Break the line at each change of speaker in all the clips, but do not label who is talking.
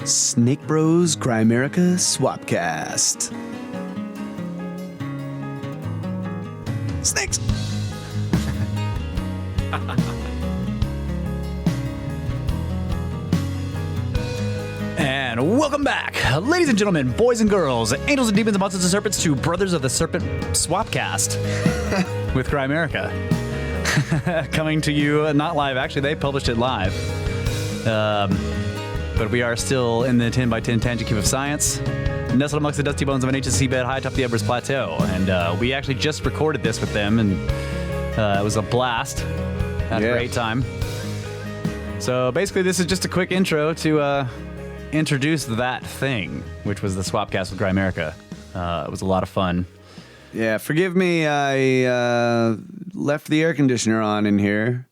Snake Bros Grimerica Swapcast. Snakes! And welcome back, ladies and gentlemen, boys and girls, angels and demons, monsters and serpents, to Brothers of the Serpent Swapcast with Grimerica. Coming to you, not live, actually, they published it live. But we are still in the 10x10 tangent cube of science, nestled amongst the dusty bones of an ancient seabed high atop the Everest Plateau. And we actually just recorded this with them, and it was a blast. Had a great time. So basically, this is just a quick intro to introduce that thing, which was the Swapcast with Grimerica. It was a lot of fun. Yeah, forgive me, I left the air conditioner on in here,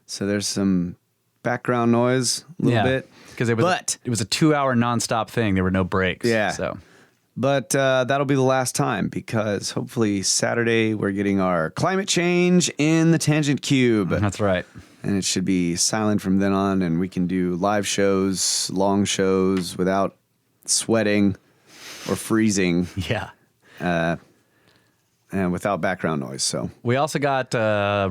so there's some background noise a little bit. Because it was a 2-hour nonstop thing. There were no breaks. Yeah. So. But that'll be the last time, because hopefully Saturday we're getting our climate change in the Tangent Cube. That's right. And it should be silent from then on, and we can do live shows, long shows, without sweating or freezing. Yeah. And without background noise. So we also got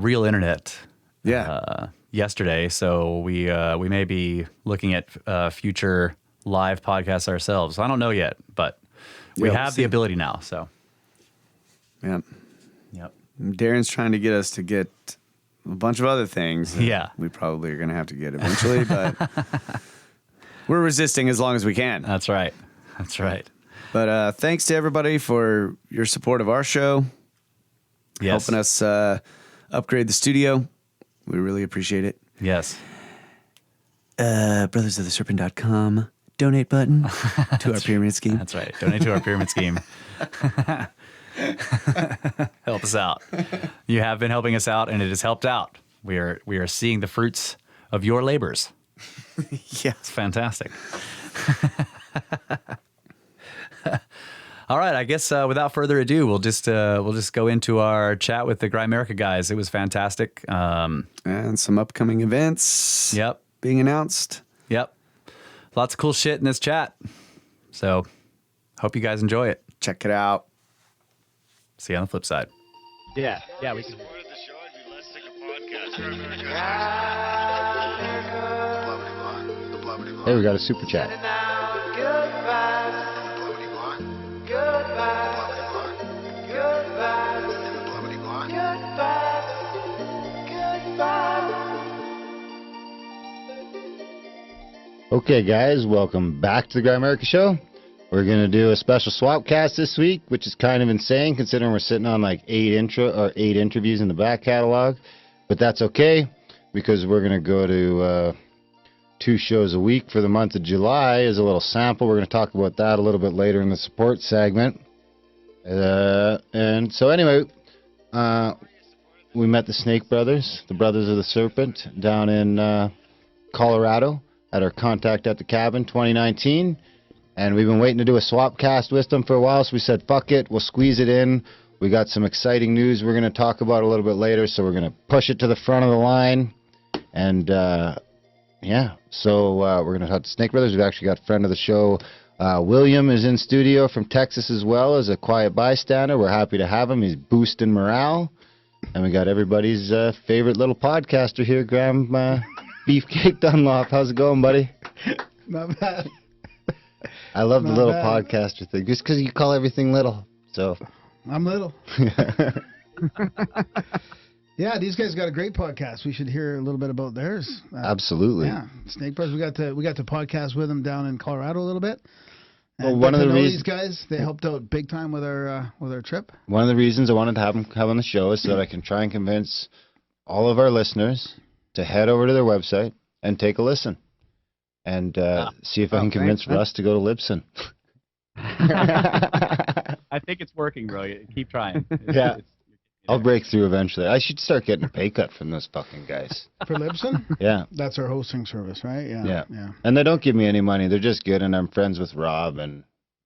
real internet. Yeah. Yesterday, so we may be looking at future live podcasts ourselves. I don't know yet, but we have the ability now. So, yep. Darren's trying to get us to get a bunch of other things. Yeah, we probably are going to have to get eventually, but we're resisting as long as we can. That's right. That's right. But thanks to everybody for your support of our show. Yes, helping us upgrade the studio. We really appreciate it. Yes. Brothersoftheserpent.com donate button to our pyramid scheme. That's right. Donate to our pyramid scheme. Help us out. You have been helping us out, and it has helped out. We are seeing the fruits of your labors. Yeah. It's fantastic. All right, I guess without further ado, we'll just go into our chat with the Grimerica guys. It was fantastic, and some upcoming events. Yep, being announced. Yep, lots of cool shit in this chat. So, hope you guys enjoy it. Check it out. See you on the flip side. Yeah, we can.
Hey, we got a super chat. Okay, guys, welcome back to the Grimerica Show. We're going to do a special Swapcast this week, which is kind of insane considering we're sitting on like 8 interviews in the back catalog. But that's okay, because we're going to go to 2 shows a week for the month of July as a little sample. We're going to talk about that a little bit later in the support segment. And so anyway, we met the Snake Brothers, the Brothers of the Serpent, down in Colorado at our Contact at the Cabin 2019. And we've been waiting to do a Swapcast with them for a while, so we said, fuck it, we'll squeeze it in. We got some exciting news we're going to talk about a little bit later, so we're going to push it to the front of the line. And, so we're going to talk to Snake Brothers. We've actually got a friend of the show, William, is in studio from Texas as well as a quiet bystander. We're happy to have him. He's boosting morale. And we got everybody's favorite little podcaster here, Graham Beefcake Dunlop. How's it going, buddy?
Not bad.
I love the little podcaster thing, just because you call everything little. So
I'm little. Yeah, these guys got a great podcast. We should hear a little bit about theirs.
Absolutely.
Yeah, Snake Bros. We got to podcast with them down in Colorado a little bit.
Well, one of the reasons
these guys, they helped out big time with our trip.
One of the reasons I wanted to have on the show is so that I can try and convince all of our listeners to head over to their website and take a listen, and see if I can convince Russ to go to Libsyn.
I think it's working, bro. Keep trying.
Yeah. I'll break through eventually. I should start getting a pay cut from those fucking guys.
For Libsyn?
Yeah.
That's our hosting service, right? Yeah.
And they don't give me any money. They're just good, and I'm friends with Rob, and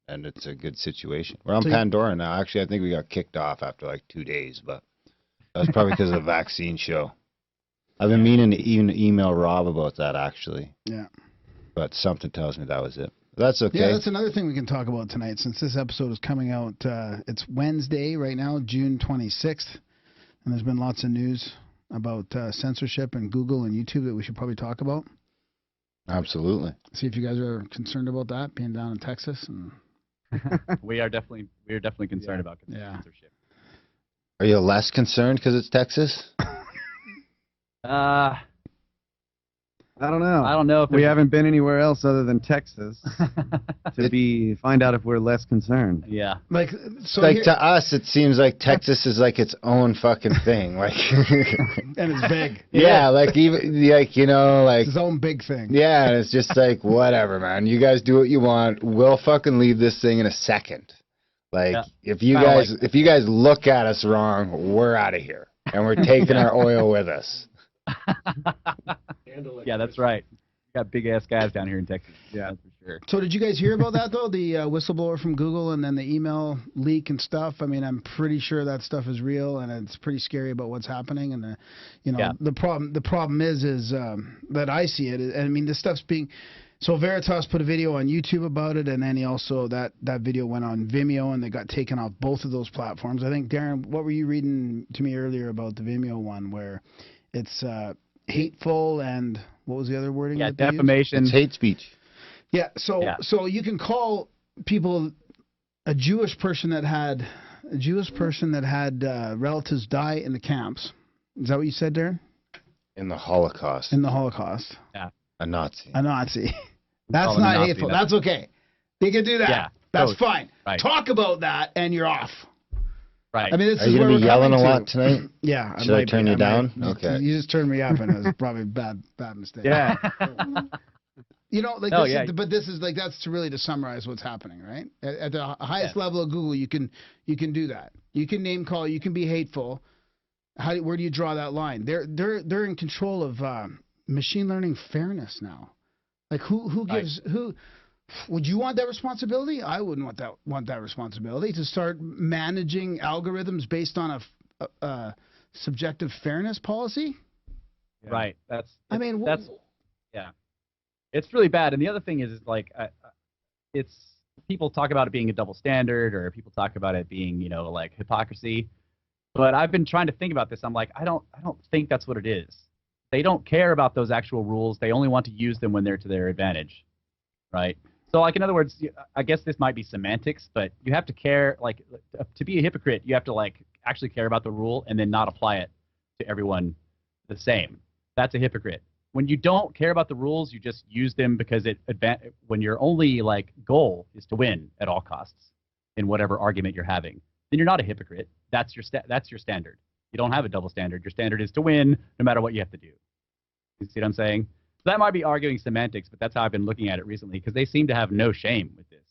it's a good situation. We're on Pandora now. Actually, I think we got kicked off after like 2 days, but that was probably because of the vaccine show. I've been meaning to even email Rob about that, actually.
Yeah.
But something tells me that was it. That's okay.
Yeah, that's another thing we can talk about tonight. Since this episode is coming out, it's Wednesday right now, June 26th, and there's been lots of news about censorship and Google and YouTube that we should probably talk about.
Absolutely.
See if you guys are concerned about that, being down in Texas. And
we are definitely concerned about censorship.
Are you less concerned because it's Texas?
I don't know.
I don't know if
we haven't been anywhere else other than Texas to find out if we're less concerned.
Yeah.
like, so
Like
here-
to us, it seems like Texas is like its own fucking thing. Like,
and it's big.
yeah, like even like like
It's his own big thing.
yeah, and it's just like whatever, man. You guys do what you want. We'll fucking leave this thing in a second. Like if you guys if you guys look at us wrong, we're out of here, and we're taking our oil with us.
Yeah, that's right. We got big ass guys down here in Texas. Yeah, that's for sure.
So did you guys hear about that though? The whistleblower from Google and then the email leak and stuff. I mean, I'm pretty sure that stuff is real and it's pretty scary about what's happening. And the problem is that I see it. And I mean, this stuff's being. So Veritas put a video on YouTube about it, and then he also that video went on Vimeo, and they got taken off both of those platforms. I think Darren, what were you reading to me earlier about the Vimeo one where it's hateful and what was the other wording?
Yeah,
that they used?
defamation.
It's hate speech.
Yeah, so you can call people a Jewish person that had relatives die in the camps. Is that what you said, Darren?
In the Holocaust.
In the Holocaust.
Yeah.
A Nazi.
A Nazi. That's
Call him a
not
Nazi,
hateful.
that's-
That's okay. They can do that.
Yeah,
That's
totally.
fine.
Right.
Talk about that and you're off.
Right.
I mean, this
Are
is
you
where
gonna be
we're
yelling a
coming
lot
to.
tonight?
Yeah.
Should I
might
turn
be.
you down?
might.
Okay.
You just turned me up, and it was probably bad mistake.
Yeah.
You know, like
No,
this
yeah.
is, but this is like that's really to summarize what's happening, right? At the highest level of Google, you can do that. You can name call. You can be hateful. Where do you draw that line? They're in control of machine learning fairness now. Like who gives who? Would you want that responsibility? I wouldn't want that responsibility to start managing algorithms based on a subjective fairness policy.
Right.
I mean,
yeah. It's really bad. And the other thing is like, it's people talk about it being a double standard, or people talk about it being, like hypocrisy. But I've been trying to think about this. I'm like, I don't think that's what it is. They don't care about those actual rules. They only want to use them when they're to their advantage, right? So, like, in other words, I guess this might be semantics, but you have to care, like, to be a hypocrite, you have to, like, actually care about the rule and then not apply it to everyone the same. That's a hypocrite. When you don't care about the rules, you just use them because when your only, like, goal is to win at all costs in whatever argument you're having, then you're not a hypocrite. That's your standard. You don't have a double standard. Your standard is to win no matter what you have to do. You see what I'm saying? So that might be arguing semantics, but that's how I've been looking at it recently, because they seem to have no shame with this.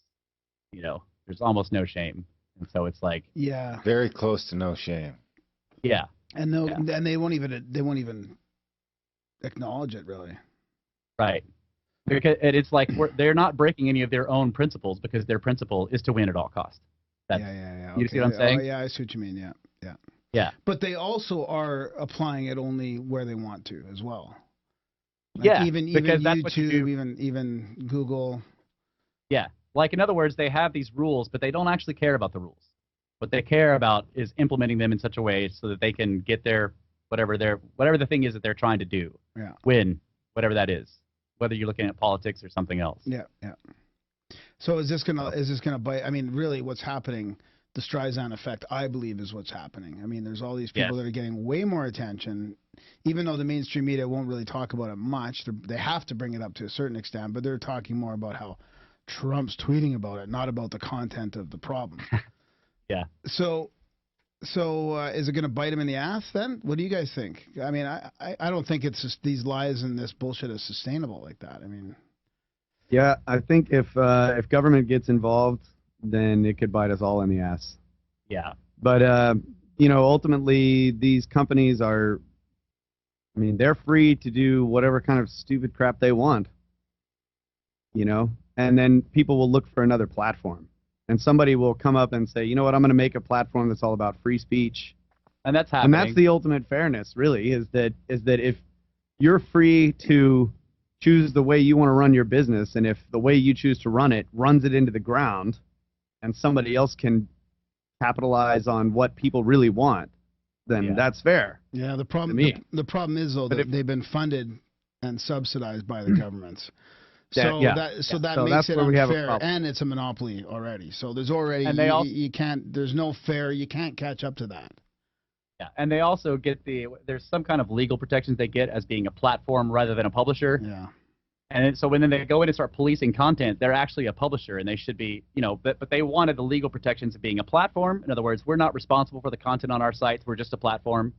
There's almost no shame. And so it's like,
yeah,
Very close to no shame.
yeah.
and and they won't even acknowledge it really.
Right. Because it's like they're not breaking any of their own principles, because their principle is to win at all costs.
Yeah.
You see what I'm saying?
Oh, yeah, I see what you mean. Yeah.
Yeah.
But they also are applying it only where they want to as well. Like
Yeah,
even
because that's what you
YouTube,
do.
even Google.
Yeah. Like, in other words, they have these rules, but they don't actually care about the rules. What they care about is implementing them in such a way so that they can get their whatever the thing is that they're trying to do.
Yeah.
Win, whatever that is. Whether you're looking at politics or something else.
Yeah. So is this gonna bite? I mean, really, what's happening? The Streisand effect, I believe, is what's happening. I mean, there's all these people that are getting way more attention, even though the mainstream media won't really talk about it much. They have to bring it up to a certain extent, but they're talking more about how Trump's tweeting about it, not about the content of the problem.
Yeah.
So is it going to bite him in the ass then? What do you guys think? I mean, I don't think it's just these lies and this bullshit is sustainable like that. I mean,
Yeah, I think if government gets involved, then it could bite us all in the ass.
Yeah.
But ultimately, these companies are, they're free to do whatever kind of stupid crap they want. And then people will look for another platform, and somebody will come up and say, you know what, I'm going to make a platform that's all about free speech.
And that's happening.
And that's the ultimate fairness, really, is that if you're free to choose the way you want to run your business, and if the way you choose to run it runs it into the ground, and somebody else can capitalize on what people really want, then that's fair.
Yeah, the problem is though that they've been funded and subsidized by the governments. So that makes it unfair, and it's a monopoly already. So there's already you can't. There's no fair. You can't catch up to that.
Yeah, and they also get there's some kind of legal protections they get as being a platform rather than a publisher.
Yeah.
And so when they go in and start policing content, they're actually a publisher, and they should be, but they wanted the legal protections of being a platform. In other words, we're not responsible for the content on our sites. We're just a platform,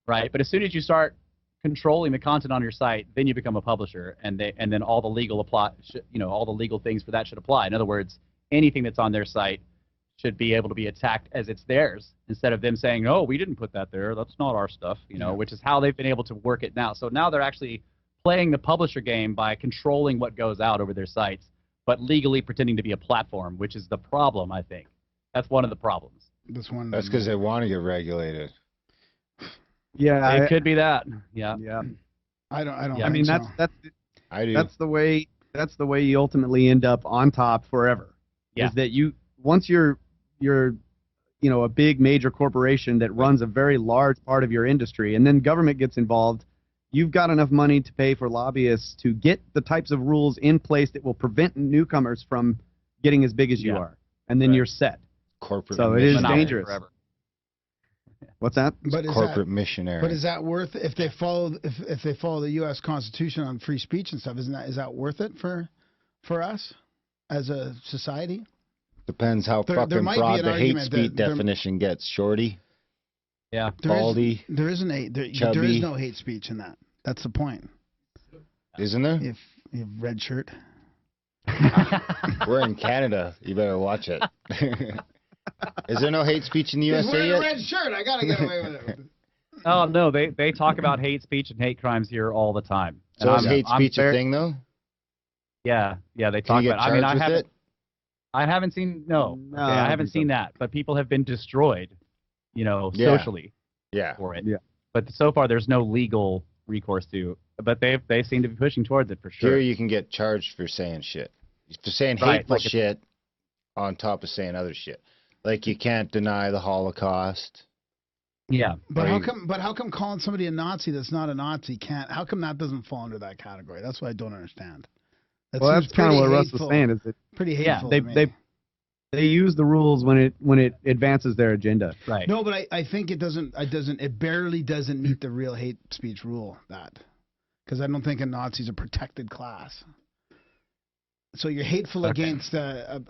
right? But as soon as you start controlling the content on your site, then you become a publisher, and then all the legal all the legal things for that should apply. In other words, anything that's on their site should be able to be attacked as it's theirs, instead of them saying, "Oh, we didn't put that there. That's not our stuff," which is how they've been able to work it now. So now they're actually playing the publisher game by controlling what goes out over their sites, but legally pretending to be a platform, which is the problem, I think. That's one of the problems.
That's because they want to get regulated.
Yeah,
it could be that. Yeah.
Yeah.
I don't.
Yeah, I mean, that's
I do.
That's the way you ultimately end up on top forever.
Yeah.
Is that once you're a big major corporation that runs a very large part of your industry, and then government gets involved, you've got enough money to pay for lobbyists to get the types of rules in place that will prevent newcomers from getting as big as you are, and then you're set.
Corporate.
So it is dangerous.
Forever.
What's that?
But
corporate missionary.
But is that worth if they follow the U.S. Constitution on free speech and stuff? Is that worth it for us as a society?
Depends how fucking broad the hate speech definition gets, shorty.
Yeah.
Baldy.
There is no hate speech in that. That's the point.
Isn't there?
If you have red shirt.
We're in Canada. You better watch it. Is there no hate speech in the USA
wearing
yet?
a red shirt. I gotta get away with it.
Oh no, they talk about hate speech and hate crimes here all the time.
So is hate speech a thing though?
Yeah, they talk about.
I mean,
I haven't seen I haven't seen that, but people have been destroyed, socially.
Yeah.
For it.
Yeah.
But so far, there's no legal recourse to. But they seem to be pushing towards it for sure.
Here you can get charged for saying shit, for saying hateful shit, on top of saying other shit. Like you can't deny the Holocaust.
Yeah.
But how come calling somebody a Nazi that's not a Nazi can't? How come that doesn't fall into that category? That's what I don't understand.
That's kind of what Russ was saying. Is it
pretty hateful?
Yeah, they use the rules when it advances their agenda.
Right.
No, but I think it doesn't. It barely doesn't meet the real hate speech rule. Because I don't think a Nazi's a protected class. So you're hateful against a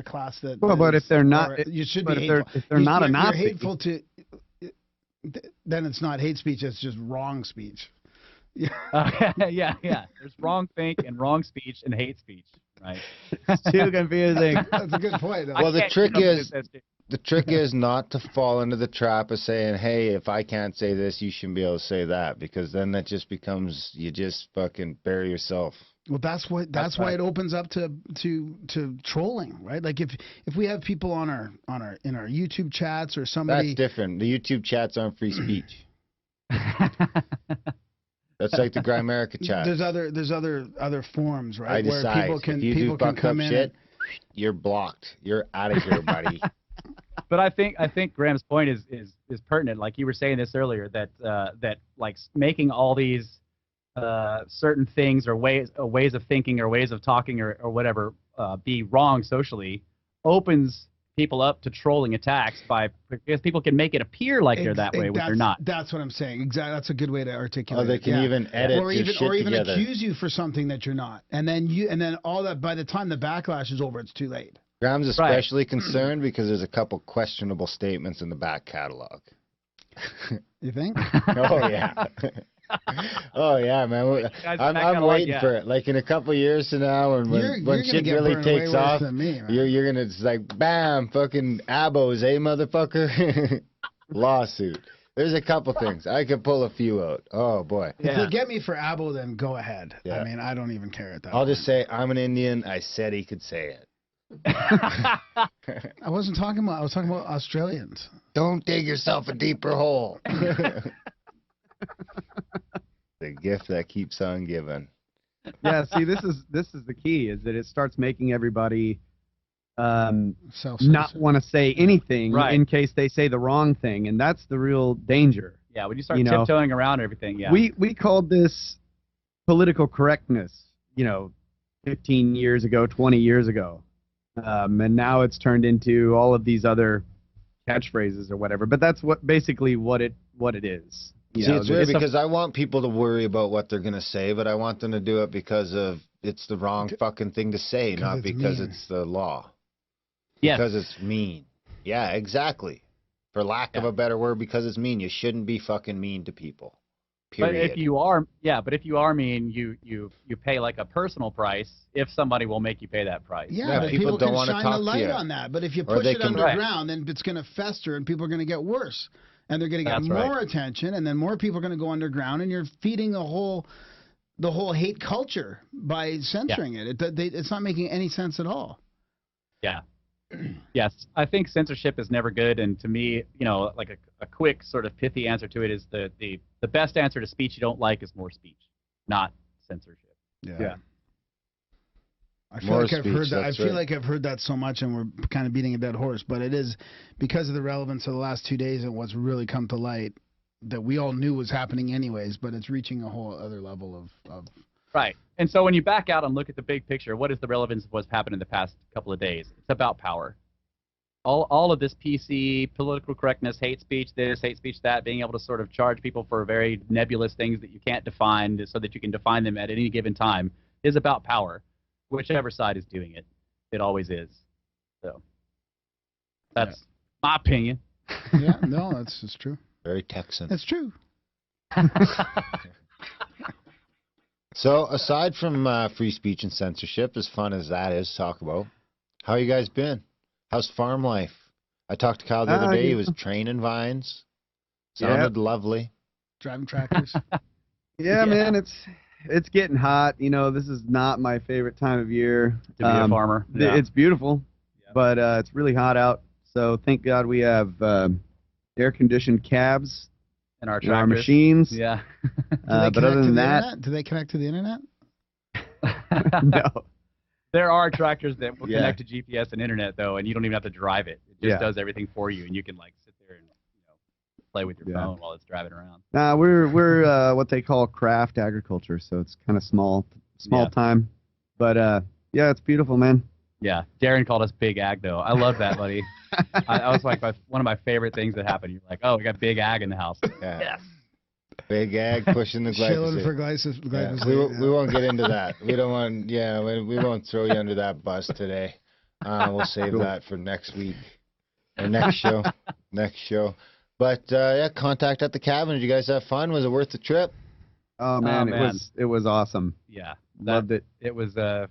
class that.
Well, but if they're not,
you should be hateful.
If they're not a Nazi,
you're hateful to. Then it's not hate speech. It's just wrong speech.
Yeah. There's wrong think and wrong speech and hate speech. Right.
It's too confusing.
That's a good point.
Well, the trick is not to fall into the trap of saying, "Hey, if I can't say this, you shouldn't be able to say that," because then that just becomes you just fucking bury yourself.
Well, that's why it opens up to trolling, right? Like if we have people in our YouTube chats or somebody.
That's different. The YouTube chats aren't free speech. That's like the Grimerica chat.
There's other forms, right?
I decide.
Where people
if you
can come in.
Shit, you're blocked. You're out of here, buddy.
But I think Graham's point is pertinent. Like you were saying this earlier, that like making all these certain things or ways of thinking or ways of talking or whatever be wrong socially opens people up to trolling attacks because people can make it appear like they're that way when they're not.
That's what I'm saying. Exactly. That's a good way to articulate.
Oh, they can even edit
or even
together.
accuse you for something that you're not, and then all that. By the time the backlash is over, it's too late.
Graham's especially concerned because there's a couple questionable statements in the back catalog.
You think?
Oh yeah. Oh yeah, man. I'm waiting for it. Like in a couple years from now, when shit really takes off, you're gonna just like bam, fucking abos, motherfucker. Lawsuit. There's a couple things I could pull a few out. Oh boy.
If you get me for abo, then go ahead.
Yeah.
I mean, I don't even care at that.
I'll just say I'm an Indian. I said he could say it.
I was talking about Australians.
Don't dig yourself a deeper hole. The gift that keeps on giving.
Yeah, see, this is the key, is that it starts making everybody not want to say anything in case they say the wrong thing, and that's the real danger.
Yeah, when you start tiptoeing around everything, yeah.
We called this political correctness, 15 years ago, 20 years ago, and now it's turned into all of these other catchphrases or whatever. But that's basically what it is.
See, it's weird because I want people to worry about what they're gonna say, but I want them to do it because it's the wrong fucking thing to say, not because it's the law.
Yeah.
Because it's mean. Yeah, exactly. For lack of a better word, because it's mean. You shouldn't be fucking mean to people. Period.
But if you are mean, you pay like a personal price if somebody will make you pay that price.
Yeah, but people don't want to shine the light on that. But if you push it underground, then it's going to fester and people are going to get worse. And they're going to get more attention, and then more people are going to go underground, and you're feeding the whole hate culture by censoring it. It's not making any sense at all.
Yeah. Yes, I think censorship is never good, and to me, like a quick sort of pithy answer to it is the best answer to speech you don't like is more speech, not censorship.
Yeah. I feel like I've heard that. I feel like I've heard that so much, and we're kind of beating a dead horse. But it is because of the relevance of the last 2 days and what's really come to light that we all knew was happening anyways. But it's reaching a whole other level of.
Right. And so when you back out and look at the big picture, what is the relevance of what's happened in the past couple of days? It's about power. All of this PC, political correctness, hate speech this, hate speech that, being able to sort of charge people for very nebulous things that you can't define so that you can define them at any given time is about power. Whichever side is doing it. It always is. So that's my opinion.
Yeah, no, it's true.
Very Texan.
It's true.
So, aside from free speech and censorship, as fun as that is to talk about, how you guys been? How's farm life? I talked to Kyle the other day. He was training vines. Sounded lovely.
Driving tractors.
Yeah, man, it's getting hot. This is not my favorite time of year
to be a farmer.
It's beautiful, but it's really hot out. So thank God we have air-conditioned cabs
and our
machines.
Yeah.
But other than that,
do they connect to the internet?
No.
There are tractors that will connect to GPS and internet though, and you don't even have to drive it. It just does everything for you, and you can like sit there and play with your phone while it's driving around.
We're what they call craft agriculture, so it's kind of small time. But yeah, it's beautiful, man.
Yeah, Darren called us Big Ag though. I love that, buddy. I was like one of my favorite things that happened. You're like, oh, we got Big Ag in the house.
Yeah.
Yes.
Big Ag pushing the glyphosate.
Chilling for glyphosate.
Yeah. We won't get into that. We don't want. Yeah, we won't throw you under that bus today. We'll save that for next week or next show. Next show. But yeah, contact at the cabin. Did you guys have fun? Was it worth the trip?
Oh man, it was awesome.
Yeah,
loved it.
It was a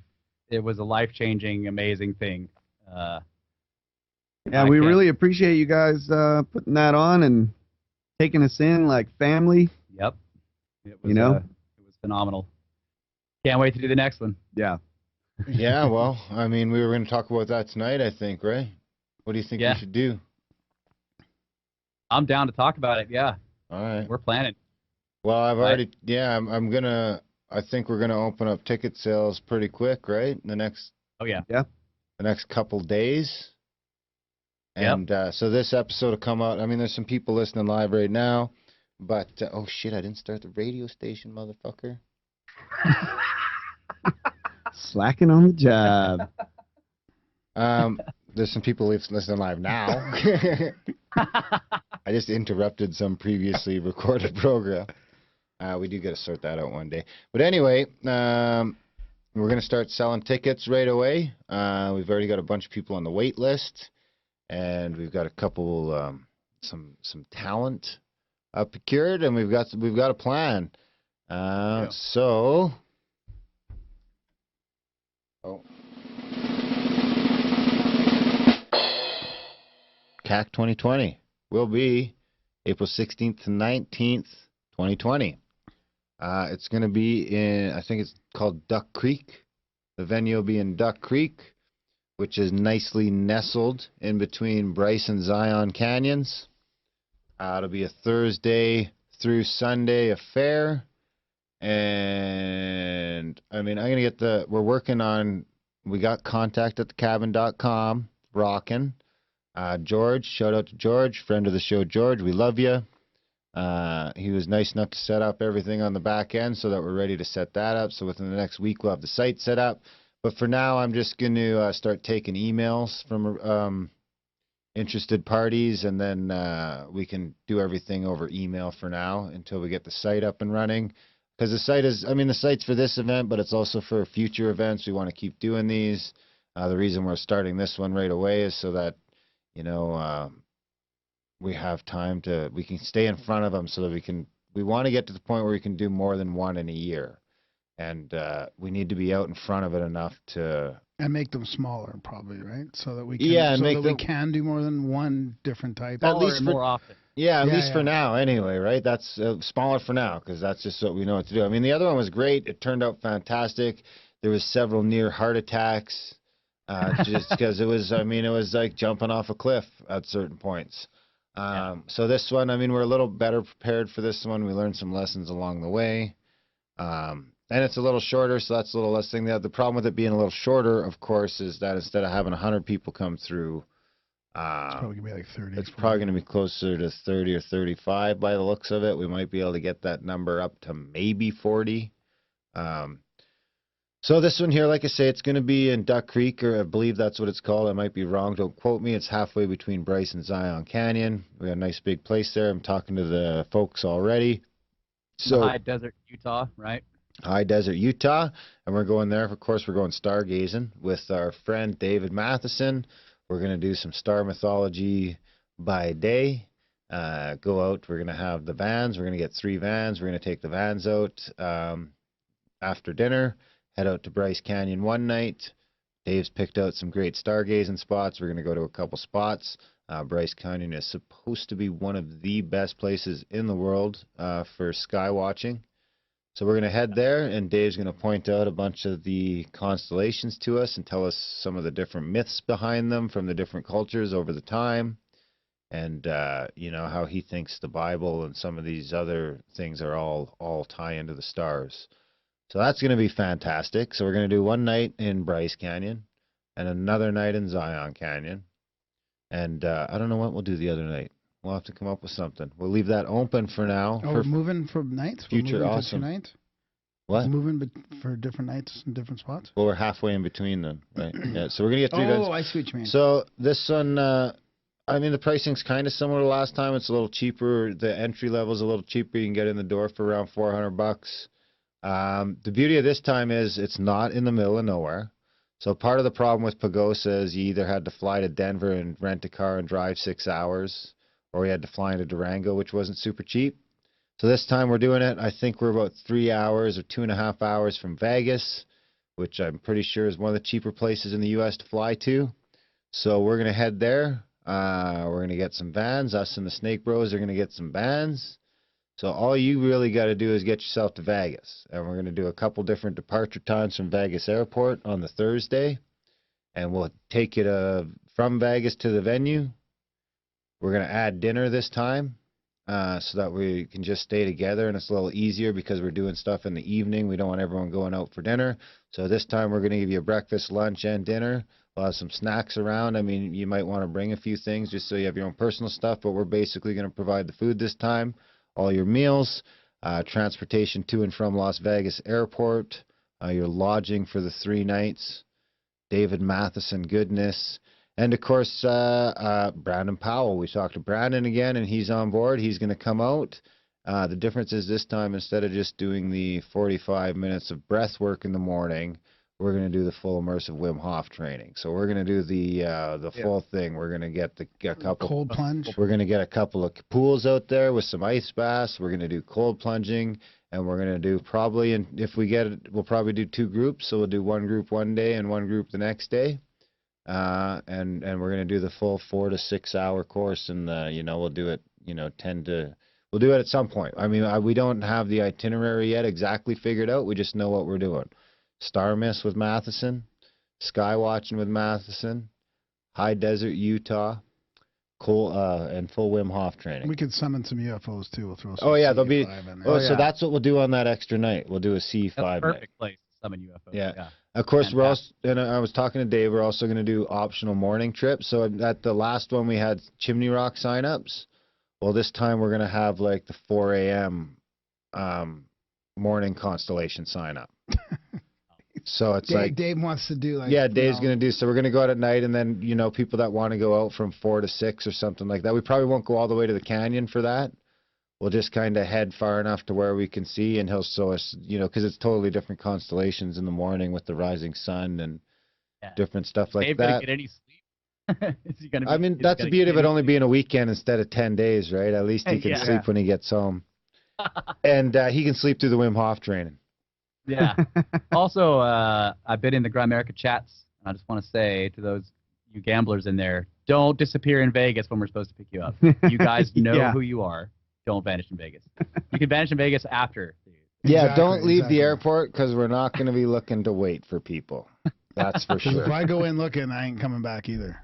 life-changing, amazing thing.
Yeah, we really appreciate you guys putting that on and taking us in like family.
Yep. It was, it was phenomenal. Can't wait to do the next one.
Yeah.
Yeah, well, I mean, we were going to talk about that tonight, I think, right? What do you think we should do?
I'm down to talk about it, yeah.
All right.
We're planning.
Well, I've already, I think we're going to open up ticket sales pretty quick, right? In the next, the next couple days. And so this episode will come out. I mean, there's some people listening live right now, but oh shit, I didn't start the radio station, motherfucker.
Slacking on the job.
There's some people listening live now. I just interrupted some previously recorded program. We do got to sort that out one day. But anyway, we're going to start selling tickets right away. We've already got a bunch of people on the wait list. And we've got a couple, some talent procured, and we've got a plan. So, CAC 2020 will be April 16th to 19th, 2020. It's going to be in, I think it's called Duck Creek. The venue will be in Duck Creek, which is nicely nestled in between Bryce and Zion Canyons. It'll be a Thursday through Sunday affair. And I mean, I'm going to get we're working on, we got contact at thecabin.com, rocking. George, shout out to George, friend of the show, George. We love you. He was nice enough to set up everything on the back end so that we're ready to set that up. So within the next week, we'll have the site set up. But for now, I'm just going to start taking emails from interested parties, and then we can do everything over email for now until we get the site up and running. Because the site is, I mean, the site's for this event, but it's also for future events. We want to keep doing these. The reason we're starting this one right away is so that, you know, we have time to, we can stay in front of them so that we want to get to the point where we can do more than one in a year. And we need to be out in front of it enough to...
And make them smaller, probably, right? So that we can, we can do more than one different type.
At least more often.
Yeah, at least for now, anyway, right? That's smaller for now, because that's just what we know what to do. I mean, the other one was great. It turned out fantastic. There was several near heart attacks, just because it was, I mean, it was like jumping off a cliff at certain points. So this one, I mean, we're a little better prepared for this one. We learned some lessons along the way. And it's a little shorter, so that's a little less thing. The problem with it being a little shorter, of course, is that instead of having 100 people come through,
it's probably going to be like 30.
It's probably going to be closer to 30 or 35 by the looks of it. We might be able to get that number up to maybe 40. So this one here, like I say, it's going to be in Duck Creek, or I believe that's what it's called. I might be wrong. Don't quote me. It's halfway between Bryce and Zion Canyon. We got a nice big place there. I'm talking to the folks already.
So High Desert, Utah, right?
High Desert, Utah, and we're going there. Of course, we're going stargazing with our friend David Matheson. We're going to do some star mythology by day. Go out. We're going to have the vans. We're going to get 3 vans. We're going to take the vans out after dinner, head out to Bryce Canyon one night. Dave's picked out some great stargazing spots. We're going to go to a couple spots. Bryce Canyon is supposed to be one of the best places in the world for sky watching. So we're going to head there, and Dave's going to point out a bunch of the constellations to us and tell us some of the different myths behind them from the different cultures over the time, and you know, how he thinks the Bible and some of these other things are all tie into the stars. So that's going to be fantastic. So we're going to do one night in Bryce Canyon and another night in Zion Canyon, and I don't know what we'll do the other night. We'll have to come up with something. We'll leave that open for now.
Oh, we're moving for nights?
Future awesome.
Nights?
What?
We're moving for different nights and different spots?
Well, we're halfway in between them, right? Yeah, so we're going to get 3 guns.
Oh, I see what you mean.
So this one, I mean, the pricing's kind of similar to last time. It's a little cheaper. The entry level's a little cheaper. You can get in the door for around $400. The beauty of this time is it's not in the middle of nowhere. So part of the problem with Pagosa is you either had to fly to Denver and rent a car and drive 6 hours, or we had to fly into Durango, which wasn't super cheap. So this time we're doing it, I think we're about 3 hours or 2.5 hours from Vegas, which I'm pretty sure is one of the cheaper places in the U.S. to fly to. So we're going to head there. We're going to get some vans. Us and the Snake Bros are going to get some vans. So all you really got to do is get yourself to Vegas. And we're going to do a couple different departure times from Vegas Airport on the Thursday. And we'll take you from Vegas to the venue. We're going to add dinner this time so that we can just stay together, and it's a little easier because we're doing stuff in the evening. We don't want everyone going out for dinner. So this time we're going to give you a breakfast, lunch, and dinner. We'll have some snacks around. I mean, you might want to bring a few things just so you have your own personal stuff, but we're basically going to provide the food this time, all your meals, transportation to and from Las Vegas Airport, your lodging for the 3 nights, David Matheson goodness. And, of course, Brandon Powell. We talked to Brandon again, and he's on board. He's going to come out. The difference is this time, instead of just doing the 45 minutes of breath work in the morning, we're going to do the full immersive Wim Hof training. So we're going to do the full thing. We're going to get a couple...
Cold plunge.
We're going to get a couple of pools out there with some ice baths. We're going to do cold plunging. And we're going to do probably, and if we get it, we'll probably do 2 groups. So we'll do one group one day and one group the next day. And we're going to do the full 4 to 6 hour course, and you know, we'll do it, you know, we'll do it at some point. I mean, we don't have the itinerary yet exactly figured out. We just know what we're doing. Star Mist with Matheson, Sky Watching with Matheson, High Desert, Utah, and full Wim Hof training.
We could summon some UFOs too. We'll throw some
Oh yeah, there'll be.
C5 in there.
Oh, so that's what we'll do on that extra night. We'll do a C5
That's a perfect
night.
place to summon UFOs.
Yeah. Of course,
Fantastic.
we're also. And I was talking to Dave. We're also going to do optional morning trips. So at the last one we had Chimney Rock signups. Well, this time we're going to have like the 4 a.m. Morning constellation sign up. So it's
Dave wants to do like.
Yeah, Dave's going to do. So we're going to go out at night, and then people that want to go out from 4 to 6 or something like that. We probably won't go all the way to the canyon for that. We'll just kind of head far enough to where we can see, and he'll show us, because it's totally different constellations in the morning with the rising sun and different stuff like
Dave
that.
Gonna get any sleep? Is he gonna?
I mean, that's the beauty of it only being a weekend instead of 10 days, right? At least he can sleep when he gets home, and he can sleep through the Wim Hof training.
Yeah. Also, I've been in the Grimerica chats, and I just want to say to those you gamblers in there, don't disappear in Vegas when we're supposed to pick you up. You guys know who you are. Don't vanish in Vegas. You can vanish in Vegas after.
Yeah, don't leave the airport because we're not going to be looking to wait for people. That's for sure.
If I go in looking, I ain't coming back either.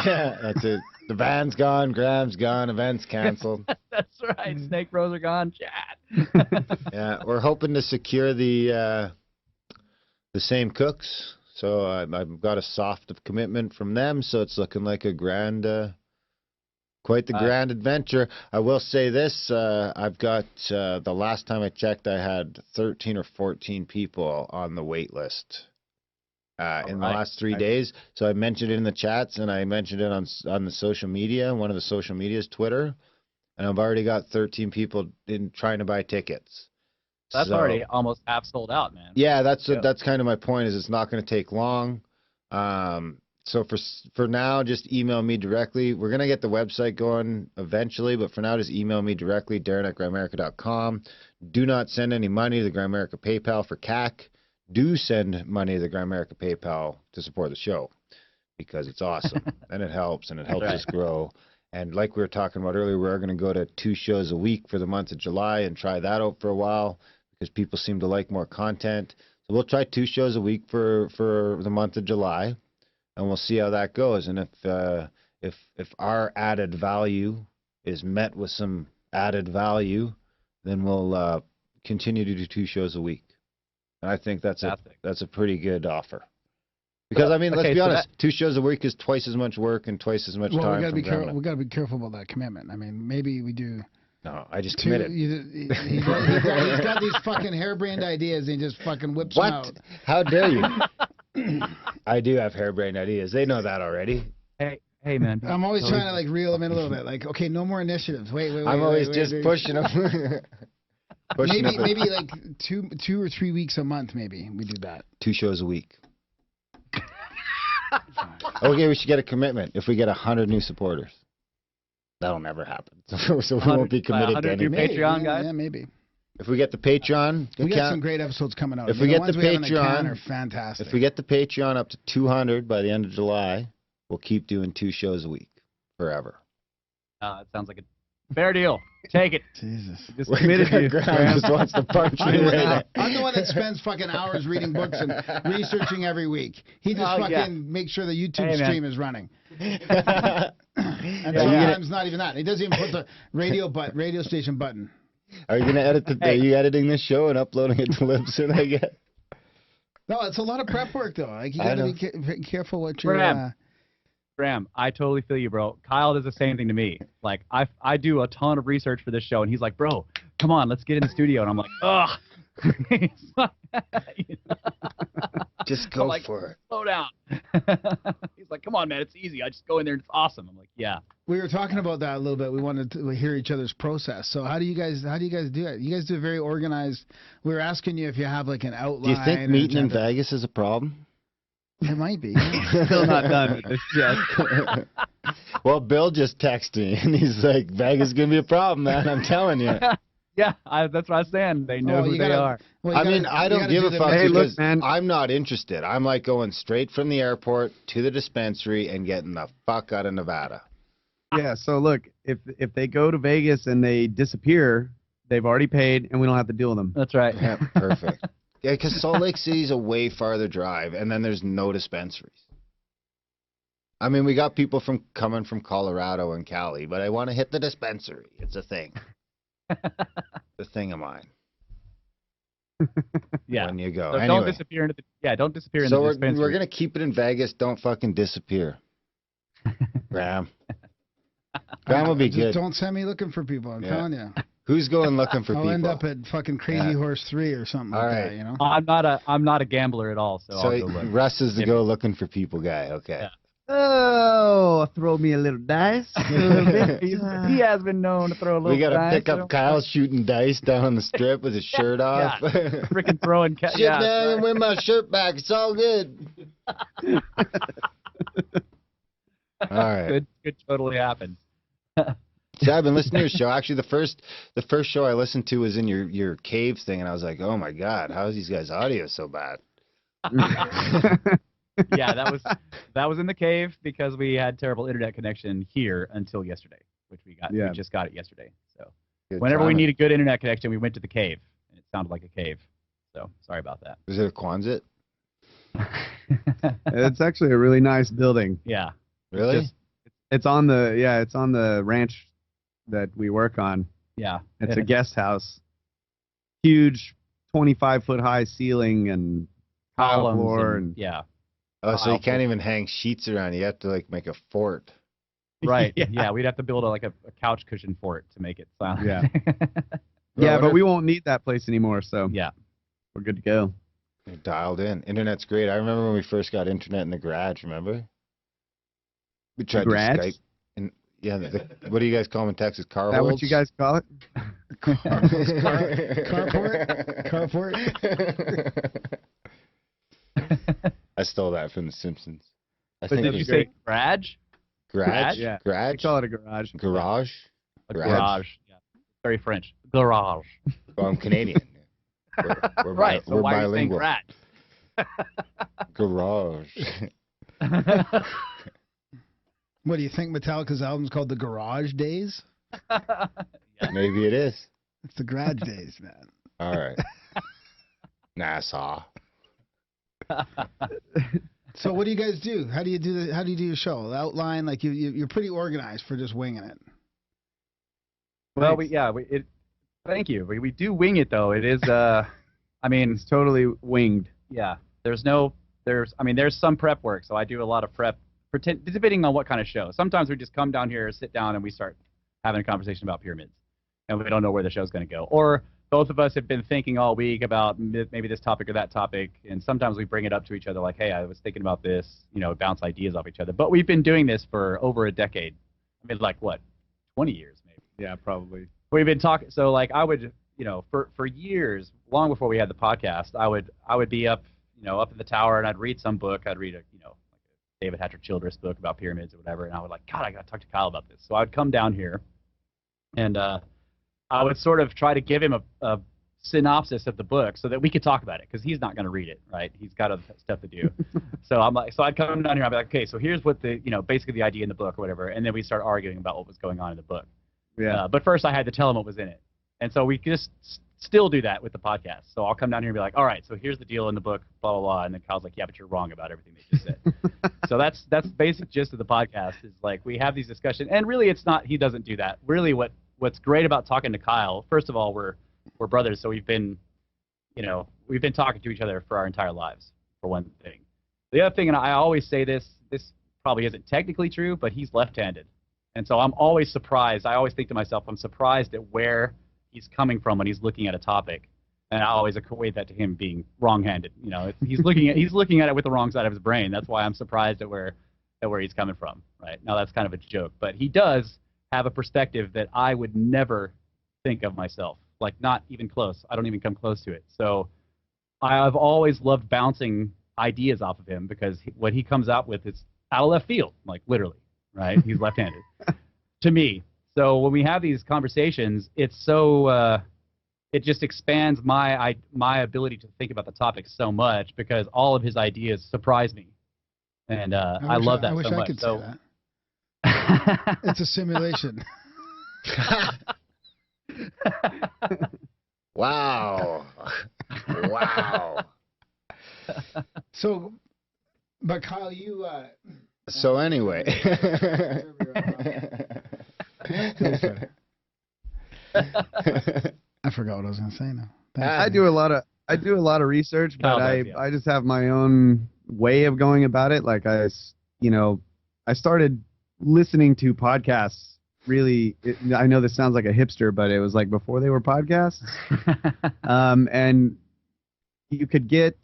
Yeah, that's it. The van's gone, Graham's gone, event's canceled.
That's right. Snake Bros are gone. Chat.
Yeah, we're hoping to secure the same cooks. So I've got a soft commitment from them. So it's looking like a grand, quite the grand adventure. I will say this: I've got the last time I checked, I had 13 or 14 people on the wait list. In the last 3 days. So I mentioned it in the chats, and I mentioned it on the social media. One of the social medias, Twitter, and I've already got 13 people trying to buy tickets.
That's already almost half sold out, man.
Yeah, that's kind of my point. Is it's not going to take long. So for now, just email me directly. We're gonna get the website going eventually, but for now, just email me directly, Darren@Grimerica.com. Do not send any money to the Grimerica PayPal for CAC. Do send money to the Grimerica PayPal to support the show because it's awesome and it helps us grow. And like we were talking about earlier, we're going to go to 2 shows a week for the month of July and try that out for a while because people seem to like more content. So we'll try 2 shows a week for the month of July, and we'll see how that goes. And if our added value is met with some added value, then we'll continue to do 2 shows a week. And I think that's a pretty good offer. Because, I mean, let's be honest, 2 shows a week is twice as much work and twice as much time.
We got to be careful about that commitment. I mean, maybe we do.
No, I just committed.
He's got these fucking harebrained ideas and he just fucking whips them out.
How dare you? I do have harebrained ideas. They know that already.
Hey, man.
I'm always trying to, like, reel them in a little bit. Like, okay, no more initiatives. Wait.
I'm always just pushing them.
Maybe like 2 or 3 weeks a month. Maybe we do that.
2 shows a week. Okay, we should get a commitment. If we get 100 new supporters, that'll never happen. So we won't be committed to anything.
Patreon guys.
Yeah, maybe.
If we get the Patreon,
we got some great episodes coming out.
If we get the Patreon,
are fantastic.
If we get the Patreon up to 200 by the end of July, we'll keep doing 2 shows a week forever.
It sounds like a fair deal. Take it.
Jesus.
Just committed to you.
Graham just wants to punch me right now.
I'm the one that spends fucking hours reading books and researching every week. He just makes sure the YouTube stream is running. And sometimes not even that. He doesn't even put the radio station button.
Are you gonna edit Are you editing this show and uploading it to Libsyn, I guess?
No, it's a lot of prep work though. Like you gotta be careful what you're.
Graham, I totally feel you, bro. Kyle does the same thing to me. Like, I do a ton of research for this show, and he's like, bro, come on, let's get in the studio. And I'm like, ugh.
Just go for it.
Slow down. He's like, come on, man, it's easy. I just go in there and it's awesome. I'm like, yeah.
We were talking about that a little bit. We wanted to hear each other's process. So how do you guys do it? You guys do it very organized. We were asking you if you have like an outline.
Do you think meeting in Vegas is a problem?
It might be.
Still not done with this yet.
Well, Bill just texted me, and he's like, Vegas is going to be a problem, man. I'm telling you.
Yeah, that's what I was saying. They know who they are.
Well,
I don't give a fuck because I'm not interested. I'm like going straight from the airport to the dispensary and getting the fuck out of Nevada.
Yeah, so look, if they go to Vegas and they disappear, they've already paid, and we don't have to deal with them.
That's right.
Yeah, perfect. Yeah, because Salt Lake City's a way farther drive, and then there's no dispensaries. I mean, we got people coming from Colorado and Cali, but I want to hit the dispensary. It's a thing. The thing of mine.
Yeah.
When you go.
So
anyway.
don't disappear into the don't disappear in the dispensary.
So we're gonna keep it in Vegas. Don't fucking disappear. Graham. Graham will be good.
Don't send me looking for people. I'm telling you.
Who's going looking for people?
I'll end up at fucking Crazy Horse 3 or something like that, you know?
I'm not a gambler at all, so I'll go look.
Russ is the go looking for people guy. Okay.
Yeah.
Oh, throw me a little dice.
He has been known to throw a little dice.
We got to pick up Kyle shooting dice down on the strip with his shirt off.
Yeah. Freaking throwing
Shit, man, I'm wearing my shirt back. It's all good. All right.
Could totally happen.
See, I've been listening to your show. Actually, the first show I listened to was in your cave thing, and I was like, oh my god, how is these guys' audio so bad?
Yeah, that was in the cave because we had terrible internet connection here until yesterday, which we got.
Yeah.
We just got it yesterday. So
Good
whenever we
timing.
need a good internet connection, we went to the cave, and it sounded like a cave. So sorry about that.
Is it a Quonset?
It's actually a really nice building.
Yeah.
Really?
It's on the ranch that we work on.
Yeah.
It's a guest house. Huge 25-foot high ceiling and tile
columns
floor
and yeah.
Oh, so you can't even hang sheets around. You have to like make a fort.
Right. Yeah. We'd have to build a couch cushion fort to make it sound.
Yeah. Yeah, but we won't need that place anymore, so
Yeah.
we're good to go.
You're dialed in. Internet's great. I remember when we first got internet in the garage. Remember? We tried
Garage?
to Skype. And yeah, what do you guys call them in Texas? Car
Is that
holds?
what you guys call it?
Carport?
I stole that from The Simpsons.
But
think
did
it
you
was
say garage?
garage?
Yeah. We
Garage?
call it a garage.
Garage?
A
Garage.
garage. Yeah. Very French. Garage.
Well, I'm Canadian. We're
Right. So
we're
why are you saying
bilingual.
garage?
Garage.
What do you think Metallica's album's called The Garage Days?
Maybe it is.
It's the Garage Days, man.
All right. NASA.
So what do you guys do? How do you do your show? The outline, like you're pretty organized for just winging it.
Well, thank you. We do wing it though. It is
It's totally winged.
yeah. There's some prep work. So I do a lot of prep depending on what kind of show. Sometimes we just come down here, sit down, and we start having a conversation about pyramids, and we don't know where the show's going to go. Or both of us have been thinking all week about maybe this topic or that topic, and sometimes we bring it up to each other like, hey, I was thinking about this, bounce ideas off each other. But we've been doing this for over a decade. I mean, like, what, 20 years maybe?
Yeah, probably.
We've been talking, so like I would, for years, long before we had the podcast, I would be up, up in the tower, and I'd read some book. I'd read like a David Hatcher Childress book about pyramids or whatever, and I would like, God, I got to talk to Kyle about this. So I would come down here, and I would sort of try to give him a synopsis of the book so that we could talk about it, because he's not going to read it, right? He's got other stuff to do. So I'd come down here, I'd be like, okay, so here's what basically the idea in the book or whatever, and then we start arguing about what was going on in the book.
Yeah.
But first I had to tell him what was in it. And so we just still do that with the podcast. So I'll come down here and be like, all right, so here's the deal in the book, blah, blah, blah. And then Kyle's like, yeah, but you're wrong about everything they just said. So that's the basic gist of the podcast is like we have these discussions. And really he doesn't do that. Really what's great about talking to Kyle, first of all, we're brothers. So we've been talking to each other for our entire lives, for one thing. The other thing, and I always say this probably isn't technically true, but he's left-handed. And so I'm always surprised. I always think to myself, I'm surprised at where he's coming from when he's looking at a topic. And I always equate that to him being wrong-handed. He's looking at it with the wrong side of his brain. That's why I'm surprised at where he's coming from. Right now, that's kind of a joke, but he does have a perspective that I would never think of myself. Like not even close. I don't even come close to it. So I've always loved bouncing ideas off of him because what he comes out with is out of left field, like literally. Right? He's left-handed. To me. So when we have these conversations, it's so it just expands my ability to think about the topic so much because all of his ideas surprise me, and I love that
I wish
so
I
much.
could
So
say that. It's a simulation.
Wow. Wow.
So, but Kyle,
So anyway.
I forgot what I was going to say now.
I do a lot of research, but I just have my own way of going about it. Like I started listening to podcasts. Really, I know this sounds like a hipster, but it was like before they were podcasts. And you could get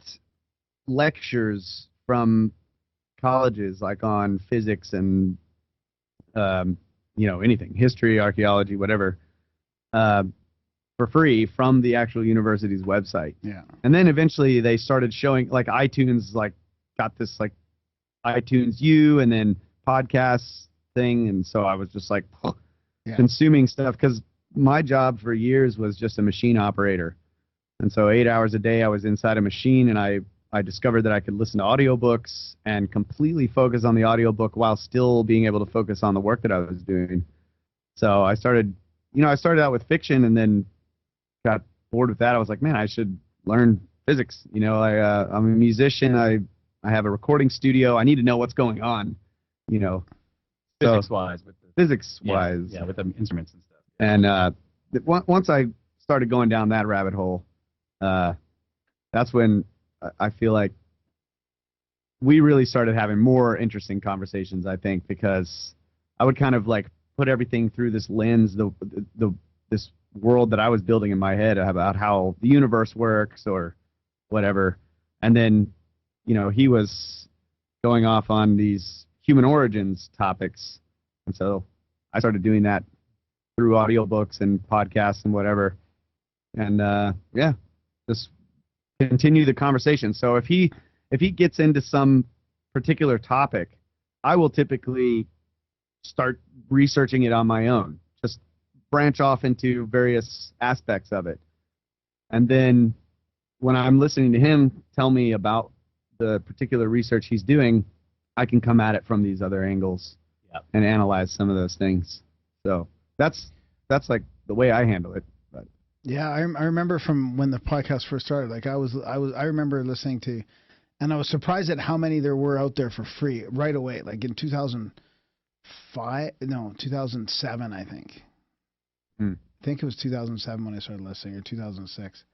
lectures from colleges, like on physics and anything, history, archaeology, whatever, for free from the actual university's website.
Yeah.
And then eventually they started showing, like iTunes, like got this like iTunes U and then podcasts thing, and so I was just like consuming stuff, because my job for years was just a machine operator, and so 8 hours a day I was inside a machine, and I discovered that I could listen to audiobooks and completely focus on the audiobook while still being able to focus on the work that I was doing. So I started out with fiction, and then got bored with that. I was like, man, I should learn physics. I'm a musician. I have a recording studio. I need to know what's going on,
Physics-wise.
Physics-wise.
Yeah, with the instruments and stuff.
And once I started going down that rabbit hole, that's when I feel like we really started having more interesting conversations, I think, because I would kind of like put everything through this lens, this world that I was building in my head about how the universe works or whatever. And then, he was going off on these human origins topics. And so I started doing that through audiobooks and podcasts and whatever. And just continue the conversation. So if he gets into some particular topic, I will typically start researching it on my own. Just branch off into various aspects of it. And then when I'm listening to him tell me about the particular research he's doing, I can come at it from these other angles and analyze some of those things. So that's like the way I handle it. But
yeah, I remember from when the podcast first started. Like I remember listening to, and I was surprised at how many there were out there for free right away. Like in 2007, I think. I think it was 2007 when I started listening, or 2006.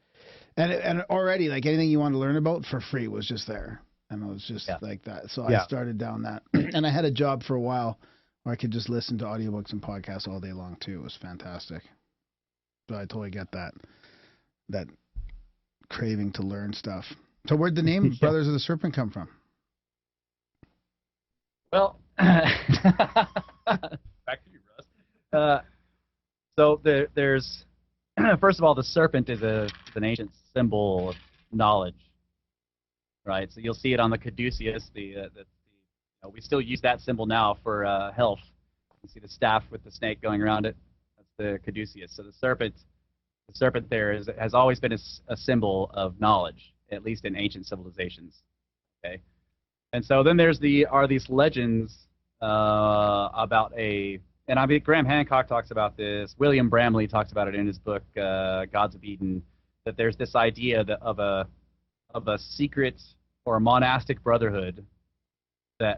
And already, like, anything you wanted to learn about for free was just there. And it was just like that. So I started down that. And I had a job for a while where I could just listen to audiobooks and podcasts all day long, too. It was fantastic. So I totally get that craving to learn stuff. So where'd the name Brothers of the Serpent come from?
Well, back to you, Russ. So there's first of all, the serpent is an ancient symbol of knowledge, right? So you'll see it on the caduceus. We still use that symbol now for health. You see the staff with the snake going around it. That's the caduceus. So the serpent there has always been a symbol of knowledge, at least in ancient civilizations. Okay, and so then these legends about and I mean, Graham Hancock talks about this. William Bramley talks about it in his book, Gods of Eden, that there's this idea of a secret or a monastic brotherhood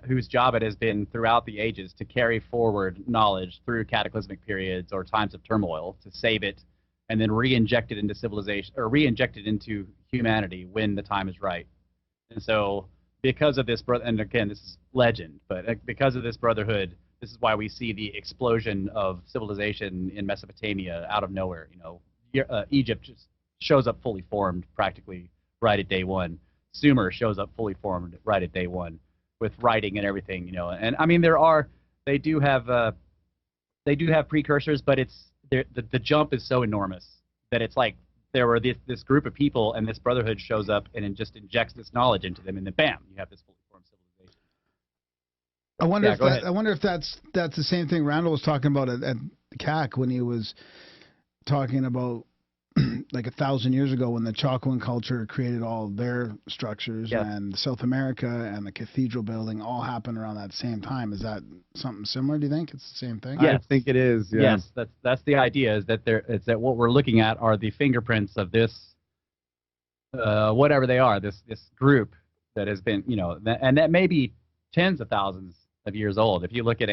whose job it has been throughout the ages to carry forward knowledge through cataclysmic periods or times of turmoil, to save it and then re-inject it into civilization, or re-inject it into humanity when the time is right. And so because of this, and again, this is legend, but because of this brotherhood, this is why we see the explosion of civilization in Mesopotamia out of nowhere. Egypt just shows up fully formed practically right at day one. Sumer shows up fully formed right at day one with writing and everything. And I mean they do have precursors, but the jump is so enormous that it's like there were this group of people and this brotherhood shows up and it just injects this knowledge into them, and then bam, you have this fully formed civilization.
I wonder if that's the same thing Randall was talking about at CAC when he was talking about like 1,000 years ago when the Chacoan culture created all their structures, and South America and the cathedral building all happened around that same time. Is that something similar? Do you think it's the same thing?
Yes. I think it is. Yeah.
Yes, that's the idea. Is that that what we're looking at are the fingerprints of this, whatever they are, this group that has been, and that may be tens of thousands of years old. If you look at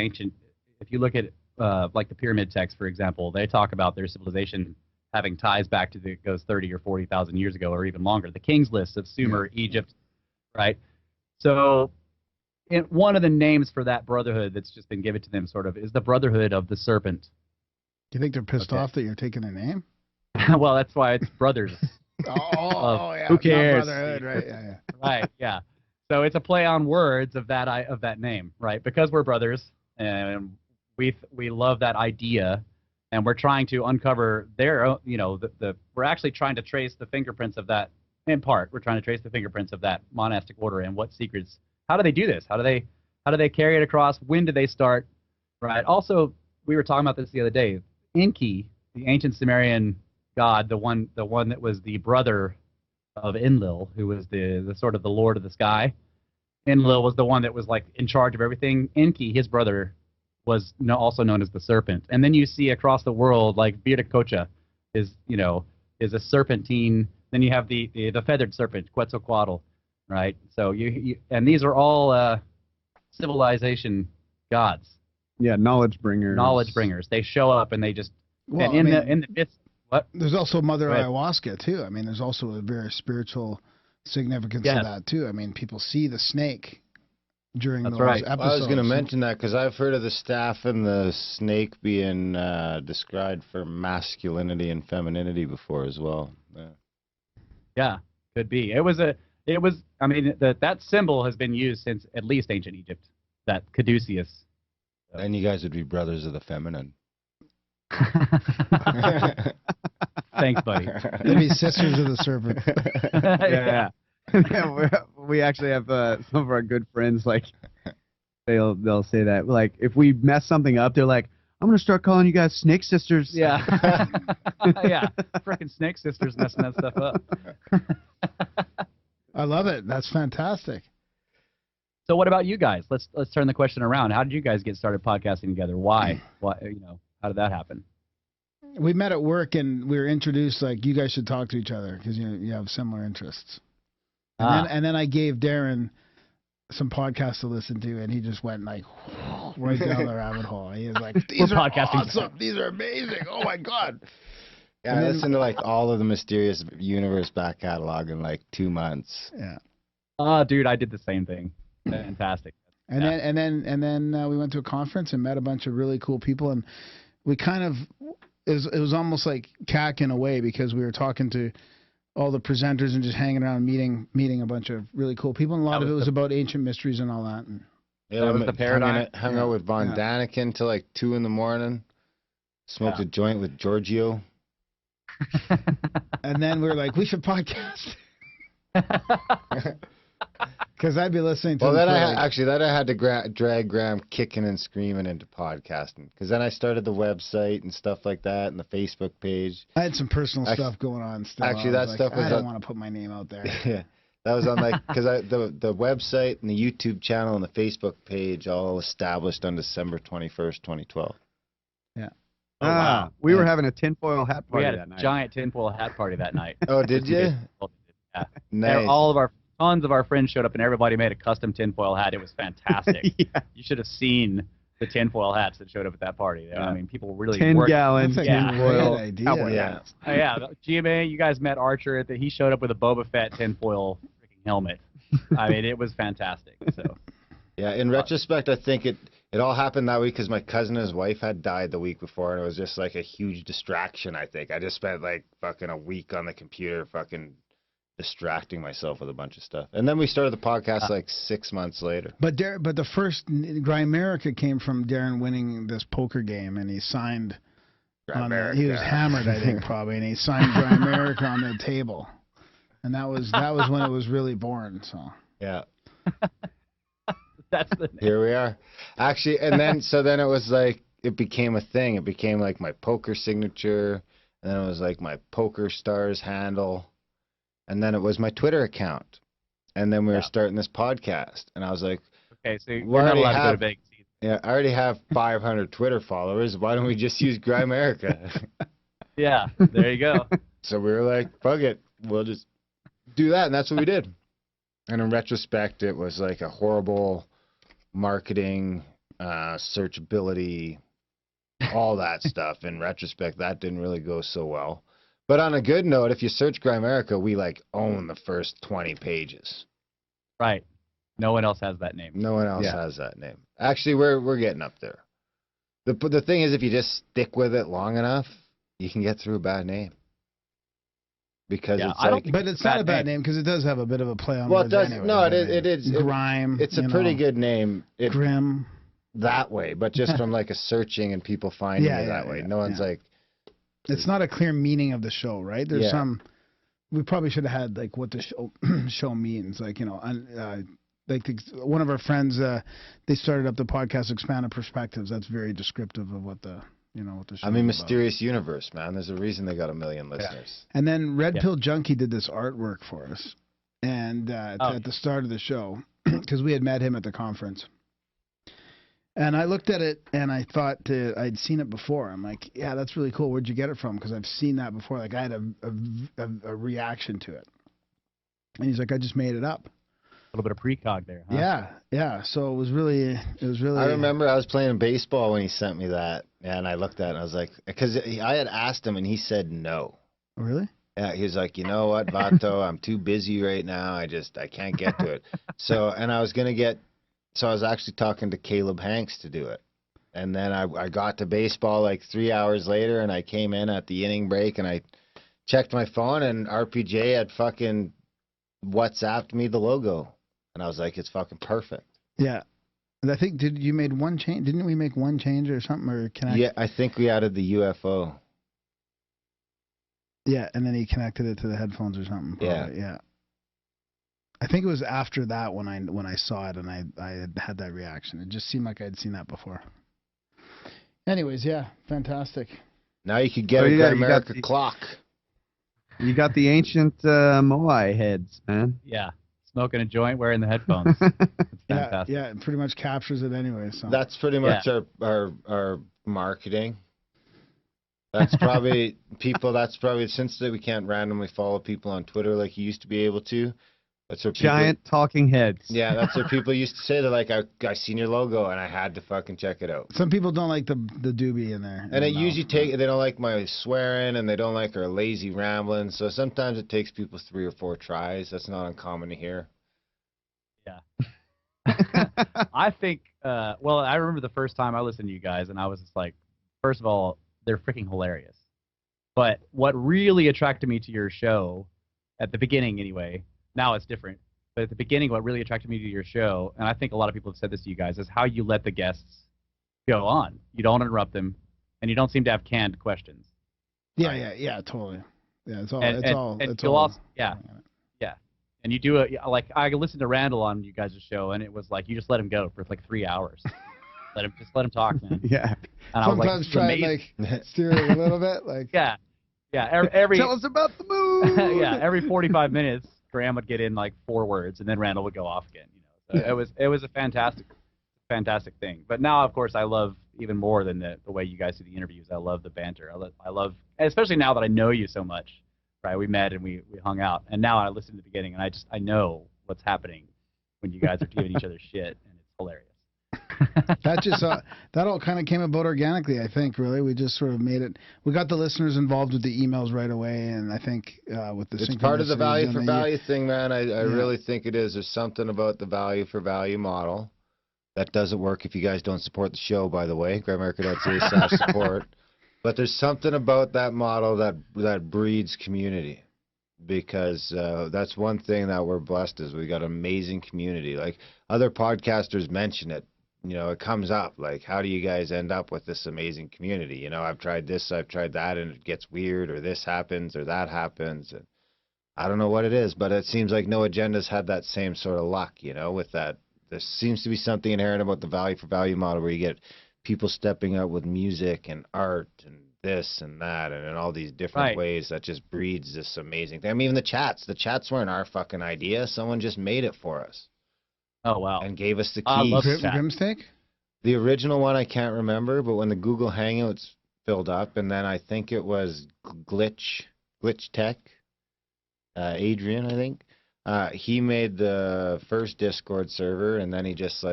like the pyramid texts, for example, they talk about their civilization having ties back to goes 30 or 40,000 years ago, or even longer. The King's List of Sumer, Egypt, right? So, one of the names for that brotherhood that's just been given to them, sort of, is the Brotherhood of the Serpent.
Do you think they're pissed off that you're taking their name?
Well, that's why it's brothers.
Yeah.
Who cares?
Brotherhood, right? Yeah.
Right. Yeah. So it's a play on words of that name, right? Because we're brothers, and we love that idea, and we're trying to uncover their, we're actually trying to trace the fingerprints of that. In part, we're trying to trace the fingerprints of that monastic order and what secrets. How do they do this? How do they carry it across? When did they start? Right. Also, we were talking about this the other day. Enki, the ancient Sumerian god, the one that was the brother of Enlil, who was the sort of the lord of the sky. Enlil was the one that was like in charge of everything. Enki, his brother, was also known as the Serpent. And then you see across the world, like Viracocha is a serpentine. Then you have the feathered serpent, Quetzalcoatl, right? So and these are all civilization gods.
Yeah, knowledge bringers.
Knowledge bringers. They show up and they just in the midst. What?
There's also Mother Ayahuasca too. I mean, there's also a very spiritual significance to that too. I mean, people see the snake during those episodes.
Well, I was going to mention that because I've heard of the staff and the snake being described for masculinity and femininity before as well.
Yeah, could be. I mean, that symbol has been used since at least ancient Egypt. That caduceus.
And you guys would be brothers of the feminine.
Thanks, buddy.
They'd be sisters of the serpent.
Yeah. We actually have some of our good friends, like, they'll say that. Like, if we mess something up, they're like, I'm going to start calling you guys snake sisters.
Yeah. Yeah. Freaking snake sisters messing that stuff up.
I love it. That's fantastic.
So what about you guys? Let's turn the question around. How did you guys get started podcasting together? Why? How did that happen?
We met at work and we were introduced like you guys should talk to each other because you have similar interests. And then I gave Darren some podcasts to listen to, and he just went like right down the rabbit hole. He was like, "These are awesome. These are amazing. Oh my god!"
Yeah, I listened to like all of the Mysterious Universe back catalog in like 2 months.
Yeah.
Dude, I did the same thing. Fantastic.
And then we went to a conference and met a bunch of really cool people, and we kind of it was almost like CAC in a way because we were talking to all the presenters and just hanging around meeting a bunch of really cool people, and a lot of it was about ancient mysteries and all that. And
yeah, that was the paradigm. Hung out with Von Daniken till like 2 a.m. Smoked a joint with Giorgio.
And then we were like, we should podcast. Because I'd be listening to.
Well, then I had to drag Graham kicking and screaming into podcasting. Because then I started the website and stuff like that, and the Facebook page.
I had some personal stuff going on. Still,
actually, that stuff was.
I don't want to put my name out there.
Yeah, that was on like because the website and the YouTube channel and the Facebook page all established on December 21st, 2012.
Yeah.
Oh, wow.
We were having a tinfoil hat party that night.
We had a giant tinfoil hat party that night.
Oh, did you?
Yeah.
Nice.
Tons of our friends showed up, and everybody made a custom tinfoil hat. It was fantastic.
Yeah.
You should have seen the tinfoil hats that showed up at that party. Yeah. I mean, people really
10-gallon
tinfoil
cowboy
hats.
Yeah. GMA, you guys met Archer. He showed up with a Boba Fett tinfoil freaking helmet. I mean, it was fantastic. So.
Yeah, in retrospect, I think it all happened that week because my cousin and his wife had died the week before, and it was just like a huge distraction, I think. I just spent like fucking a week on the computer fucking distracting myself with a bunch of stuff. And then we started the podcast like 6 months later.
But the first Grimerica came from Darren winning this poker game, and he signed he was hammered, I think, probably, and he signed Grimerica on the table. And that was when it was really born, so.
Yeah.
That's the name.
Here we are. Actually, and then it was like it became a thing. It became like my poker signature, and then it was like my Poker Stars handle. And then it was my Twitter account. And then we were starting this podcast. And I was like,
okay, so we're not allowed to go to Vegas.
Yeah, I already have 500 Twitter followers. Why don't we just use Grimerica?
Yeah, there you go.
So we were like, fuck it. We'll just do that. And that's what we did. And in retrospect, it was like a horrible marketing, searchability, all that stuff. In retrospect, that didn't really go so well. But on a good note, if you search Grimerica, we like own the first 20 pages.
Right. No one else has that name.
No one else has that name. Actually, we're getting up there. The thing is, if you just stick with it long enough, you can get through a bad name. Because it's like,
but it's not a bad name because it does have a bit of a play on
well,
words
it does.
anyway.
No, it is
Grime.
It's a pretty good name.
Grim.
That way, but just from like a searching and people finding it that way. No one's like.
It's not a clear meaning of the show, right? There's some. We probably should have had like what the show means, like like one of our friends, they started up the podcast Expanded Perspectives. That's very descriptive of what the what the show.
I mean, Mysterious Universe, man. There's a reason they got 1 million listeners.
And then Red Pill Junkie did this artwork for us, and at the start of the show, because we had met him at the conference. And I looked at it and I thought I'd seen it before. I'm like, yeah, that's really cool. Where'd you get it from? Because I've seen that before. Like I had a reaction to it. And he's like, I just made it up.
A little bit of precog there, huh?
Yeah. So it was really.
I remember I was playing baseball when he sent me that, and I looked at it and I was like, because I had asked him and he said no.
Oh, really?
Yeah, he was like, you know what, Vato, I'm too busy right now. I can't get to it. So I was actually talking to Caleb Hanks to do it. And then I got to baseball like 3 hours later, and I came in at the inning break, and I checked my phone, and RPJ had fucking WhatsApped me the logo. And I was like, it's fucking perfect.
Yeah. And I think, you made one change? Didn't we make one change or something? Or connect?
Yeah, I think we added the UFO.
Yeah, and then he connected it to the headphones or something. Probably. Yeah. I think it was after that when I saw it and I had that reaction. It just seemed like I'd seen that before. Anyways, yeah, fantastic.
Now you could get a Grimerica clock.
You got the ancient Moai heads, man.
Yeah, smoking a joint, wearing the headphones. It's fantastic.
Yeah, it pretty much captures it anyway. So
that's pretty much our marketing. That's probably since we can't randomly follow people on Twitter like you used to be able to. That's what
giant talking heads.
Yeah, that's what people used to say. They're like, I seen your logo and I had to fucking check it out.
Some people don't like the doobie in there.
And they don't like my swearing and they don't like our lazy rambling. So sometimes it takes people 3 or 4 tries. That's not uncommon to hear.
Yeah. I think, I remember the first time I listened to you guys and I was just like, first of all, they're freaking hilarious. But what really attracted me to your show, at the beginning anyway, now it's different, but at the beginning what really attracted me to your show, and I think a lot of people have said this to you guys, is how you let the guests go on. You don't interrupt them, and you don't seem to have canned questions.
Yeah, totally. Yeah, it's all.
And you do like I listened to Randall on you guys' show, and it was like you just let him go for like 3 hours. let him talk, man.
Yeah.
And sometimes try and like steer it a little bit, like.
Yeah. Every
tell us about the moon.
Yeah, every 45 minutes. Graham would get in like 4 words, and then Randall would go off again. So it was a fantastic thing. But now, of course, I love even more than the way you guys do the interviews. I love the banter. I love, especially now that I know you so much. Right? We met and we hung out, and now I listen to the beginning, and I know what's happening when you guys are giving each other shit, and it's hilarious.
That all kind of came about organically, I think. Really, we just sort of made it. We got the listeners involved with the emails right away, and I think with the
it's part of the value for value thing, man. I really think it is. There's something about the value for value model that doesn't work if you guys don't support the show. By the way, Grimerica.ca/support. But there's something about that model that breeds community. Because that's one thing that we're blessed is we got an amazing community. Like other podcasters mention it. It comes up, like, how do you guys end up with this amazing community? I've tried this, I've tried that, and it gets weird, or this happens, or that happens. And I don't know what it is, but it seems like No Agenda's had that same sort of luck, with that. There seems to be something inherent about the value for value model where you get people stepping up with music and art and this and that and in all these different ways that just breeds this amazing thing. I mean, even the chats weren't our fucking idea. Someone just made it for us.
Oh, wow.
And gave us the keys.
Grimstick?
The original one I can't remember, but when the Google Hangouts filled up, and then I think it was Glitch Tech, Adrian, I think, he made the first Discord server, and then he just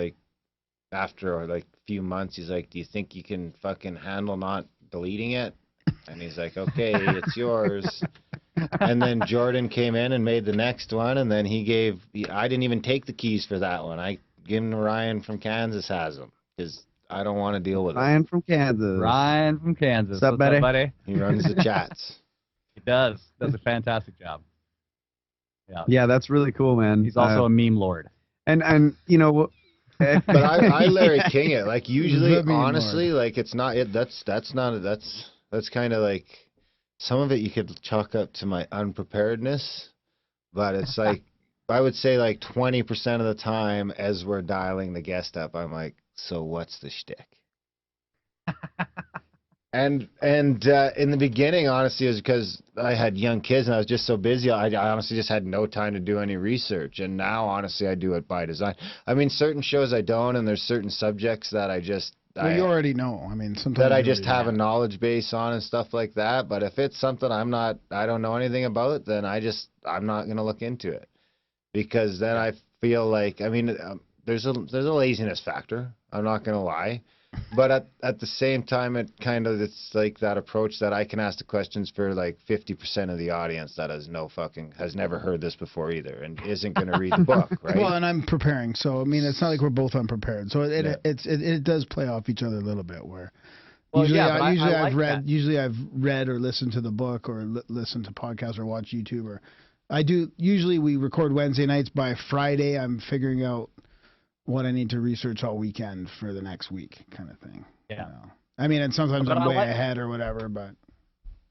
after like a few months, he's like, "Do you think you can fucking handle not deleting it?" And he's like, "Okay, it's yours." And then Jordan came in and made the next one, and then I didn't even take the keys for that one. I give them to Ryan from Kansas has them because I don't want to deal with
Ryan from Kansas.
Ryan from Kansas.
What's up, buddy?
it. He runs the chats.
He does a fantastic job. Yeah.
Yeah, that's really cool, man.
He's also a meme lord.
And you know,
But I Larry King it. Like usually,
The meme
honestly, like it's not it. That's kind of like some of it you could chalk up to my unpreparedness, but it's like I would say like 20% of the time as we're dialing the guest up, I'm like, so what's the shtick? And in the beginning, honestly, it was because I had young kids and I was just so busy. I honestly just had no time to do any research. And now, honestly, I do it by design. I mean, certain shows I don't, and there's certain subjects that I just
Well, you already know. I mean, sometimes
that I
you
just
already
have
know.
a knowledge base on and stuff like that. But if it's something I don't know anything about, then I'm not gonna look into it, because then I feel like, I mean, there's a laziness factor. I'm not gonna lie. But at the same time, it's like that approach that I can ask the questions for like 50% of the audience that has never heard this before either, and isn't going to read the book, right?
Well, and I'm preparing, so I mean, it's not like we're both unprepared. So it does play off each other a little bit. Where
Well,
usually,
yeah, but I
I've
like
read,
that.
usually I've read or listened to the book or listened to podcasts or watch YouTube, or I do. Usually we record Wednesday nights. By Friday, I'm figuring out what I need to research all weekend for the next week, kind of thing.
Yeah.
You know? I mean, and sometimes
But
I'm
I
way
like-
ahead or whatever, but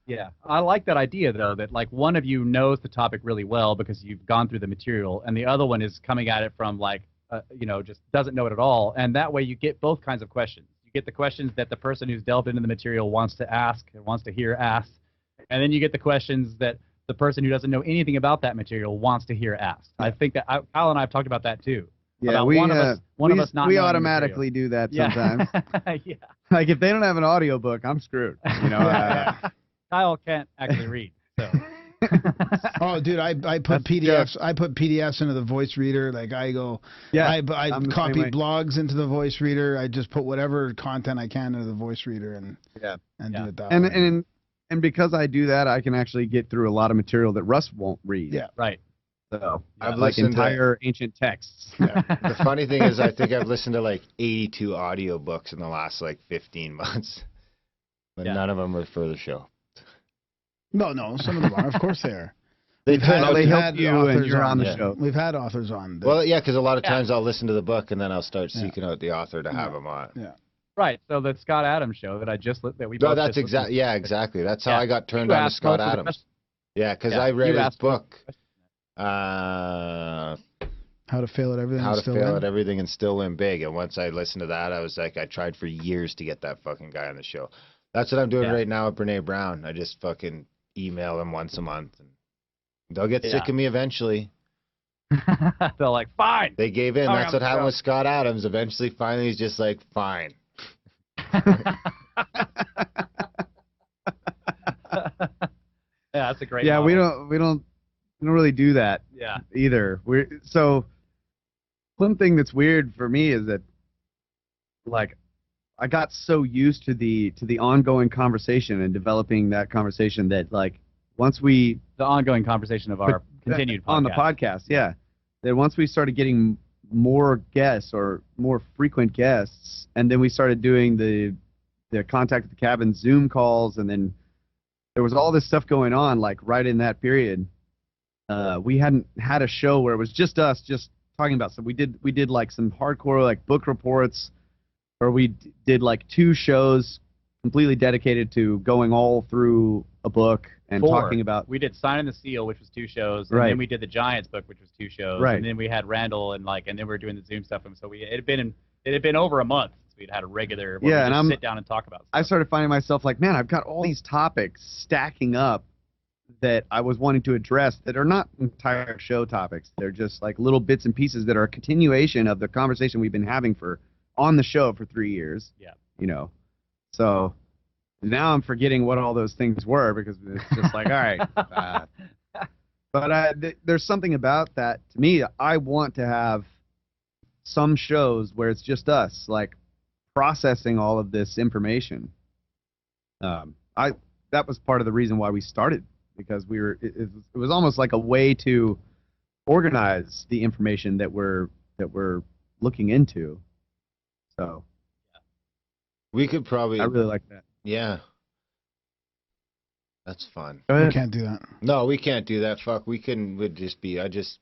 Yeah, I like that idea though, that like one of you knows the topic really well because you've gone through the material, and the other one is coming at it from like, just doesn't know it at all, and that way you get both kinds of questions. You get the questions that the person who's delved into the material wants to ask and wants to hear asked, and then you get the questions that the person who doesn't know anything about that material wants to hear asked. I think that Kyle and I have talked about that too.
yeah,
About one of us not
we
knowing the material.
automatically do that sometimes.
Yeah.
Like if they don't have an audiobook, I'm screwed. You know.
Kyle can't actually read, so.
oh, dude, I put PDFs. I put PDFs into the voice reader. Like I go,
Yeah,
I
I'm the
copy
same way.
blogs into the voice reader. I just put whatever content I can into the voice reader and
Yeah.
do it that way.
And because I do that, I can actually get through a lot of material that Russ won't read.
Yeah.
Right.
So
I've
like
listened to-
entire ancient texts.
The funny thing is, I think I've listened to like 82 audiobooks in the last like 15 months, but
Yeah.
none of them were for the show.
No, some of them are. Of course they are.
They
We've had-
turn out
they
we've
help
had
you and
authors
you're on the
Yeah.
show.
We've had authors on.
Well, yeah, because a lot of
Yeah.
times I'll listen to the book and then I'll start seeking out the author to have him on.
Yeah.
Right. So the Scott Adams show that I just that we
No,
both
that's
just listened
exactly. Yeah, exactly. That's how
Yeah.
I got turned
You
on to
asked
Scott
most of the
Adams.
questions.
Yeah, because
Yeah,
I read
you
his
asked most of
book,
the questions.
How to fail at everything.
How
and
to
still
Fail
win.
at Everything and Still Win Big. And once I listened to that, I was like, I tried for years to get that fucking guy on the show. That's what I'm doing
Yeah.
right now with Brene Brown. I just fucking email them once a month. And they'll get sick
Yeah.
of me eventually.
They're like, fine.
They gave in.
Oh,
That's
yeah,
what happened
so-
with Scott Adams. Eventually, finally, he's just like, fine.
Yeah, that's a great.
Yeah,
model.
we don't really do that
Yeah.
either. One thing that's weird for me is that like I got so used to the ongoing conversation and developing that conversation that like once we
The ongoing conversation of our continued podcast.
on the podcast, yeah, that once we started getting more guests or more frequent guests, and then we started doing the Contact at the Cabin Zoom calls, and then there was all this stuff going on like right in that period. We hadn't had a show where it was just us just talking about stuff. We did like some hardcore like book reports, or we did like 2 shows completely dedicated to going all through a book and
4.
talking about.
We did Sign and the Seal, which was 2 shows, and
Right.
then we did the Giants book, which was 2 shows,
Right.
and then we had Randall and then we were doing the Zoom stuff, and so it had been over a month since we'd had a regular where
Yeah,
we
and
just sit down and talk about stuff.
I started finding myself like, man, I've got all these topics stacking up that I was wanting to address that are not entire show topics. They're just like little bits and pieces that are a continuation of the conversation we've been having on the show for 3 years.
Yeah.
You know, so now I'm forgetting what all those things were because it's just like, all right. But there's something about that to me. I want to have some shows where it's just us, like processing all of this information. That was part of the reason why we started, because it was almost like a way to organize the information that we're looking into. So
We could probably.
I really like that.
Yeah. That's fun.
We can't do that.
No, we can't do that. Fuck, we couldn't. Would just be.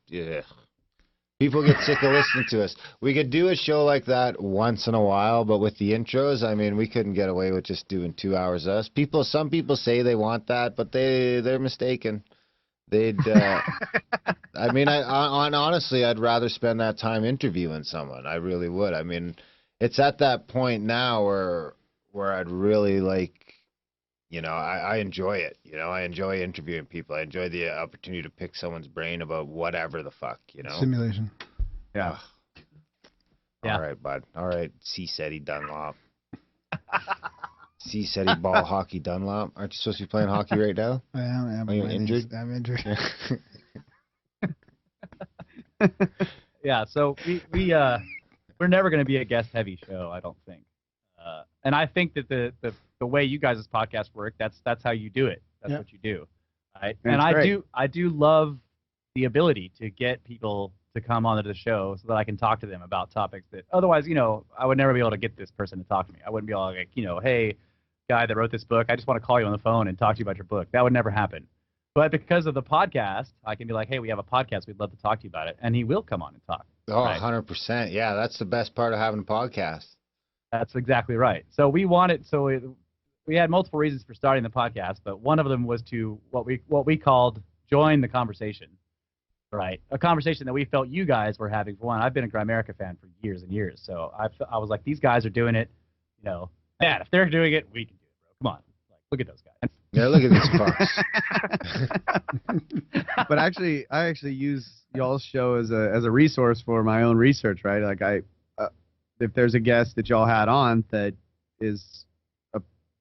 Yeah. People get sick of listening to us. We could do a show like that once in a while, but with the intros, I mean, we couldn't get away with just doing 2 hours of us. Some people say they want that, but they're mistaken. They'd. I mean, honestly, I'd rather spend that time interviewing someone. I really would. I mean, it's at that point now where I'd really like. You know, I enjoy it. You know, I enjoy interviewing people. I enjoy the opportunity to pick someone's brain about whatever the fuck, you know.
Simulation.
Yeah.
Yeah.
All right, bud. All right, C-Setty Dunlop. C-Setty ball hockey Dunlop. Aren't you supposed to be playing hockey right now?
I am.
Are you injured?
I'm injured.
Yeah, so we're never going to be a guest-heavy show, I don't think. And I think that the way you guys' podcast work, that's how you do it. That's what you do, right? And I do love the ability to get people to come onto the show so that I can talk to them about topics that otherwise, you know, I would never be able to get this person to talk to me. I wouldn't be able to, like, you know, hey, guy that wrote this book, I just want to call you on the phone and talk to you about your book. That would never happen. But because of the podcast, I can be like, hey, we have a podcast. We'd love to talk to you about it. And he will come on and talk.
Oh,
right?
100%. Yeah, that's the best part of having a podcast.
That's exactly right. So we had multiple reasons for starting the podcast, but one of them was to what we called join the conversation, right? A conversation that we felt you guys were having. For one, I've been a Grimerica fan for years and years, so I was like, these guys are doing it, you know, man, if they're doing it, we can do it, bro. Come on, like, look at those guys.
Yeah, look at these fucks.
But actually, I use y'all's show as a resource for my own research, right? Like if there's a guest that y'all had on that is,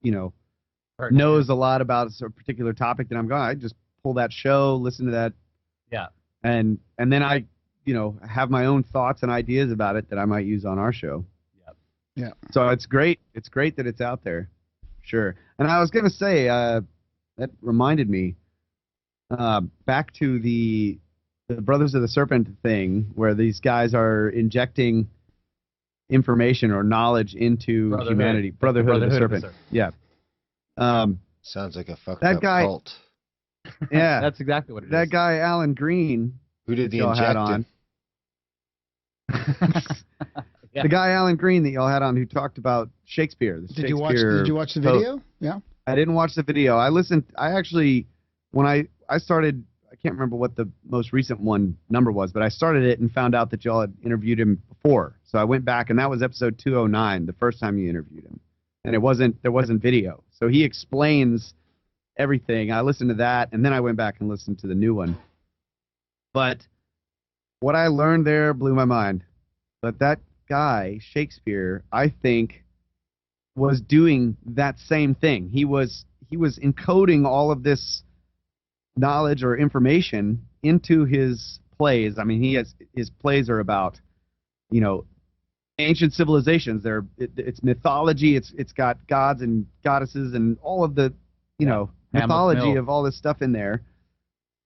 knows a lot about a particular topic that I'm going, I just pull that show, listen to that.
Yeah.
And then I, have my own thoughts and ideas about it that I might use on our show.
Yep.
Yeah.
So it's great. It's great that it's out there. Sure. And I was going to say, that reminded me, back to the Brothers of the Serpent thing, where these guys are injecting information or knowledge into humanity. Brotherhood of the Serpent. Yeah.
Sounds like a fucked
that
up
guy,
cult.
Yeah.
That's exactly what it is.
That guy, Alan Green.
Who did the
y'all had on.
Yeah.
The guy, Alan Green, that y'all had on, who talked about Shakespeare.
Did you watch the video? Yeah.
I didn't watch the video. I listened. I actually, when I started, I can't remember what the most recent number was, but I started it and found out that y'all had interviewed him before. So I went back, and that was episode 209, the first time you interviewed him. And there wasn't video. So he explains everything. I listened to that, and then I went back and listened to the new one. But what I learned there blew my mind. But that guy, Shakespeare, I think, was doing that same thing. He was encoding all of this knowledge or information into his plays. I mean, his plays are about, ancient civilizations. It's mythology. It's got gods and goddesses and all of the, mythology of all this stuff in there.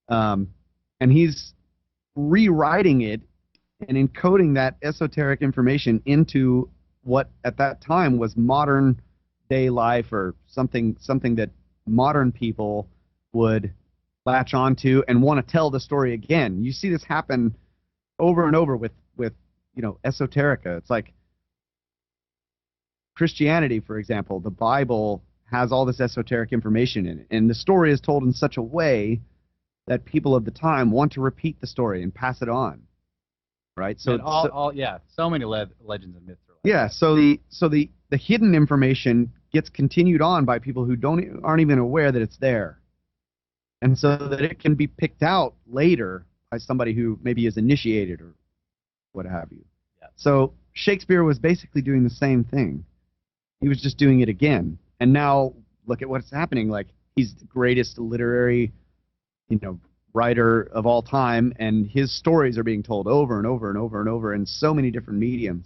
And he's rewriting it and encoding that esoteric information into what at that time was modern day life, or something that modern people would latch onto and want to tell the story again. You see this happen over and over with esoterica. It's like Christianity, for example. The Bible has all this esoteric information in it, and the story is told in such a way that people of the time want to repeat the story and pass it on. Right? So
so many legends and myths.
Yeah, so the hidden information gets continued on by people who aren't even aware that it's there, and so that it can be picked out later by somebody who maybe is initiated or what have you. Yeah. So Shakespeare was basically doing the same thing. He was just doing it again, and now look at what's happening. Like, he's the greatest literary, writer of all time, and his stories are being told over and over and over and over in so many different mediums,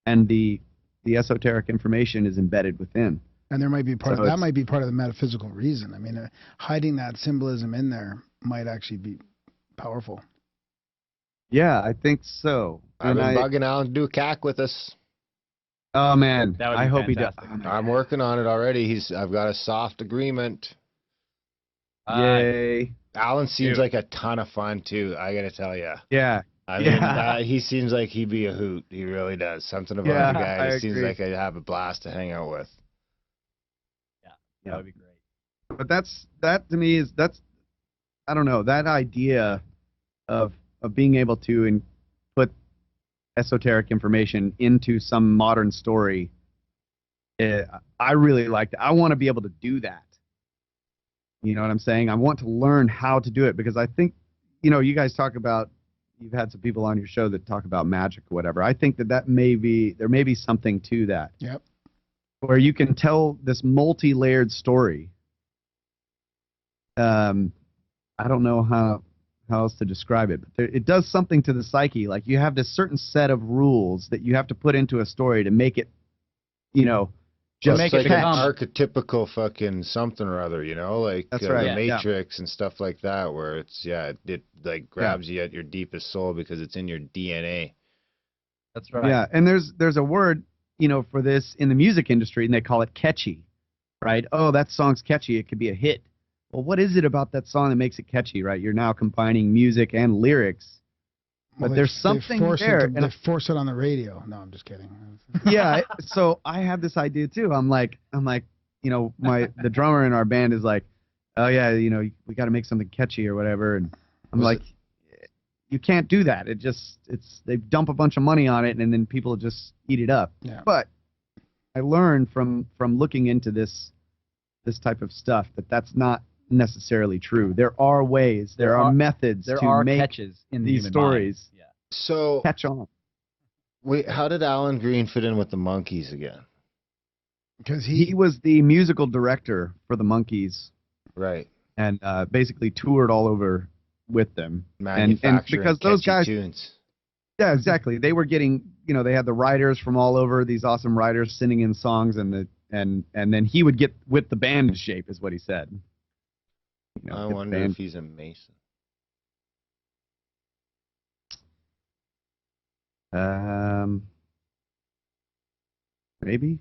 and the esoteric information is embedded within.
And there might be that might be part of the metaphysical reason. I mean, hiding that symbolism in there might actually be powerful.
Yeah, I think so.
I've been bugging Alan to do a CAC with us.
Oh man,
That would be
I hope he does.
fantastic.
I'm working on it already. I've got a soft agreement.
Yay.
Alan seems like a ton of fun too. I gotta tell you.
Yeah.
I mean, he seems like he'd be a hoot. He really does. Something about the guy. He seems like I'd have a blast to hang out with.
Yeah, that would be great.
But that to me is I don't know, that idea of being able to put esoteric information into some modern story. I really like that. I want to be able to do that. You know what I'm saying? I want to learn how to do it because I think, you guys talk about, you've had some people on your show that talk about magic or whatever. I think there may be something to that.
Yep.
Where you can tell this multi-layered story. I don't know how else to describe it, but it does something to the psyche. Like you have this certain set of rules that you have to put into a story to make it,
just
make
like
it
an archetypical fucking something or other, like
That's right.
the Matrix and stuff like that, where it's it like grabs you at your deepest soul because it's in your DNA.
That's right.
Yeah, and there's a word for this in the music industry, and they call it catchy, right? Oh, that song's catchy; it could be a hit. Well, what is it about that song that makes it catchy, right? You're now combining music and lyrics. But there's something there.
They force it on the radio. No, I'm just kidding.
Yeah, so I have this idea too. I'm like, the drummer in our band is like, oh yeah, we got to make something catchy or whatever, and I'm like, you can't do that. They dump a bunch of money on it, and then people just eat it up.
Yeah.
But I learned from looking into this type of stuff that's not necessarily true. There are ways, there are methods to make
catches in
these stories.
Yeah.
So
catch on.
Wait, how did Alan Green fit in with the Monkees again?
Because
he was the musical director for the Monkees,
right?
And basically toured all over with them. And because those guys,
tunes.
Yeah, exactly. They were getting, they had the writers from all over, these awesome writers singing in songs, and then he would get with the band in shape, is what he said.
I wonder if he's a Mason.
Maybe.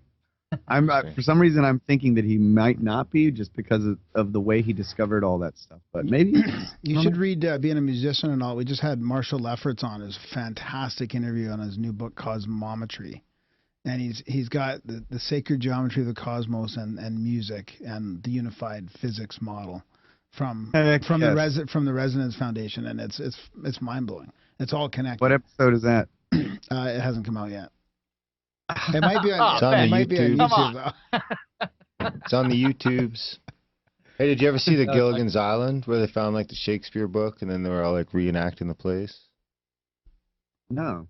For some reason I'm thinking that he might not be, just because of the way he discovered all that stuff. But maybe
you should read Being a Musician and All. We just had Marshall Lefferts on his fantastic interview on his new book Cosmometry, and he's got the sacred geometry of the cosmos and music and the unified physics model from the Resonance Foundation, and it's mind blowing. It's all connected.
What episode is that?
It hasn't come out yet. It might be on, YouTube though.
It's on the YouTubes. Hey, did you ever see the Gilligan's Island where they found like the Shakespeare book and then they were all like reenacting the plays?
No.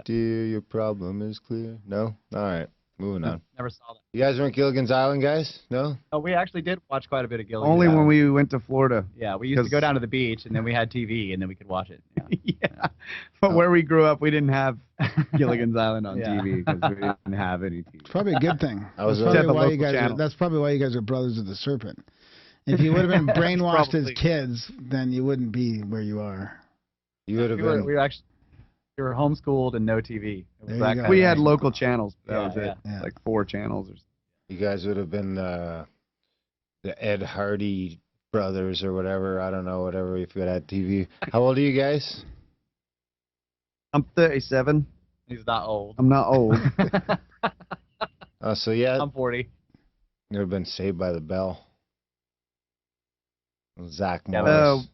Dear, your problem is clear. No? All right. Moving on.
Never saw that.
You guys weren't Gilligan's Island guys? No?
Oh, we actually did watch quite a bit of Gilligan's
Only
Island.
when we went to Florida.
Yeah, we used to go down to the beach, and then we had TV, and then we could watch it. Yeah.
Yeah. But where we grew up, we didn't have Gilligan's Island on TV because we didn't have any TV.
It's probably a good thing.
That's
probably why you guys are brothers of the Serpent. If you would have been brainwashed as kids, then you wouldn't be where you are.
You would have been.
We were homeschooled and no TV.
We had local channels. That was it.
Yeah.
Like 4 channels.
You guys would have been the Ed Hardy brothers or whatever. I don't know, whatever, if you had TV. How old are you guys?
I'm 37.
He's not old.
I'm not old.
So yeah.
I'm 40.
You would have been Saved by the Bell. Zach Morris.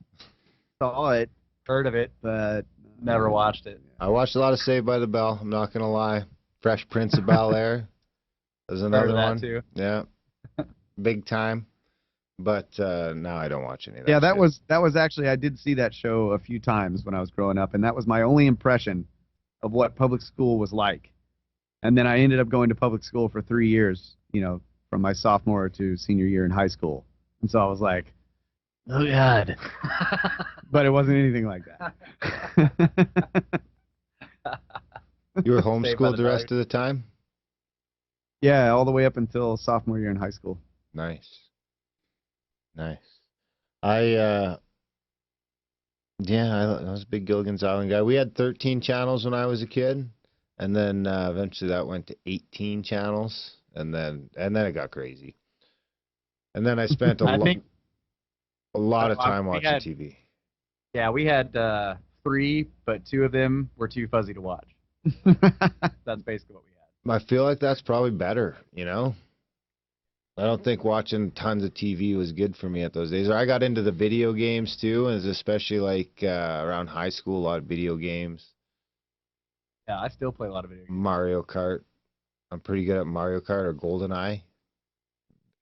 Saw it.
Heard of it,
but
never watched it.
I watched a lot of Saved by the Bell. I'm not gonna lie. Fresh Prince of Bel-Air. There's another one.
Too.
Yeah, big time. But now I don't watch any of that.
Yeah,
shit.
that was actually, I did see that show a few times when I was growing up, and that was my only impression of what public school was like. And then I ended up going to public school for 3 years, from my sophomore to senior year in high school. And so I was like,
Oh God.
But it wasn't anything like that.
You were
Saved by
homeschooled the rest of the time?
Yeah, all the way up until sophomore year in high school.
Nice. Nice. I was a big Gilligan's Island guy. We had 13 channels when I was a kid, and then eventually that went to 18 channels, and then it got crazy. And then I spent a lot of time watching TV.
Yeah, we had 3, but 2 of them were too fuzzy to watch. That's basically what we had.
I feel like that's probably better, you know? I don't think watching tons of TV was good for me at those days. I got into the video games too, and especially like around high school, a lot of video games.
Yeah, I still play a lot of video games.
Mario Kart. I'm pretty good at Mario Kart or GoldenEye.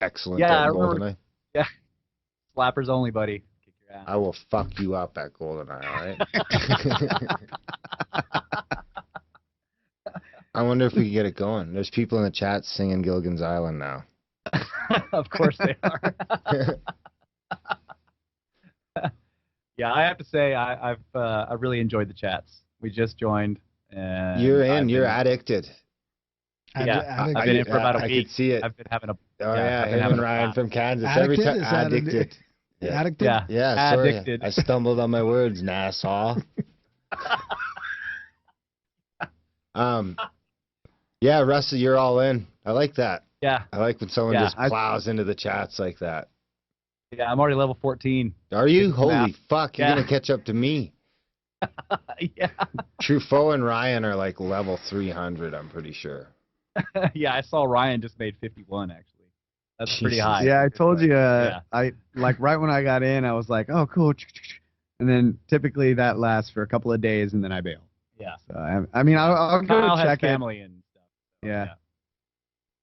Excellent
Yeah,
at
I remember.
GoldenEye.
Yeah, slappers only, buddy. Kick your ass.
I will fuck you up at GoldenEye, all right? I wonder if we can get it going. There's people in the chat singing Gilligan's Island now.
Of course they are. Yeah, I have to say I really enjoyed the chats. We just joined. And
You're addicted.
Yeah, I've been in for about a week.
I could see it.
I've been having a.
Oh yeah, him and Ryan from Kansas. Every time addicted. Yeah.
Addicted?
Yeah, sorry.
Addicted.
I stumbled on my words, Nassau. Yeah, Russell, you're all in. I like that.
Yeah.
I like when someone just plows into the chats like that.
Yeah, I'm already level 14.
Are you? Holy fuck, you're
Yeah.
gonna catch up to me.
Yeah.
Truffaut and Ryan are like level 300, I'm pretty sure.
Yeah, I saw Ryan just made 51 actually. That's pretty high.
Yeah, I told you.
Yeah.
I like right when I got in, I was like, "Oh, cool," and then typically that lasts for a couple of days, and then I bail.
Yeah.
So I mean, I'll go
Kyle has
check it.
family and stuff. So,
Yeah.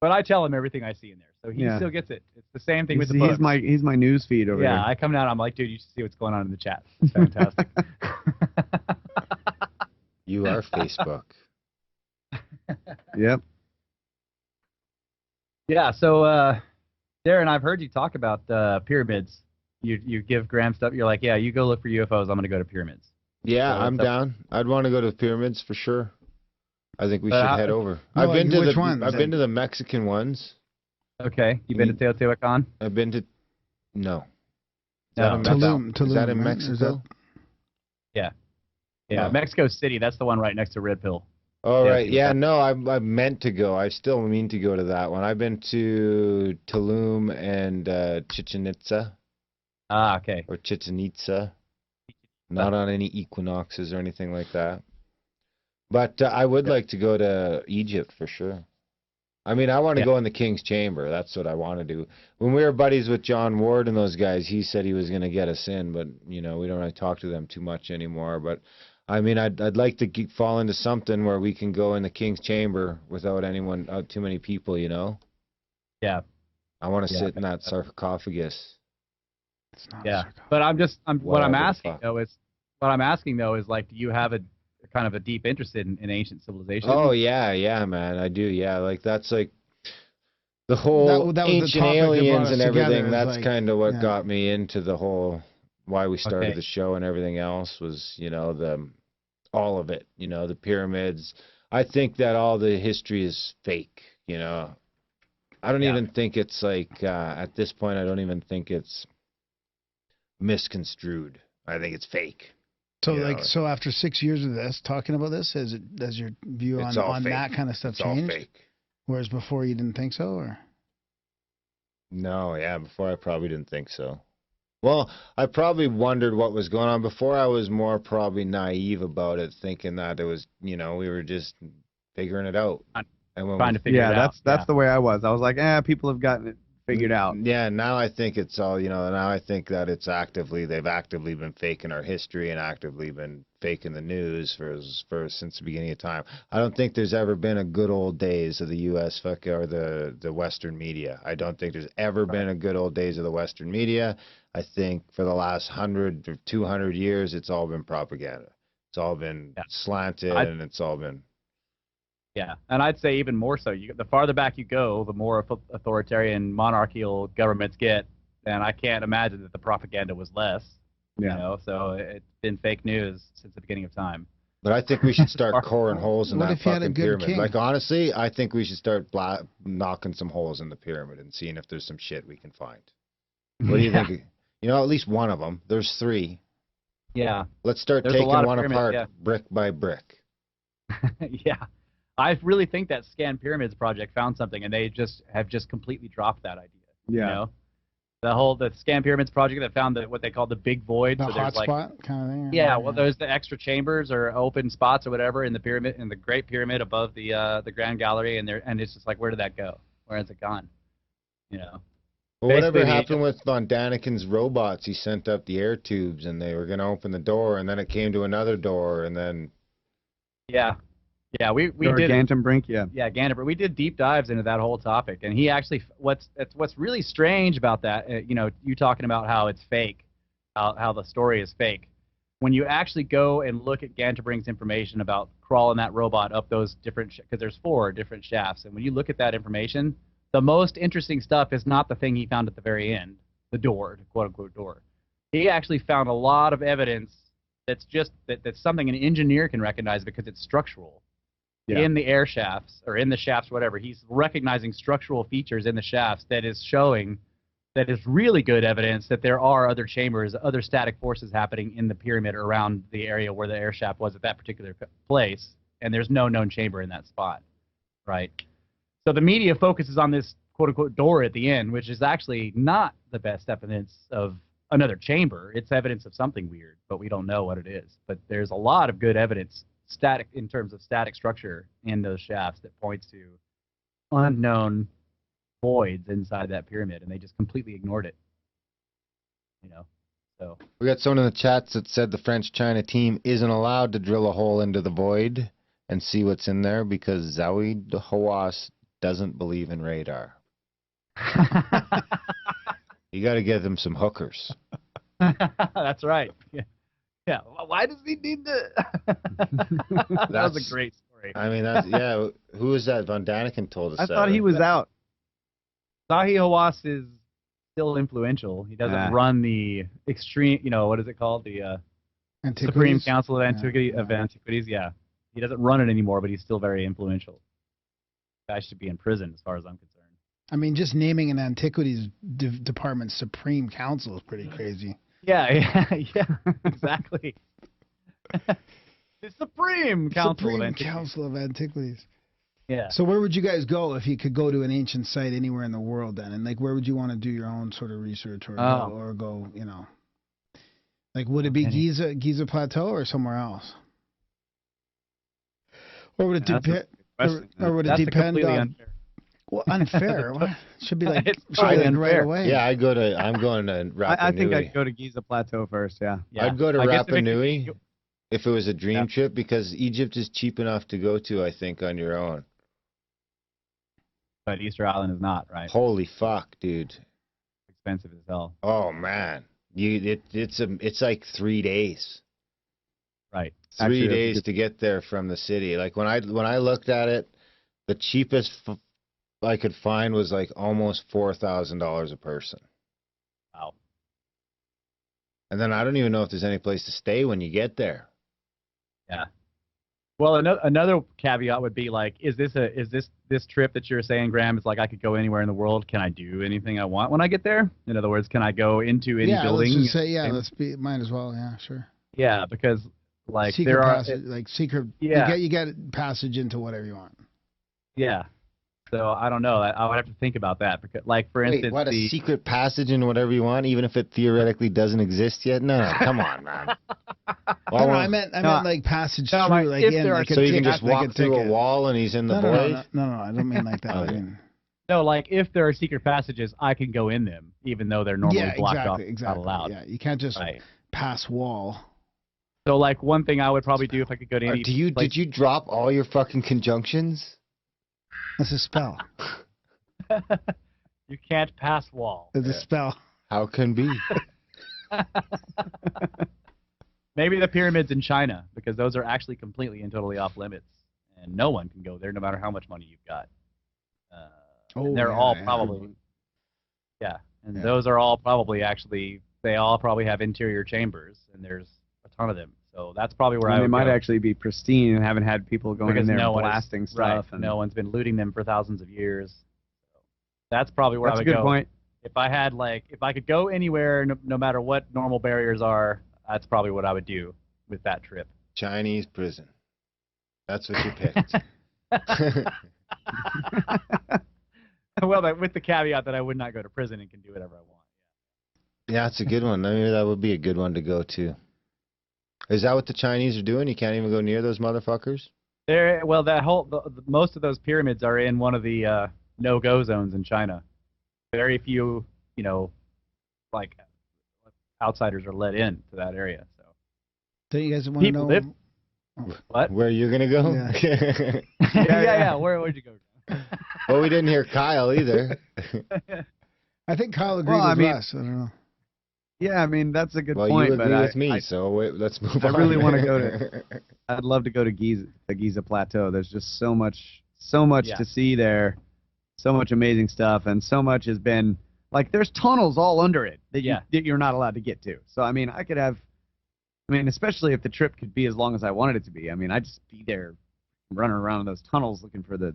But I tell him everything I see in there, so he still gets it. It's the same thing with the book.
He's my news feed over there.
Yeah, I come down. I'm like, dude, you should see what's going on in the chat. It's fantastic.
You are Facebook.
Yep.
Yeah. So, Darren, I've heard you talk about pyramids. You give Graham stuff. You're like, yeah, you go look for UFOs. I'm gonna go to pyramids.
Yeah,
So
I'm
what's up?
down. I'd want to go to the pyramids for sure. I think we should head over.
No,
I've been to
which ones?
I've been to the Mexican ones.
Okay. You been to Teotihuacan?
I've been to no. Is
No.
that in
Tulum,
Is that in
right?
Mexico?
Yeah.
Oh.
Mexico City. That's the one right next to Red Pill.
Oh,
Yeah,
right. Yeah, no, I meant to go. I still mean to go to that one. I've been to Tulum and Chichen Itza
Ah, okay.
or Chichen Itza. Not on any equinoxes or anything like that. But I would like to go to Egypt for sure. I mean, I want to go in the King's Chamber. That's what I want to do. When we were buddies with John Ward and those guys, he said he was going to get us in, but, you know, we don't really talk to them too much anymore. But, I mean, I'd like to fall into something where we can go in the King's Chamber without anyone, too many people, you know?
Yeah.
I want to sit in that sarcophagus.
It's not
Yeah.
sarcophagus.
But what I'm
Whatever the
asking
fuck.
though is like, do you have a kind of a deep interest in ancient civilization?
Oh, yeah, man. I do, yeah. Like, that's like the whole
That was the
ancient
topic that brought
aliens
us
and
together,
everything.
is
That's
like,
kind of what
yeah.
got me into the whole, why we started
Okay.
the show and everything else was, you know, all of it, you know, the pyramids. I think that all the history is fake, you know. I don't even think it's like, at this point, I don't even think it's misconstrued. I think it's fake.
So
You
like,
know,
so after 6 years of this, talking about this, has your view
It's all
on
fake.
that kind of stuff
It's all
changed?
fake.
Whereas before you didn't think so, or?
No, yeah, before I probably didn't think so. Well, I probably wondered what was going on. Before I was more probably naive about it, thinking that it was, you know, we were just figuring it out. And when
Trying to figure it out.
that's the way I was. I was like, people have gotten it figured out.
Yeah, now I think it's all, you know, now I think that they've actively been faking our history and actively been faking the news since the beginning of time. I don't think there's ever been a good old days of the U.S. or the Western media. I don't think there's ever been a good old days of the Western media. I think for the last 100 or 200 years, it's all been propaganda. It's all been slanted and it's all been...
Yeah, and I'd say even more so. The farther back you go, the more authoritarian monarchical governments get. then I can't imagine that the propaganda was less.
Yeah.
You know, so it's been fake news since the beginning of time.
But I think we should start coring holes in
What
that
if you had a
fucking
good
pyramid.
king?
Like, honestly, I think we should start knocking some holes in the pyramid and seeing if there's some shit we can find. What do you think? You know, at least one of them. There's 3.
Yeah.
Let's start
There's a
taking
lot of
one
pyramids,
apart
yeah.
brick by brick.
Yeah. I really think that Scan Pyramids project found something, and they have completely dropped that idea.
Yeah.
You know? The Scan Pyramids project that found what they call the big void.
The
so there's
hotspot kind of thing.
Yeah, well, there's the extra chambers or open spots or whatever in the pyramid, in the Great Pyramid above the Grand Gallery, and it's just like, where did that go? Where has it gone? You know.
Well, whatever
Basically,
happened with Von Daniken's robots, he sent up the air tubes, and they were going to open the door, and then it came to another door, and then...
Yeah. Yeah, we
Or
did.
Gantenbrink, yeah.
Yeah, Gantenbrink. We did deep dives into that whole topic, and he actually what's really strange about that, you know, you talking about how it's fake, how the story is fake. When you actually go and look at Gantenbrink's information about crawling that robot up those different, because there's 4 different shafts, and when you look at that information, the most interesting stuff is not the thing he found at the very end, the door, the quote unquote door. He actually found a lot of evidence that's that's something an engineer can recognize because it's structural. Yeah. In the air shafts or in the shafts, whatever, he's recognizing structural features in the shafts that is showing that is really good evidence that there are other chambers, other static forces happening in the pyramid around the area where the air shaft was at that particular place, and there's no known chamber in that spot, right? So the media focuses on this quote-unquote door at the end, which is actually not the best evidence of another chamber. It's evidence of something weird, but we don't know what it is. But there's a lot of good evidence static in terms of static structure in those shafts that points to unknown voids inside that pyramid, and they just completely ignored it. You know, so
we got someone in the chats that said the French-China team isn't allowed to drill a hole into the void and see what's in there because Zawi Hawass doesn't believe in radar. You got to give them some hookers.
That's right. Yeah. Yeah, why does he need to? That was a great story.
I mean, that's, yeah, who was that? Von Daniken told us
I
that.
thought he was out.
Zahi Hawass is still influential. He doesn't run the extreme, you know, what is it called? The Supreme Council of Antiquities. Yeah. He doesn't run it anymore, but he's still very influential. Guy should be in prison as far as I'm concerned.
I mean, just naming an antiquities department Supreme Council is pretty crazy.
Yeah, exactly. The Supreme
Council of Antiquities.
Yeah.
So where would you guys go if you could go to an ancient site anywhere in the world then? And like, where would you want to do your own sort of research or go, you know? Like, would it be Giza Plateau or somewhere else? Or would it depend? Or would it depend on?
Unfair.
Well, unfair. What? Should be like,
unfair.
Right away.
Yeah, I'm going to Rapa
I think
Nui.
I'd go to Giza Plateau first. Yeah.
I'd go to Rapa Nui if it was a dream trip because Egypt is cheap enough to go to. I think on your own.
But Easter Island is not, right?
Holy fuck, dude!
Expensive as hell.
Oh man, it's like 3 days.
Right.
3 days to get there from the city. Like when I looked at it, the cheapest I could find was like almost $4,000 a person.
Wow.
And then I don't even know if there's any place to stay when you get there.
Yeah. Well, another caveat would be like, is this trip that you're saying, Graham, is like I could go anywhere in the world? Can I do anything I want when I get there? In other words, can I go into any building?
Let's just say, might as well, yeah, sure.
Yeah, because like
secret
there are
passage, like secret. Yeah. You get passage into whatever you want.
Yeah. So I don't know. I would have to think about that because, like, for instance,
what, a secret passage into whatever you want, even if it theoretically doesn't exist yet? No, come on, man.
Well, I meant like passage through, like in, like
so you can just walk through a wall and he's in the void.
No, I don't mean like that. I mean,
no, like if there are secret passages, I can go in them, even though they're normally blocked off, not allowed.
Yeah, you can't just pass wall.
So, like, one thing I would probably do if I could go to any
Did you drop all your fucking conjunctions?
That's a spell.
You can't pass wall.
It's a spell.
How can be?
Maybe the pyramids in China, because those are actually completely and totally off limits, and no one can go there, no matter how much money you've got. They're all probably, And those are all probably they all probably have interior chambers, and there's a ton of them. So that's probably where
they might
go.
actually be pristine and haven't had people going in there blasting stuff.
Right.
And
No one's been looting them for thousands of years. So that's probably where I would go.
That's a good point.
If I could go anywhere, no matter what normal barriers are, that's probably what I would do with that trip.
Chinese prison. That's what you picked.
Well, with the caveat that I would not go to prison and can do whatever I want.
Yeah, that's a good one. Maybe that would be a good one to go to. Is that what the Chinese are doing? You can't even go near those motherfuckers?
Most of those pyramids are in one of the no-go zones in China. Very few, like outsiders are let in to that area. So.
Don't you guys want to know?
What?
Where you're gonna go?
Yeah. yeah. Where'd you go?
Well, we didn't hear Kyle either.
I think Kyle agreed with us. I don't know.
Yeah, I mean that's a good point.
Well, you agree
but
with me, so let's move on.
I really want to go to. I'd love to go to the Giza Plateau. There's just so much to see there, so much amazing stuff, and so much has been there's tunnels all under it that you're not allowed to get to. So I mean, especially if the trip could be as long as I wanted it to be. I mean, I'd just be there, running around in those tunnels looking for the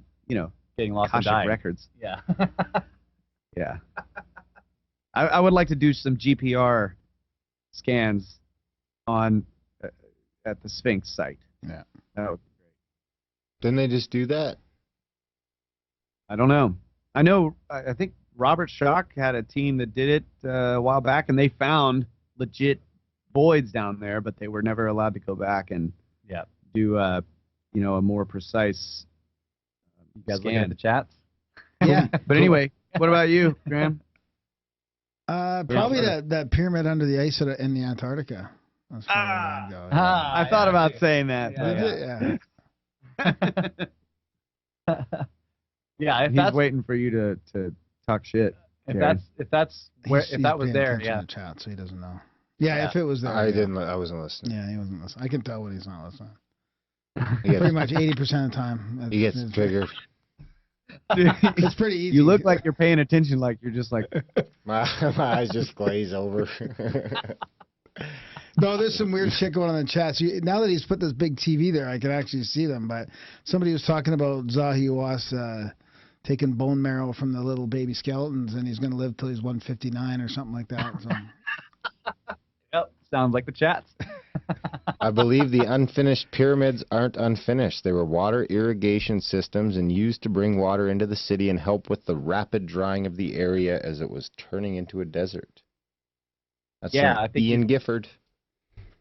getting lost and
Akashic
dying.
records.
Yeah.
Yeah. I would like to do some GPR scans on at the Sphinx site.
Yeah.
That would be great.
Didn't they just do that?
I don't know. I know. I think Robert Schock had a team that did it a while back, and they found legit voids down there, but they were never allowed to go back and do a more precise.
You guys looking at the chats?
Yeah.
But anyway, what about you, Graham?
Probably that pyramid under the ice in the Antarctica. That's probably where I'd go.
I thought about saying that.
Yeah.
If
he's waiting for you to talk shit.
If that was there,
in the chat, so he doesn't know. Yeah, if it was there.
I wasn't listening.
Yeah, he wasn't listening. I can tell when he's not listening. Pretty much 80% of the time.
He gets triggered.
It's pretty easy.
You look like you're paying attention, like you're just like...
my eyes just glaze over.
No, there's some weird shit going on in the chat. So now that he's put this big TV there, I can actually see them. But somebody was talking about Zahi Hawass taking bone marrow from the little baby skeletons, and he's going to live till he's 159 or something like that. So.
Yep, sounds like the chats.
I believe the unfinished pyramids aren't unfinished. They were water irrigation systems and used to bring water into the city and help with the rapid drying of the area as it was turning into a desert. That's
I think
Ian Gifford.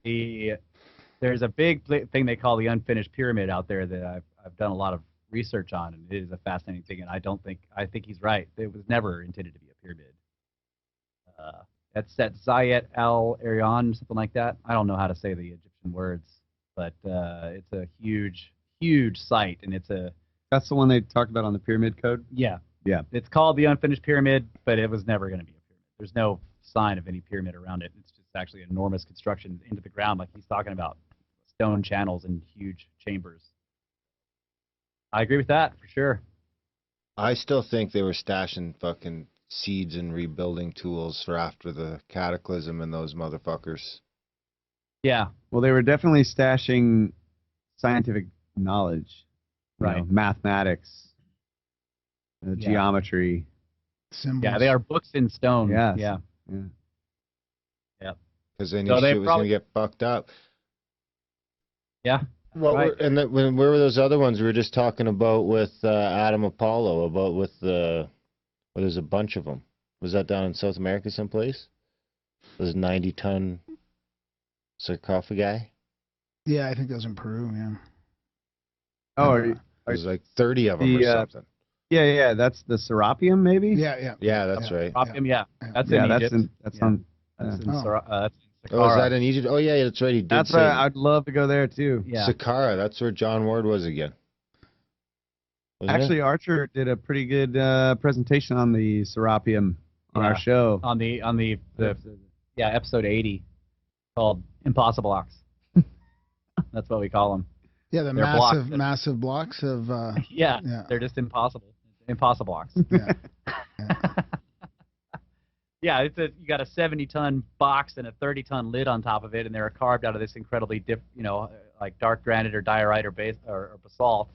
There's a big thing they call the unfinished pyramid out there that I've done a lot of research on, and it is a fascinating thing. And I think he's right. It was never intended to be a pyramid. That's Zayat al-Aryan, something like that. I don't know how to say the Egyptian words, but it's a huge, huge site, and
That's the one they talked about on the Pyramid Code?
Yeah.
Yeah.
It's called the Unfinished Pyramid, but it was never going to be a pyramid. There's no sign of any pyramid around it. It's just actually enormous construction into the ground, like he's talking about, stone channels and huge chambers. I agree with that, for sure.
I still think they were stashing fucking seeds and rebuilding tools for after the cataclysm and those motherfuckers.
Yeah.
Well, they were definitely stashing scientific knowledge,
right?
Mathematics, geometry.
Symbols.
Yeah, they are books in stone.
Yes.
Yeah.
Because they knew shit was going to get fucked up.
Yeah.
Well,
right.
where were those other ones we were just talking about with Adam Apollo, there's a bunch of them. Was that down in South America someplace? Those 90-ton sarcophagi?
Yeah, I think that was in Peru, yeah.
Oh, there's like 30 of them or something.
Yeah, that's the Serapeum, maybe?
Yeah,
that's right.
Serapeum, yeah. That's in Egypt.
That's in
Saqqara.
Oh, is that in Egypt? Oh, yeah, that's right. He did
that's
say
right. I'd love to go there, too.
Yeah.
Saqqara, that's where John Ward was again.
Actually, Archer did a pretty good presentation on the Serapeum on our show.
On the episode 80, called Impossible Blocks. That's what we call them.
Yeah, they're massive blocks of.
Yeah, they're just impossible. Impossible blocks. Yeah, you got a 70-ton box and a 30-ton lid on top of it, and they're carved out of this incredibly like dark granite or diorite or basalt.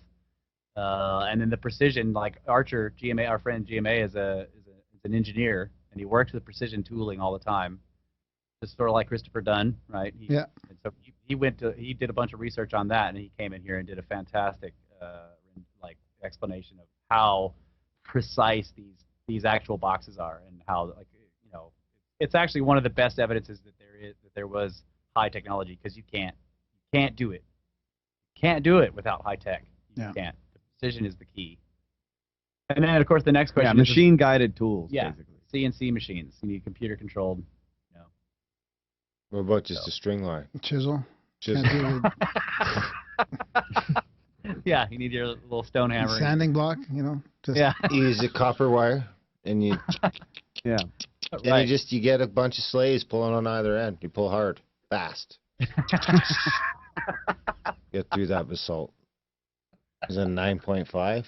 And then the precision, like Archer GMA, our friend GMA is an engineer, and he works with precision tooling all the time. Just sort of like Christopher Dunn, right?
Yeah.
And so he did a bunch of research on that, and he came in here and did a fantastic like explanation of how precise these actual boxes are, and how it's actually one of the best evidences that there was high technology, because you can't do it. You can't do it without high tech. You can't. The precision is the key. And then of course the next question
is machine guided tools.
Yeah,
basically.
CNC machines. You need computer controlled.
What about just a string line?
Chisel.
Yeah, you need your little stone hammer.
Sanding block, Just
You use a copper wire, and you
Right.
you get a bunch of slaves pulling on either end. You pull hard, fast. Get through that basalt. Is it 9.5?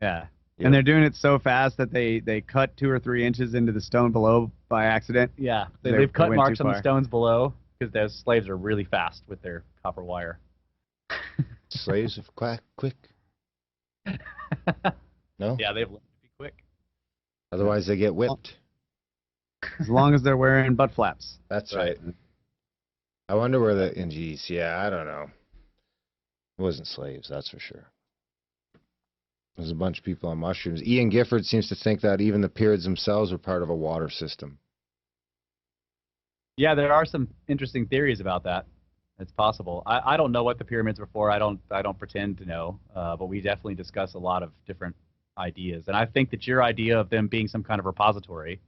Yeah.
And they're doing it so fast that they cut 2 or 3 inches into the stone below by accident.
Yeah, they
They
leave cut
went
marks
too
on the
far.
stones below, because those slaves are really fast with their copper wire.
Slaves are quick. No?
Yeah, they've learned to be quick.
Otherwise they get whipped.
As long as they're wearing butt flaps.
That's right. I wonder where I don't know. It wasn't slaves, that's for sure. There's a bunch of people on mushrooms. Ian Gifford seems to think that even the pyramids themselves were part of a water system.
Yeah, there are some interesting theories about that. It's possible. I don't know what the pyramids were for. I don't pretend to know. But we definitely discuss a lot of different ideas. And I think that your idea of them being some kind of repository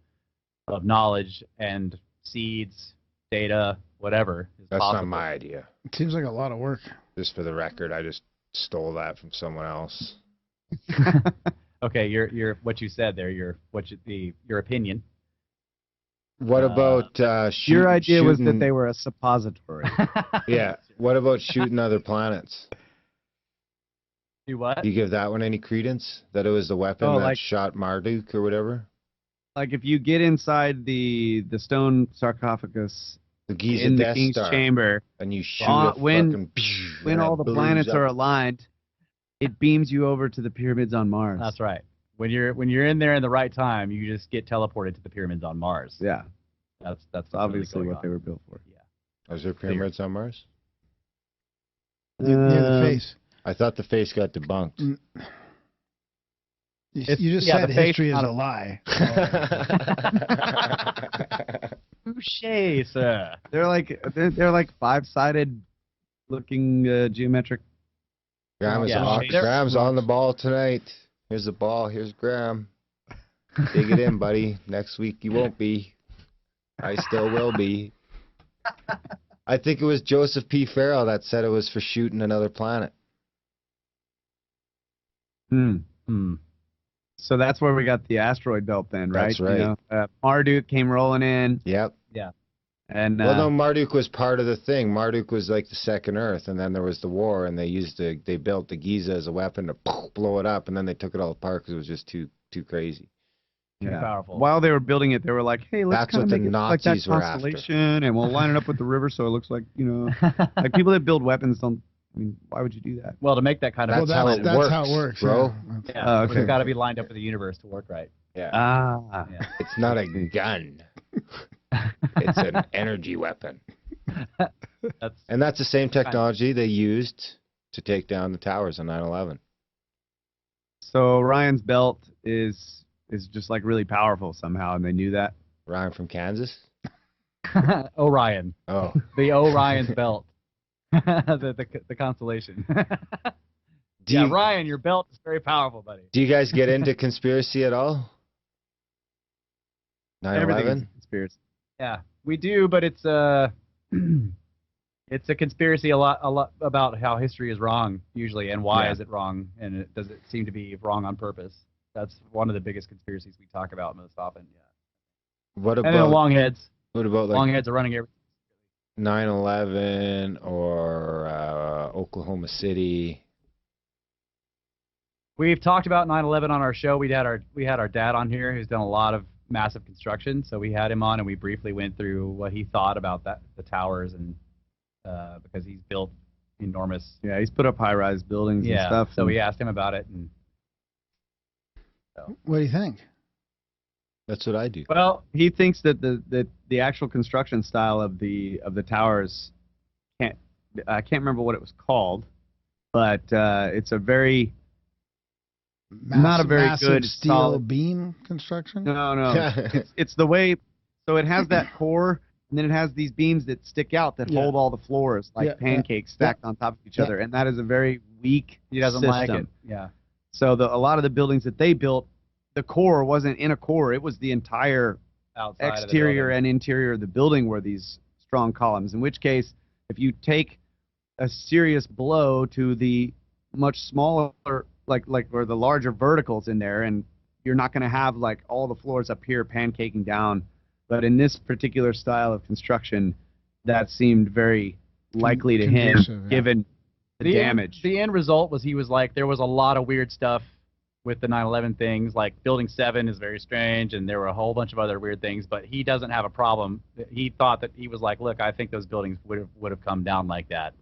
of knowledge and seeds, data, whatever, is
That's
possible.
not my idea.
it seems like a lot of work.
Just for the record, I just stole that from someone else.
Okay, your what you said there, your opinion.
What about
Your idea was that
shooting-
they were a suppository.
Yeah. What about shooting other planets?
Do what?
Do you give that one any credence? That it was the weapon that
like-
shot Marduk or whatever?
Like if you get inside the stone sarcophagus
The Giza
in the
Death
king's
Star,
chamber,
and you shoot
when
and
all
it
the
blows
planets
up.
are aligned, it beams you over to the pyramids on Mars.
That's right. When you're in there in the right time, you just get teleported to the pyramids on Mars.
Yeah,
That's
that's
what's
obviously
really
what they
going
were built for.
on.
Was there pyramids on Mars?
Near the face.
I thought the face got debunked.
You just
yeah,
said
the face
history is
on
a
a-
lie.
Touché, sir.
They're like 5-sided looking geometric.
Graham's,
Yeah,
on,
they're-
Graham's on the ball tonight. Here's the ball. Here's Graham. Dig it in, buddy. Next week you won't be. I still will be. I think it was Joseph P. Farrell that said it was for shooting another planet.
So that's where we got the asteroid belt then, right?
That's right.
Marduk came rolling in,
Yep.
and
Well, no, Marduk was part of the thing. Marduk was like the second Earth, and then there was the war, and they built the Giza as a weapon to blow it up, and then they took it all apart because it was just too crazy.
yeah.
Powerful.
While they were building it, they were like, "Hey, let's
That's
kind
what
of
the
make it like that
Nazis were after.
constellation, and we'll line it up with the river so it looks like like people that build weapons don't. I mean, why would you do that?
Well, to make that kind of
That's how it
that's how it works,
bro.
yeah.
yeah,
Oh, okay.
it's got to be lined up with the universe to work right.
Yeah.
Ah,
Yeah.
It's not a gun. It's an energy weapon.
That's
And that's the same technology they used to take down the towers on 9/11.
so Ryan's belt is just like really powerful somehow, and they knew that.
Ryan from Kansas?
Orion,
Oh.
the Orion's belt, the constellation.
Do
Yeah,
you,
Ryan, your belt is very powerful, buddy.
do you guys get into conspiracy at all?
Everything is
9/11?
a conspiracy.
Yeah, we do, but it's a conspiracy a lot about how history is wrong usually, and why
Yeah.
is it wrong, and does it seem to be wrong on purpose? That's one of the biggest conspiracies we talk about most often. Yeah,
What
and then
about
longheads.
what about like
Longheads are running everything.
9/11 or Oklahoma City?
We've talked about 9/11 on our show. We had our dad on here who's done a lot of massive construction. So we had him on, and we briefly went through what he thought about the towers, and because he's built enormous.
Yeah, he's put up high-rise buildings and stuff.
So we asked him about it, and
what do you think?
That's what I do.
Well, he thinks that the actual construction style of the towers I can't remember what it was called, but it's a very not a very good
steel
solid
beam construction.
No. it's the way. So it has that core, and then it has these beams that stick out that hold all the floors like pancakes stacked on top of each other, and that is a very weak
he doesn't
system.
like it. Yeah.
So a lot of the buildings that they built, the core wasn't in a core; it was the entire
Outside
exterior and interior of the building were these strong columns. In which case, if you take a serious blow to the much smaller, or the larger verticals in there, and you're not going to have like all the floors up here pancaking down. But in this particular style of construction, that seemed very likely to him, given the damage.
The end result was he was like, there was a lot of weird stuff with the 9/11 things, like Building 7 is very strange, and there were a whole bunch of other weird things, but he doesn't have a problem. He thought that he was like, look, I think those buildings would have come down like that,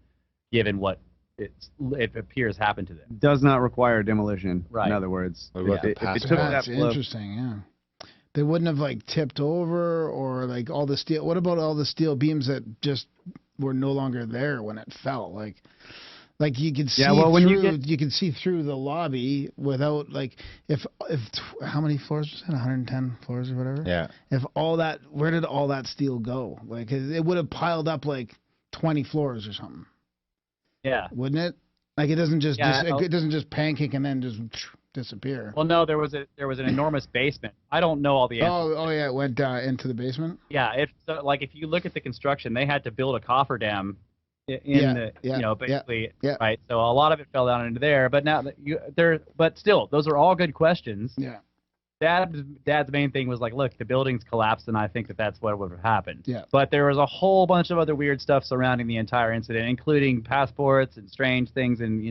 given what it appears happened to them.
Does not require demolition,
right.
In other words.
What about
if it took
That's
that blow,
interesting, yeah. They wouldn't have like tipped over, or like all the steel. What about all the steel beams that just were no longer there when it fell? Like you could see through. You can see through the lobby without like if how many floors was it? 110 floors or whatever.
Yeah.
If all that, where did all that steel go? Like it would have piled up like 20 floors or something.
Yeah.
Wouldn't it? Like it doesn't just it doesn't just pancake and then just disappear.
Well, no, there was an enormous basement. I don't know all the answers.
Oh yeah, it went into the basement.
Yeah, like if you look at the construction, they had to build a cofferdam basically, right. So a lot of it fell down into there. But now but still, those are all good questions.
Yeah.
Dad's main thing was like, look, the buildings collapsed, and I think that's what would have happened.
Yeah.
But there was a whole bunch of other weird stuff surrounding the entire incident, including passports and strange things, and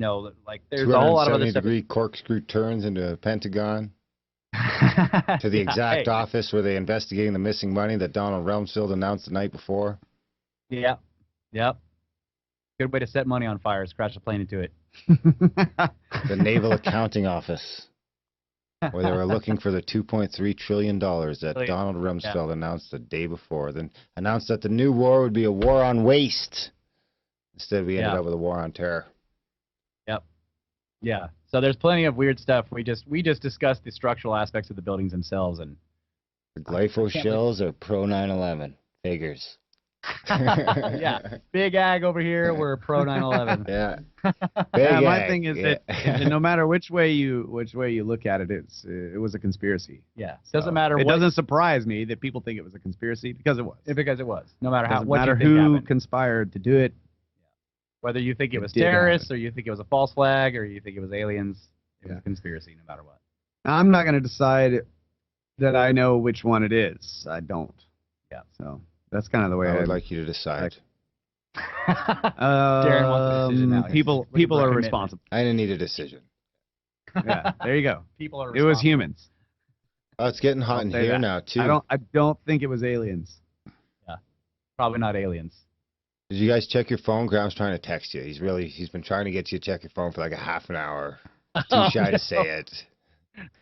like there's a whole lot of other stuff.
270-degree corkscrew turns into a pentagon to the exact office where they're investigating the missing money that Donald Rumsfeld announced the night before.
Yeah. Yep. Good way to set money on fire is crash a plane into it.
The Naval Accounting Office, where they were looking for the $2.3 trillion that Donald Rumsfeld announced the day before, then announced that the new war would be a war on waste. Instead, we ended up with a war on terror.
Yep. Yeah. So there's plenty of weird stuff. We just discussed the structural aspects of the buildings themselves, and
the glypho shells are pro 9/11 figures.
Yeah, Big Ag over here. We're pro 9/11.
Yeah.
My thing is that no matter which way you look at it, it was a conspiracy.
Yeah,
so
doesn't matter.
It doesn't surprise me that people think it was a conspiracy because it was.
Because it was. No matter
how. No matter who conspired to do it.
Whether you think it was terrorists, or you think it was a false flag, or you think it was aliens, it was a conspiracy, no matter what.
Now, I'm not going to decide that I know which one it is. I don't.
Yeah.
So. That's kind of the way
I would like you to decide.
Darren wants a decision now.
People are responsible.
I didn't need a decision.
Yeah, there you go.
People are responsible.
It was humans.
Oh, it's getting hot in here now too.
I don't think it was aliens.
Yeah, probably not aliens.
Did you guys check your phone? Graham's trying to text you. He's been trying to get you to check your phone for like a half an hour. Too shy to say it.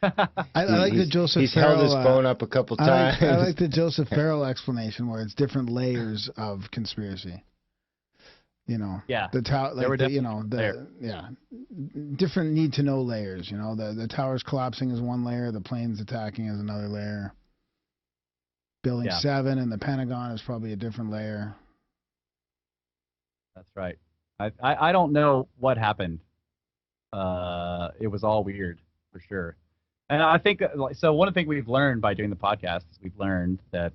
I like the Joseph
He's
Farrell,
held his phone up a couple times.
I like the Joseph Farrell explanation where it's different layers of conspiracy.
Yeah.
Different need to know layers. The towers collapsing is one layer, the planes attacking is another layer. Building 7 and the Pentagon is probably a different layer.
That's right. I don't know what happened. It was all weird. For sure. And I think, so one of the things we've learned by doing the podcast is we've learned that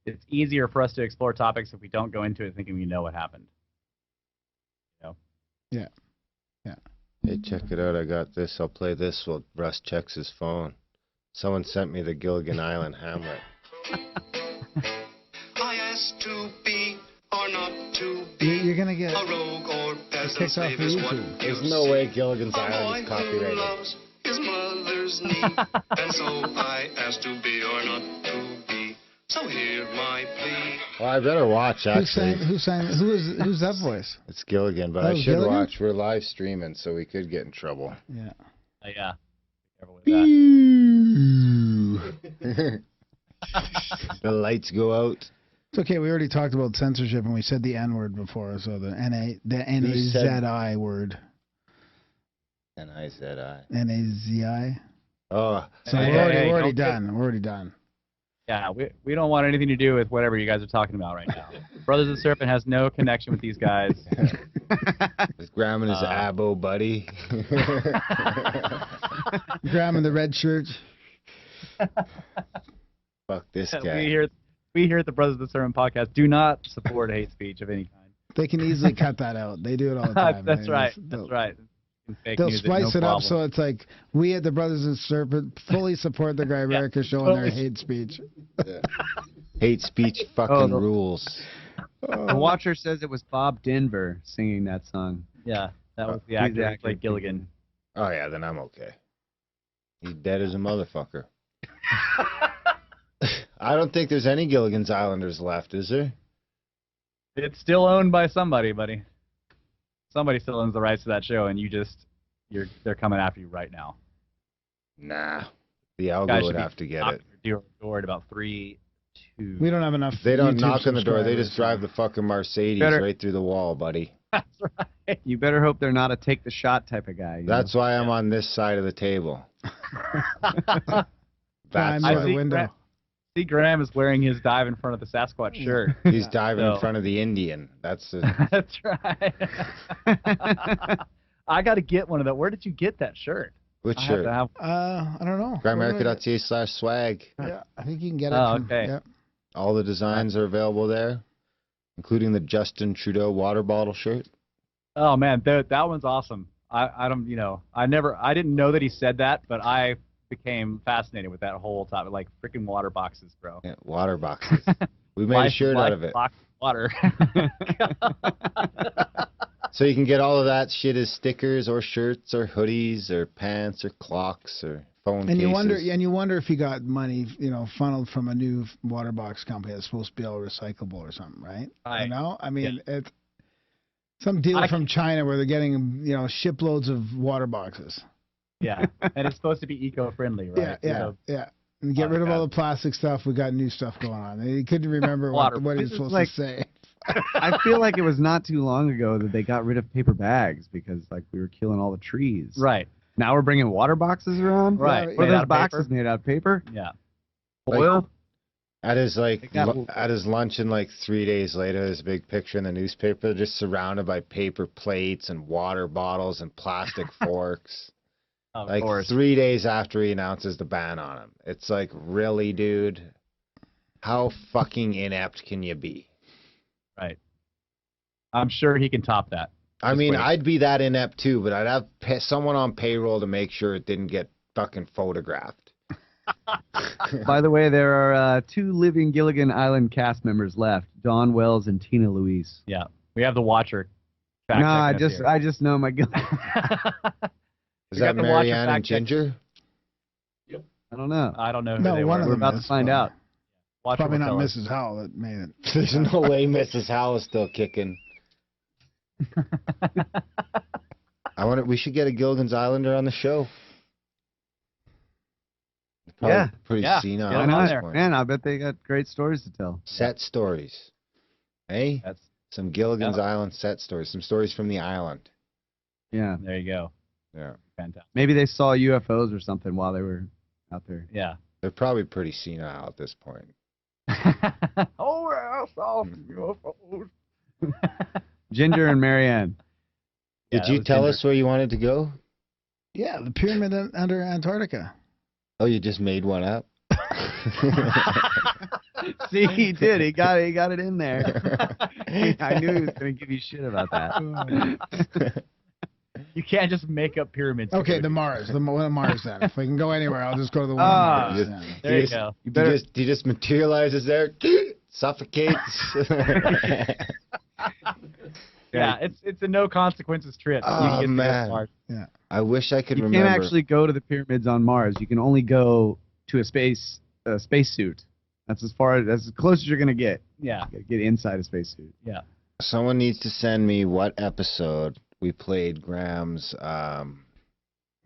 it's easier for us to explore topics if we don't go into it thinking we know what happened.
Yeah.
Hey, check it out. I got this. I'll play this while Russ checks his phone. Someone sent me the Gilligan Island Hamlet.
I asked to be or not to be.
You're going to get
a rogue or peasant
kicked off
slave is what
YouTube.
There's no way Gilligan's Island is
boy who
copyrighted.
loves his mother's choose me. And so I ask to be or not to be. So hear my plea.
Well, I better watch, actually.
Who's that voice?
It's Gilligan, but
Oh,
I should
Gilligan?
watch. We're live streaming, so we could get in trouble.
Yeah.
Yeah. Be careful with that.
The lights go out.
It's okay. We already talked about censorship, and we said the N word before, so the N-A-Z-I word.
N-I-Z-I.
N-A-Z-I.
Oh.
So
Hey,
we're already
don't
done. We're already done.
Yeah, we don't want anything to do with whatever you guys are talking about right now. Brothers of the Serpent has no connection with these guys.
Is Graham and his abo buddy?
Graham in the red shirt.
Fuck this guy.
We here at the Brothers of the Serpent podcast do not support hate speech of any kind.
They can easily cut that out. They do it all the time.
That's right. That's right. Fake
They'll
news,
splice
no
it up
problem.
so it's like we at the Brothers of Serpent fully support the Grimerica show and their hate speech.
Yeah. Hate speech fucking rules.
The Watcher says it was Bob Denver singing that song.
Yeah, that was the
He's
actor who played
actor.
Gilligan.
Oh, yeah, then I'm okay. He's dead as a motherfucker. I don't think there's any Gilligan's Islanders left, is there?
It's still owned by somebody, buddy. Somebody still owns the rights to that show, and they're coming after you right now.
Nah. The
Guys
algo
should
would
be
have to get
knocking
it.
your door at about 3, 2.
We don't have enough.
They don't
YouTube
knock on the door. They just
subscribers.
drive the fucking Mercedes
Better-
right through the wall, buddy.
That's right.
You better hope they're not a take the shot type of guy.
That's why I'm on this side of the table.
Climb
That's
near
I
the
see
window.
See, Graham is wearing his dive in front of the Sasquatch shirt.
He's diving in
So-
front of the Indian. That's
That's right. I got to get one of those. Where did you get that shirt?
which
I have
shirt?
to have.
I don't know.
Grimerica.ca/swag.
Yeah, I think you can get it.
Oh,
from,
okay.
Yeah.
All the designs are available there, including the Justin Trudeau water bottle shirt.
Oh man, that one's awesome. I don't, I didn't know that he said that, but I became fascinated with that whole topic, like freaking water boxes, bro.
Yeah, water boxes. We made a shirt out of it.
Box of water.
So you can get all of that shit as stickers or shirts or hoodies or pants or clocks or phone
And
cases.
you wonder if you got money, funneled from a new water box company that's supposed to be all recyclable or something, right?
Right.
I mean, it's some deal from China where they're getting, shiploads of water boxes.
Yeah, and it's supposed to be eco-friendly, right?
Yeah. And get rid of all the plastic stuff. We got new stuff going on. And he couldn't remember what he was supposed to say.
I feel like it was not too long ago that they got rid of paper bags because we were killing all the trees.
Right.
Now we're bringing water boxes around.
Right.
What
Made
are
out
those
of
boxes
paper?
made out of paper?
Yeah.
Oil.
At his
got-
at his luncheon 3 days later, there's a big picture in the newspaper, just surrounded by paper plates and water bottles and plastic forks.
Of
3 days after he announces the ban on him. It's really, dude? How fucking inept can you be?
Right. I'm sure he can top that.
I mean,
wait.
I'd be that inept too, but I'd have someone on payroll to make sure it didn't get fucking photographed.
By the way, there are 2 living Gilligan Island cast members left: Dawn Wells and Tina Louise.
Yeah. We have the Watcher.
No, I just know my Gilligan.
Is
We
that
got the Watcher
Marianne and
fact check.
Ginger?
I don't know.
I don't know who
No,
they
one
were.
of
We're
them
about
is
to find
probably-
out.
Watcher
Probably
will
not
tell us.
Mrs. Howell that made it.
There's no way Mrs. Howell is still kicking. We should get a Gilligan's Islander on the show. Probably
Yeah.
Pretty
Yeah.
senile
Get
at
him on
this
there.
point.
Man, I bet they got great stories to tell.
Set stories. Hey?
That's
Some Gilligan's
Yeah.
Island set stories. Some stories from the island.
Yeah.
there you go.
Yeah.
Fantastic.
Maybe they saw UFOs or something while they were out there.
Yeah.
They're probably pretty senile at this point.
Oh, I saw some UFOs.
Ginger and Marianne.
Yeah,
Did
that
you
was
tell
Ginger.
us where you wanted to go?
Yeah, the pyramid under Antarctica.
Oh, you just made one up?
See, he did. He got it in there. I knew he was going to give you shit about that.
You can't just make up pyramids.
Okay, the Mars. The one of Mars then. If we can go anywhere, I'll just go to the one
Ah.
on Mars. then.
There you
Yes.
go.
You better.
He just materializes there, suffocates.
Yeah, it's a no consequences trip.
Oh,
You get to go to
man.
Mars.
Yeah.
I wish I could
You
remember.
can't actually go to the pyramids on Mars. You can only go to a spacesuit. That's as close as you're gonna get.
Yeah.
You gotta get inside a spacesuit.
Yeah.
Someone needs to send me what episode we played Graham's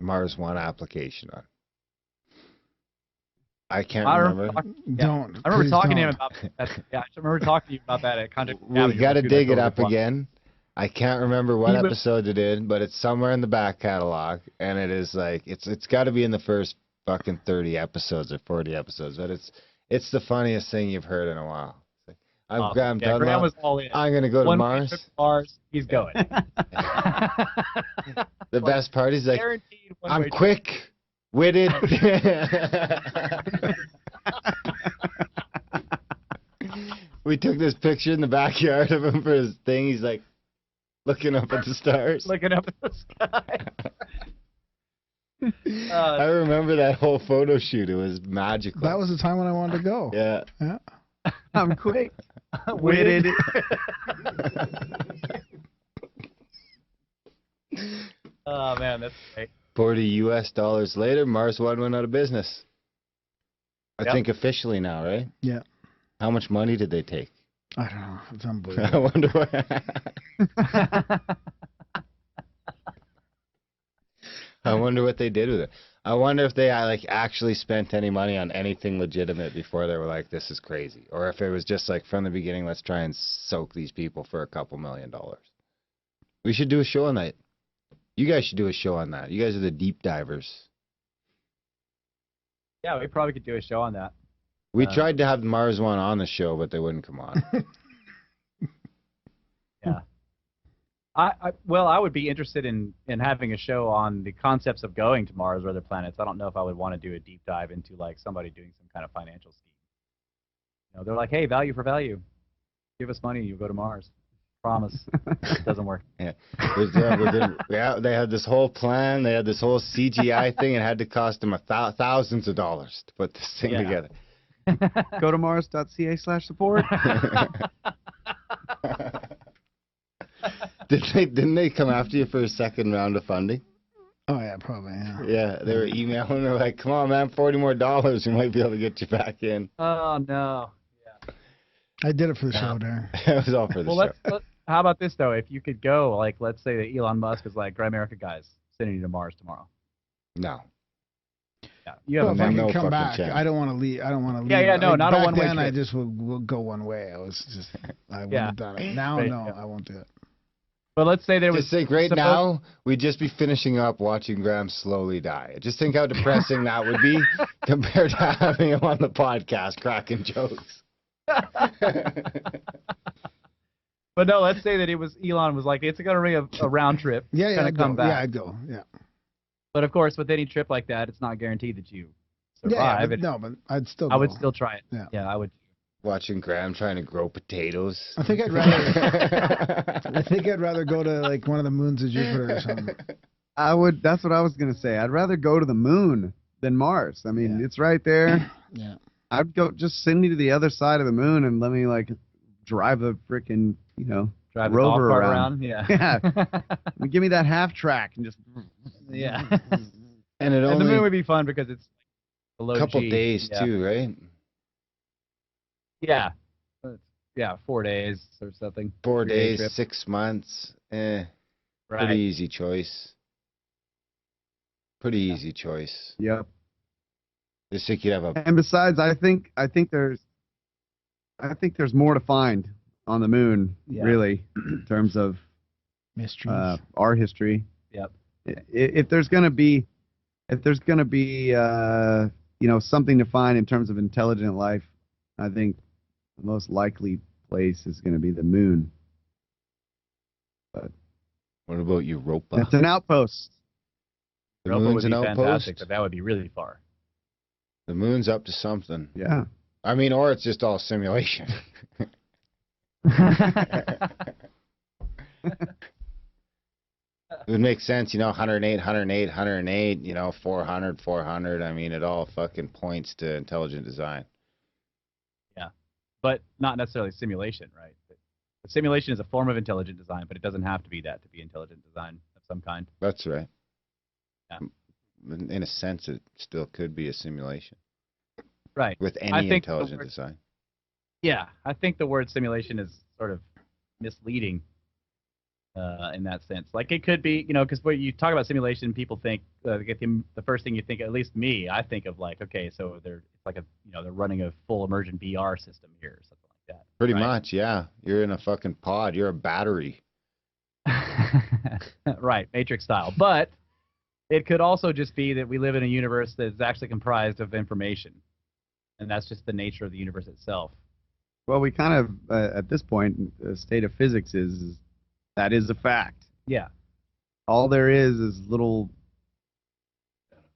Mars One application on. I can't remember.
Don't.
I remember
Please
talking to him
don't.
about that. Yeah, I remember talking to you about that at Contact.
We got to dig it up
again.
again. I can't remember what
He was-
episode it is, but it's somewhere in the back catalog, and it is like it's got to be in the first fucking 30 episodes or 40 episodes. But it's the funniest thing you've heard in a while.
Graham was all in.
I'm gonna go to
One
Mars.
trip to Mars, he's going.
The best part is like
Guaranteed
I'm
one-way trip.
quick-witted. We took this picture in the backyard of him for his thing. He's like looking up at the stars.
Looking up at the sky.
I remember that whole photo shoot. It was magical.
That was the time when I wanted to go.
Yeah.
Yeah.
I'm quick. Witted.
Oh man, that's great.
$40 later, Mars One went out of business. I
Yep.
think officially now, right?
Yeah.
How much money did they take?
I don't know. It's
I
unbelievable.
wonder what. I wonder what they did with it. I wonder if they like actually spent any money on anything legitimate before they were like, "This is crazy," or if it was just like from the beginning, let's try and soak these people for a couple $1 million. We should do a show on that. You guys should do a show on that. You guys are the deep divers.
Yeah, we probably could do a show on that.
We tried to have Mars One on the show, but they wouldn't come on.
Yeah. I would be interested in having a show on the concepts of going to Mars or other planets. I don't know if I would want to do a deep dive into like somebody doing some kind of financial scheme. You know, they're like, hey, value for value. Give us money, you go to Mars. Promise. It doesn't work.
Yeah. They had this whole plan. They had this whole CGI thing. It had to cost them thousands of dollars to put this thing together.
Go to mars.ca/support.
Didn't they come after you for a second round of funding?
Oh yeah, probably. Yeah.
Yeah, they were emailing. They're like, "Come on, man, $40 more. We might be able to get you back in."
Oh no.
I did it for the show, Darren.
It was all for the
Well,
show.
how about this though? If you could go, like, let's say that Elon Musk is like, Grimerica guys, sending you to Mars tomorrow.
No.
Yeah, you have
Well,
a
if I
no
can come
fucking
back,
chance.
I don't want to leave. I don't want to leave.
Yeah, no, not a
back
one-way
then, I
trip.
just would go one way. I was just, I wouldn't
Yeah.
have done it. Now,
Right,
no,
yeah.
I won't do it.
But let's say there was
Just think right now, we'd just be finishing up watching Graham slowly die. Just think how depressing that would be compared to having him on the podcast cracking jokes.
But no, let's say that it was Elon was like, it's gonna be a round trip.
Yeah,
Gonna
I'd
come
go.
back.
Yeah, I'd go. Yeah.
But of course, with any trip like that, it's not guaranteed that you survive.
Yeah, but,
And
no, but I'd still.
I would
go.
still try it.
Yeah.
I would.
Watching Graham trying to grow potatoes.
I think I'd rather. I think I'd rather go to like one of the moons of Jupiter or something.
That's what I was gonna say. I'd rather go to the moon than Mars. I mean,
Yeah.
it's right there.
Yeah.
I'd go just send me to the other side of the moon and let me like drive the freaking
Drive the golf
rover
cart
around.
Yeah.
Yeah. Give me that half track and just
Yeah.
And it
And the
only
moon would be fun because it's below
a couple
G.
days
Yeah.
too, right?
Yeah. 4 days or something.
4
3-day
days,
trip.
6 months.
Right.
Pretty easy choice. Pretty easy choice.
Yep.
Just think you'd have a
And besides, I think there's more to find on the moon,
Yeah.
really, in terms of
Mysteries.
our history.
Yep.
If there's gonna be something to find in terms of intelligent life, I think the most likely place is going to be the moon.
what about Europa?
It's an outpost.
The
Europa
moon's
would
an
be
outpost.
fantastic, but that would be really far.
The moon's up to something.
Yeah.
I mean, or it's just all simulation. It would make sense, 108, 108, 108, 400, 400. I mean, it all fucking points to intelligent design.
But not necessarily simulation, right? A simulation is a form of intelligent design, but it doesn't have to be that to be intelligent design of some kind.
That's right.
Yeah.
In a sense, it still could be a simulation.
Right.
With any intelligent design.
Yeah, I think the word simulation is sort of misleading in that sense. Like it could be, because when you talk about simulation, people think the first thing you think, at least me, I think of like, okay, so it's like they're running a full immersion VR system here or something like that.
Pretty
right?
much, yeah. You're in a fucking pod. You're a battery.
Right, Matrix style. But it could also just be that we live in a universe that is actually comprised of information, and that's just the nature of the universe itself.
Well, we kind of, at this point, the state of physics is that is a fact.
Yeah.
All there is little,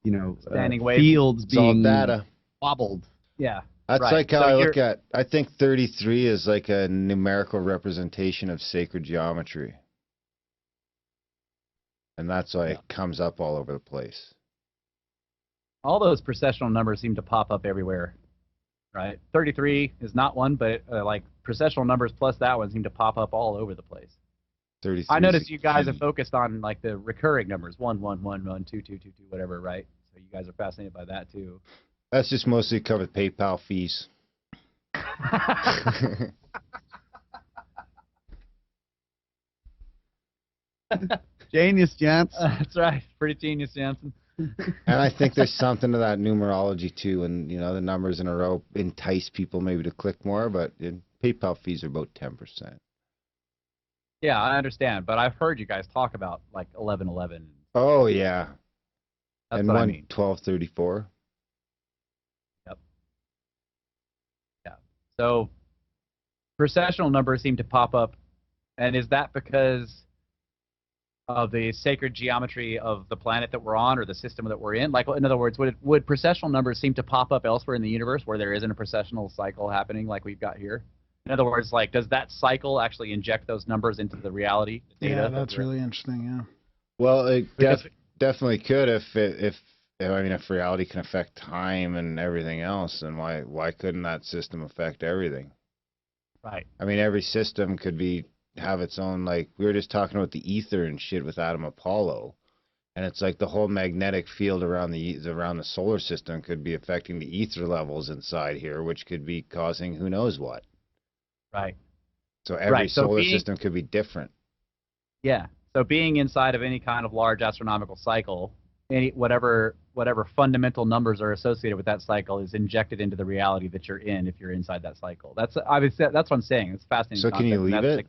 Standing waves.
fields
It's all
being
data.
wobbled.
Yeah.
That's
right.
like how
So
I look at, I think 33 is like a numerical representation of sacred geometry. And that's why it comes up all over the place.
all those processional numbers seem to pop up everywhere. Right, 33 is not one, but like processional numbers plus that one seem to pop up all over the place.
33.
I noticed you guys have focused on like the recurring numbers, 1, 1, 1, 1, 2, 2, 2, 2, whatever, right? So you guys are fascinated by that too.
That's just mostly covered PayPal fees.
Genius, gents.
That's right, pretty genius, Jansen.
And I think there's something to that numerology too, and the numbers in a row entice people maybe to click more, but PayPal fees are about 10%.
Yeah, I understand, but I've heard you guys talk about like 1111.
Oh yeah,
That's
and
what I
one
mean.
1234.
Yep. Yeah. So processional numbers seem to pop up, and is that because of the sacred geometry of the planet that we're on or the system that we're in? Like, in other words, would processional numbers seem to pop up elsewhere in the universe where there isn't a processional cycle happening like we've got here? In other words, like, does that cycle actually inject those numbers into the reality? The data
Yeah, that's really interesting. Yeah.
Well, it definitely could if reality can affect time and everything else, then why couldn't that system affect everything?
Right.
I mean, every system could have its own, like we were just talking about the ether and shit with Adam Apollo, and it's like the whole magnetic field around the solar system could be affecting the ether levels inside here, which could be causing who knows what.
Right.
So every solar system could be different.
Yeah. So being inside of any kind of large astronomical cycle, whatever fundamental numbers are associated with that cycle is injected into the reality that you're in if you're inside that cycle. That's what I'm saying. It's fascinating.
So can you leave it?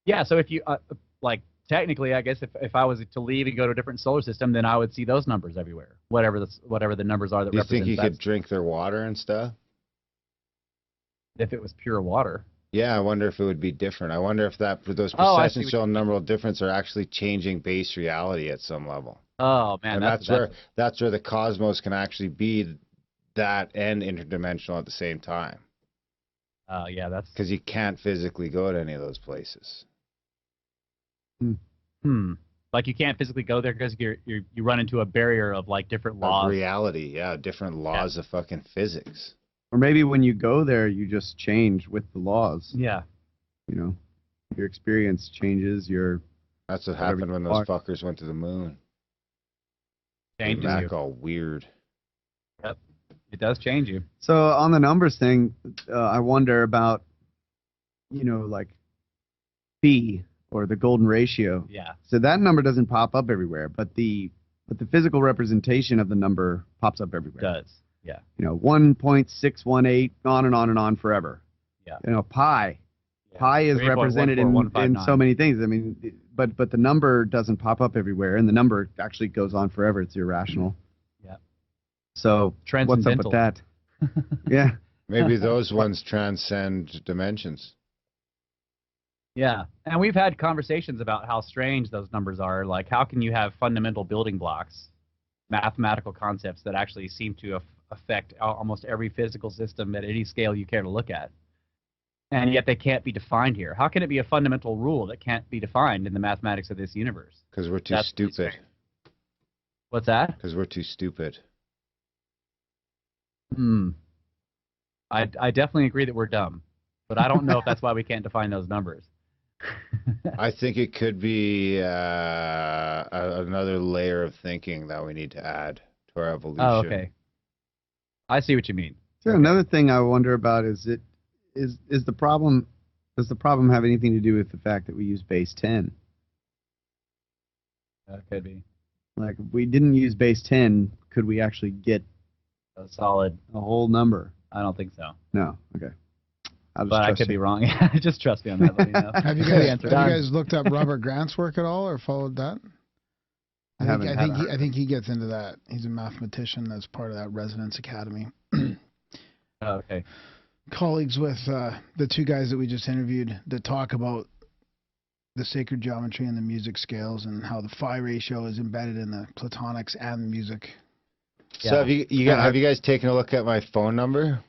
Yeah. So if you like technically, I guess if I was to leave and go to a different solar system, then I would see those numbers everywhere. Whatever the numbers are that
Do you
represent.
think you could drink their water and stuff?
If it was pure water.
Yeah, I wonder if it would be different. I wonder if those processional numerical difference are actually changing base reality at some level.
Oh man,
and that's where the cosmos can actually be that and interdimensional at the same time.
Oh yeah, that's
because you can't physically go to any of those places.
Like you can't physically go there because you run into a barrier of like different laws.
Of reality, yeah, different laws of fucking physics.
Or maybe when you go there, you just change with the laws.
Yeah.
Your experience changes.
That's what happened when those fuckers went to the moon.
Changes
back
you.
all weird.
Yep. It does change you.
So on the numbers thing, I wonder about, like phi or the golden ratio.
Yeah.
So that number doesn't pop up everywhere, but the physical representation of the number pops up everywhere.
It does. Yeah.
1.618, on and on and on forever.
Yeah.
Pi. Yeah. Pi is represented in so many things. I mean, but the number doesn't pop up everywhere, and the number actually goes on forever. It's irrational.
Yeah.
So what's up with that? Yeah.
Maybe those ones transcend dimensions.
Yeah. And we've had conversations about how strange those numbers are. Like, how can you have fundamental building blocks, mathematical concepts that actually seem to affect almost every physical system at any scale you care to look at, and yet they can't be defined here? How can it be a fundamental rule that can't be defined in the mathematics of this universe?
Because we're too stupid.
What's that?
Because we're too stupid.
I definitely agree that we're dumb. But I don't know if that's why we can't define those numbers.
I think it could be another layer of thinking that we need to add to our evolution.
Oh, okay. I see what you mean.
So another thing I wonder about is the problem. Does the problem have anything to do with the fact that we use base 10?
That could be
Like, if we didn't use base 10, could we actually get
a solid.
a whole number?
I don't think so.
No. Okay.
But I could be wrong. Just trust me on that. Let me know.
Have you guys looked up Robert Grant's work at all or followed that? I think he gets into that. He's a mathematician that's part of that Resonance Academy.
Okay.
Colleagues with the two guys that we just interviewed that talk about the sacred geometry and the music scales and how the phi ratio is embedded in the platonics and the music.
So have you guys taken a look at my phone number?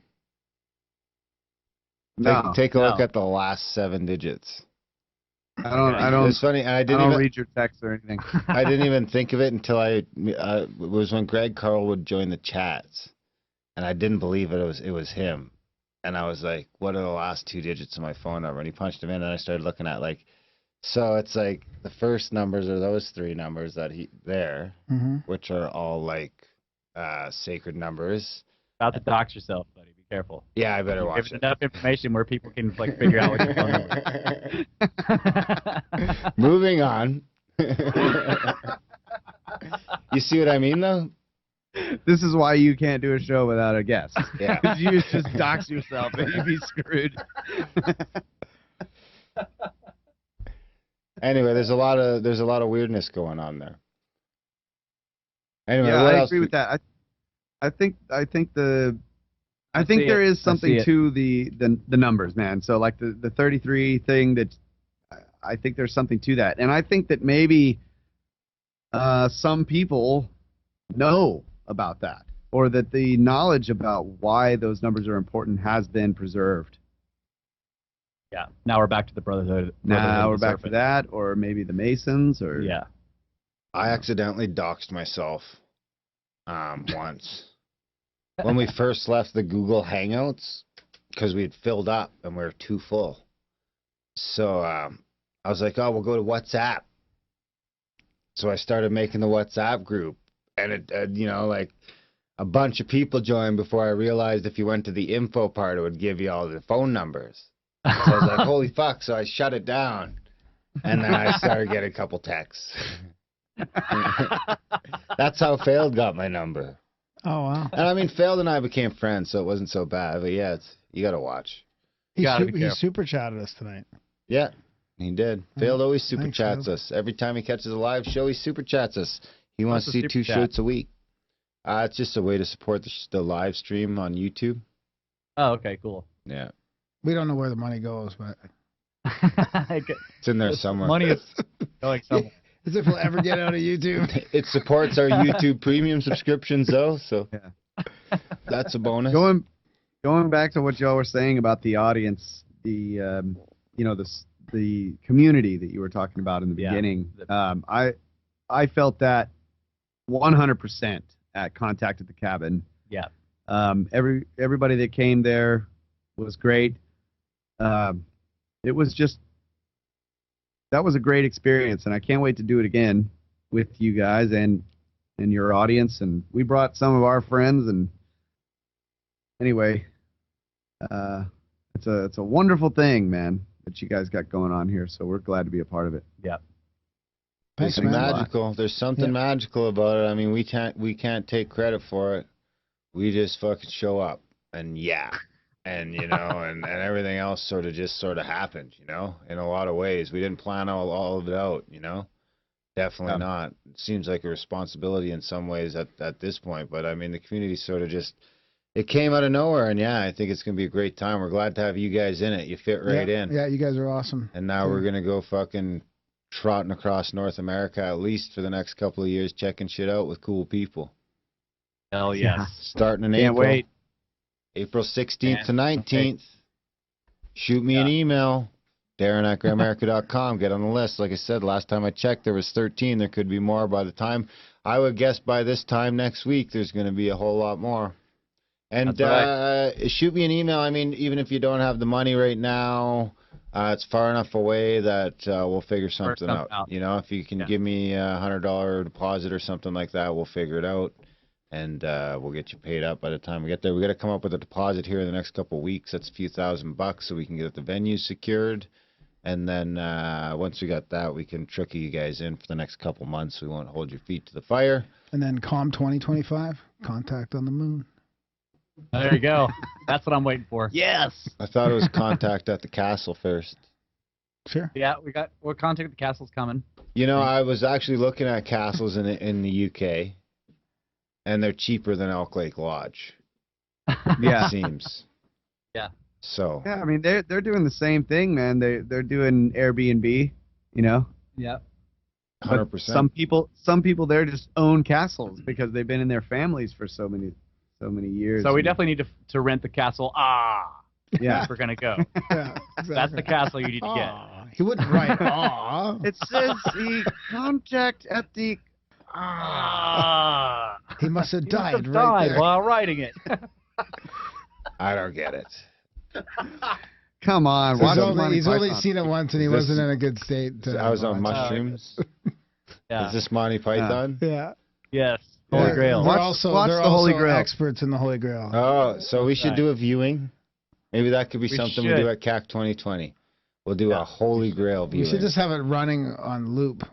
No.
Take a look at the last 7 digits.
I don't.
It's funny, and I
I
didn't
don't
even
read your text or anything.
I didn't even think of it until it was when Greg Carl would join the chats, and I didn't believe it was him, and I was like, "What are the last 2 digits of my phone number?" And he punched them in, and I started looking at so it's like the first numbers are those 3 numbers that which are all sacred numbers.
About to dox yourself, buddy. Be careful.
Yeah, I better watch it.
Enough information where people can figure out what your phone number is.
Moving on. You see what I mean, though?
This is why you can't do a show without a guest.
Yeah.
Because you just dox yourself and you'd be screwed.
Anyway, there's a lot of weirdness going on there. Anyway,
Yeah,
what
I
else
agree with that. I think there is something to the numbers, man. So like the 33 thing, that I think there's something to that, and I think that maybe some people know about that, or that the knowledge about why those numbers are important has been preserved.
Yeah. Now we're back to the brotherhood.
Now we're back to that, or maybe the Masons, or
Yeah.
I accidentally doxed myself once. When we first left the Google Hangouts, because we had filled up and we were too full. So I was like, oh, we'll go to WhatsApp. So I started making the WhatsApp group, and it, a bunch of people joined before I realized if you went to the info part, it would give you all the phone numbers. So I was like, holy fuck. So I shut it down, and then I started getting a couple texts. That's how Failed got my number.
Oh, wow.
And I mean, Failed and I became friends, so it wasn't so bad. But yeah, you got to watch.
He super chatted us tonight.
Yeah, he did. Failed always super
Thanks,
chats
Failed.
us. Every time he catches a live show, he super chats us. He wants to
What's
see
a
2
super chat?
shirts a week. It's just a way to support the live stream on YouTube.
Oh, okay, cool.
Yeah,
We don't know where the money goes, but
it's in there somewhere.
Money is going somewhere.
as if we'll ever get out of YouTube.
It supports our YouTube premium subscriptions, though, so
Yeah.
that's a bonus.
Going back to what y'all were saying about the audience, the community that you were talking about in the
Yeah.
beginning, I felt that 100% at Contact at the Cabin.
Yeah.
Everybody that came there was great. It was that was a great experience, and I can't wait to do it again with you guys and your audience. And we brought some of our friends, and anyway, it's a wonderful thing, man, that you guys got going on here. So we're glad to be a part of it.
Yeah.
Thanks,
It's
man.
magical. There's something magical about it. I mean, we can't take credit for it. We just fucking show up and and and everything else sort of happened, in a lot of ways. We didn't plan all of it out, Definitely not. It seems like a responsibility in some ways at this point, but I mean, the community sort of just, it came out of nowhere, and I think it's gonna be a great time. We're glad to have you guys in it. You fit right in.
Yeah, you guys are awesome.
And now we're gonna go fucking trotting across North America, at least for the next couple of years, checking shit out with cool people.
Hell yes.
Starting in
Can't
April.
wait.
April 16th to 19th. Shoot me an email, Darren@Grimerica.com. Get on the list. Like I said, last time I checked, there was 13. There could be more by the time. I would guess by this time next week, there's going to be a whole lot more. And
That's
shoot me an email. I mean, even if you don't have the money right now, it's far enough away that we'll figure something out. You know, if you can give me a $100 deposit or something like that, we'll figure it out. And we'll get you paid up by the time we get there. We got to come up with a deposit here in the next couple of weeks. That's a few $1,000 so we can get the venue secured. And then once we got that, we can trick you guys in for the next couple months. We won't hold your feet to the fire.
And then COM 2025, Contact on the Moon.
There you go. That's what I'm waiting for.
Yes.
I thought it was Contact at the Castle first.
Sure.
Yeah, we're Contact at the Castle's coming.
You know, I was actually looking at castles in the UK, and they're cheaper than Elk Lake Lodge.
Yeah.
It seems.
Yeah.
So.
Yeah, I mean they're doing the same thing, man. They're doing Airbnb, you know.
Yeah.
100%.
But some people there just own castles because they've been in their families for so many years.
So we definitely need to rent the castle.
Yeah.
If we're gonna go.
Yeah, exactly.
That's the castle you need to get.
He wouldn't write aw.
It says the Contact at the.
He must have died right
died
there.
while writing it.
I don't get it.
Come on, watch
He's only seen it once, and he wasn't in a good state.
I was on
watch it.
mushrooms.
Yeah.
Is this Monty Python?
Yeah.
Yes. Holy Grail.
They're
Watch
also,
the
they're
Holy
also
Grail.
experts in the Holy Grail.
Oh, so we should
Right.
do a viewing. Maybe that could be something we
should.
do at CAC 2020. We'll do a Holy Grail
We
viewing.
should just have it running on loop.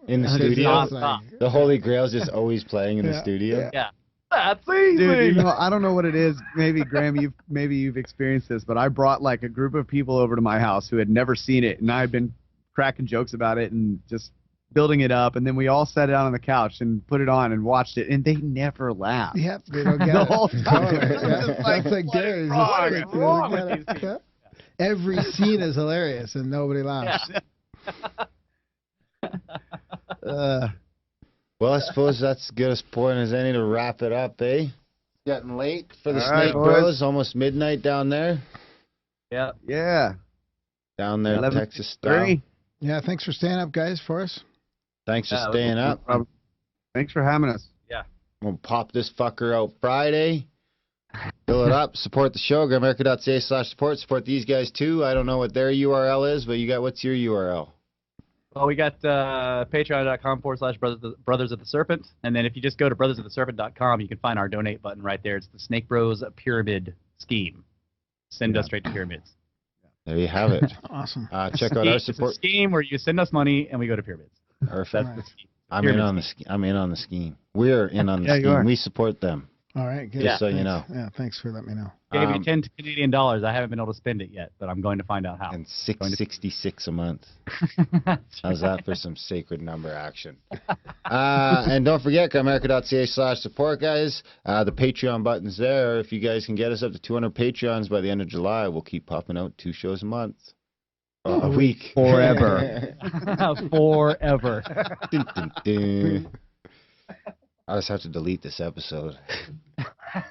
in the
It's
studio.
like-
The Holy Grail's just always playing in the studio.
Yeah. That's easy.
Dude, you know, I don't know what it is. Maybe Graham, you've experienced this, but I brought like a group of people over to my house who had never seen it, and I've been cracking jokes about it and just building it up, and then we all sat down on the couch and put it on and watched it, and they never laughed.
Yep, they don't get
The
it.
whole time.
That's like Gary's.
What is wrong with these people?
Every scene is hilarious, and nobody laughs.
Well, I suppose that's as good a point as any to wrap it up, eh? Getting late for the
All right,
Snake
boys.
Bros. Almost midnight down there.
Yeah.
Yeah.
Down there,
11:30.
Texas style.
Yeah, thanks for staying up, guys, for us.
Thanks for
Yeah,
staying up.
Thanks for having us.
We'll pop this fucker out Friday. Fill it up. Support the show. Grimerica.ca/support. Support these guys too. I don't know what their URL is, but what's your URL?
Well, we got patreon.com/brothers of the Serpent. And then if you just go to brothersoftheserpent.com, you can find our donate button right there. It's the Snake Bros Pyramid Scheme. Send us straight to pyramids.
There you have it.
Awesome.
Check out our
It's a
support.
scheme where you send us money and we go to pyramids.
Perfect.
That's the scheme.
I'm in on the scheme. We're in on the
Yeah, you
scheme.
are.
We support them.
All right, good.
Just so you
Thanks.
know.
Yeah, thanks for letting me know.
Gave me 10 Canadian dollars. I haven't been able to spend it yet, but I'm going to find out how.
And $6.66 a month. How's that for some sacred number action? And don't forget, Grimerica.ca/support, guys. The Patreon button's there. If you guys can get us up to 200 Patreons by the end of July, we'll keep popping out 2 shows a month. A week.
Forever.
Forever.
Dun, dun, dun. I just have to delete this episode.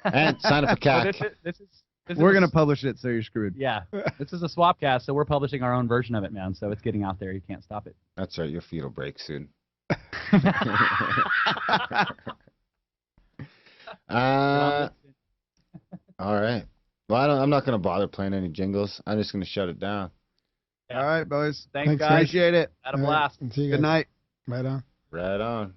And sign up for CAC.
We're going to publish it, so you're screwed.
Yeah. This is a Swapcast, so we're publishing our own version of it, man. So it's getting out there. You can't stop it.
That's right. Your feet will break soon. All right. Well, I'm not going to bother playing any jingles. I'm just going to shut it down.
All right, boys.
Thanks, guys.
Appreciate it.
Had a
All right,
blast.
and see you
Good
guys.
night.
Right on.
Right on.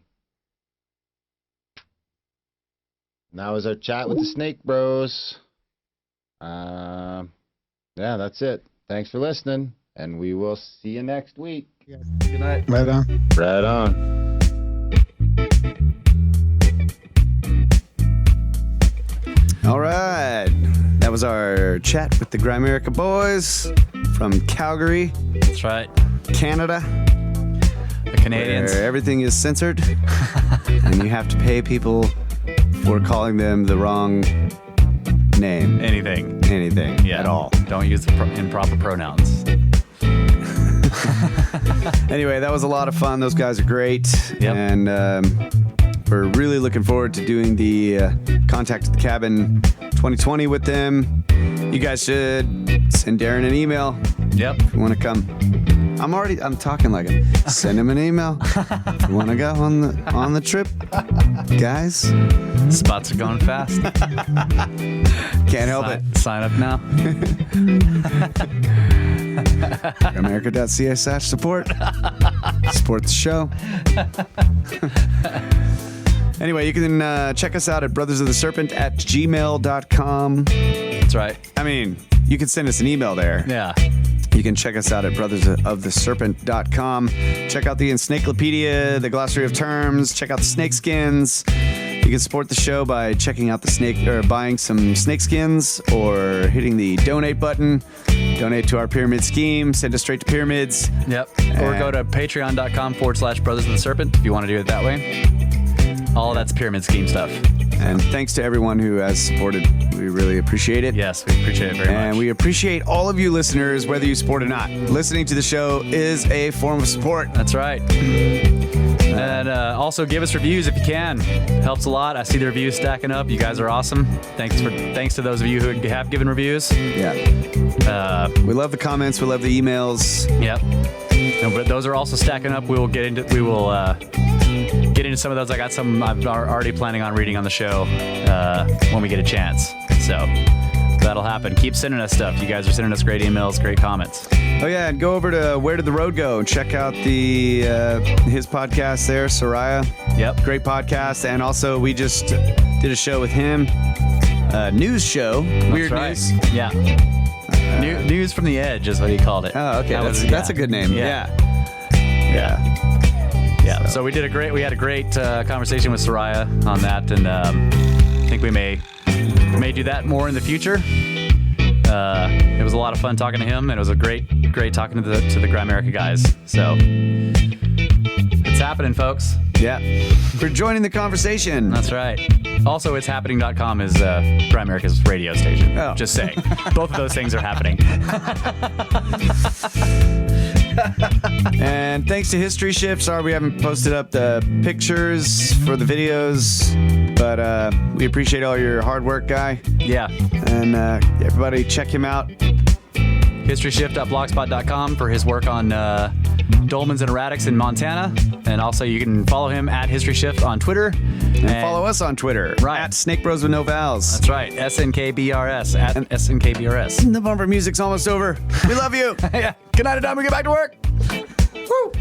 Now is our chat with the Snake Bros. Yeah, that's it. Thanks for listening, and we will see you next week.
Good night.
Right on.
Right on.
All right. That was our chat with the Grimerica boys from Calgary,
That's right.
Canada,
The Canadians.
where everything is censored and you have to pay people for calling them the wrong name,
Anything.
anything
Yeah.
at all.
Don't use the improper pronouns.
Anyway, that was a lot of fun. Those guys are great.
Yep.
And we're really looking forward to doing the Contact at the Cabin 2020 with them. You guys should send Darren an email
Yep.
if you want to come. I'm talking like it. Send him an email. You want to go on the trip, guys?
Spots are going fast.
Can't help it.
Sign up now.
Grimerica.ca/support. Support the show. Anyway, you can check us out at brothersoftheserpent@gmail.com.
That's right.
I mean, you can send us an email there.
Yeah.
You can check us out at brothersoftheserpent.com. Check out the encyclopedia, the glossary of terms. Check out the snake skins. You can support the show by checking out buying some snake skins or hitting the donate button. Donate to our pyramid scheme. Send us straight to pyramids.
Yep. Or go to patreon.com/Brothers of the Serpent if you want to do it that way. All that's pyramid scheme stuff.
And thanks to everyone who has supported. We really appreciate it.
Yes, we appreciate it very much.
And we appreciate all of you listeners, whether you support or not. Listening to the show is a form of support.
That's right. And also give us reviews if you can. Helps a lot. I see the reviews stacking up. You guys are awesome. Thanks to those of you who have given reviews.
Yeah. We love the comments. We love the emails.
Yep. But those are also stacking up. We will get into some of those. I got some I'm already planning on reading on the show when we get a chance. So that'll happen. Keep sending us stuff. You guys are sending us great emails, great comments.
Oh yeah, and go over to Where Did the Road Go and check out his podcast there, Soraya.
Yep.
Great podcast. And also we just did a show with him. News show. Weird
right.
news.
Yeah. News from the Edge is what he called it.
Oh, okay. That's a good name.
Yeah.
Yeah.
So we had a great conversation with Soraya on that, and I think we may do that more in the future. It was a lot of fun talking to him, and it was a great talking to the Grimerica guys. So it's happening, folks.
Yeah. For joining the conversation.
That's right. Also, it's happening.com is Grimerica's radio station.
Oh.
Just saying. Both of those things are happening.
And thanks to History Shift. Sorry we haven't posted up the pictures for the videos, but we appreciate all your hard work, Guy.
Yeah.
And everybody check him out.
HistoryShift.blogspot.com for his work on dolmens and erratics in Montana. And also you can follow him at History Shift on Twitter.
And follow us on Twitter.
Right.
At Snake Bros with no vowels.
That's right. SNKBRS. At SNKBRS.
The bumper music's almost over. We love you.
Yeah. Good night, and time we get back to work. Woo!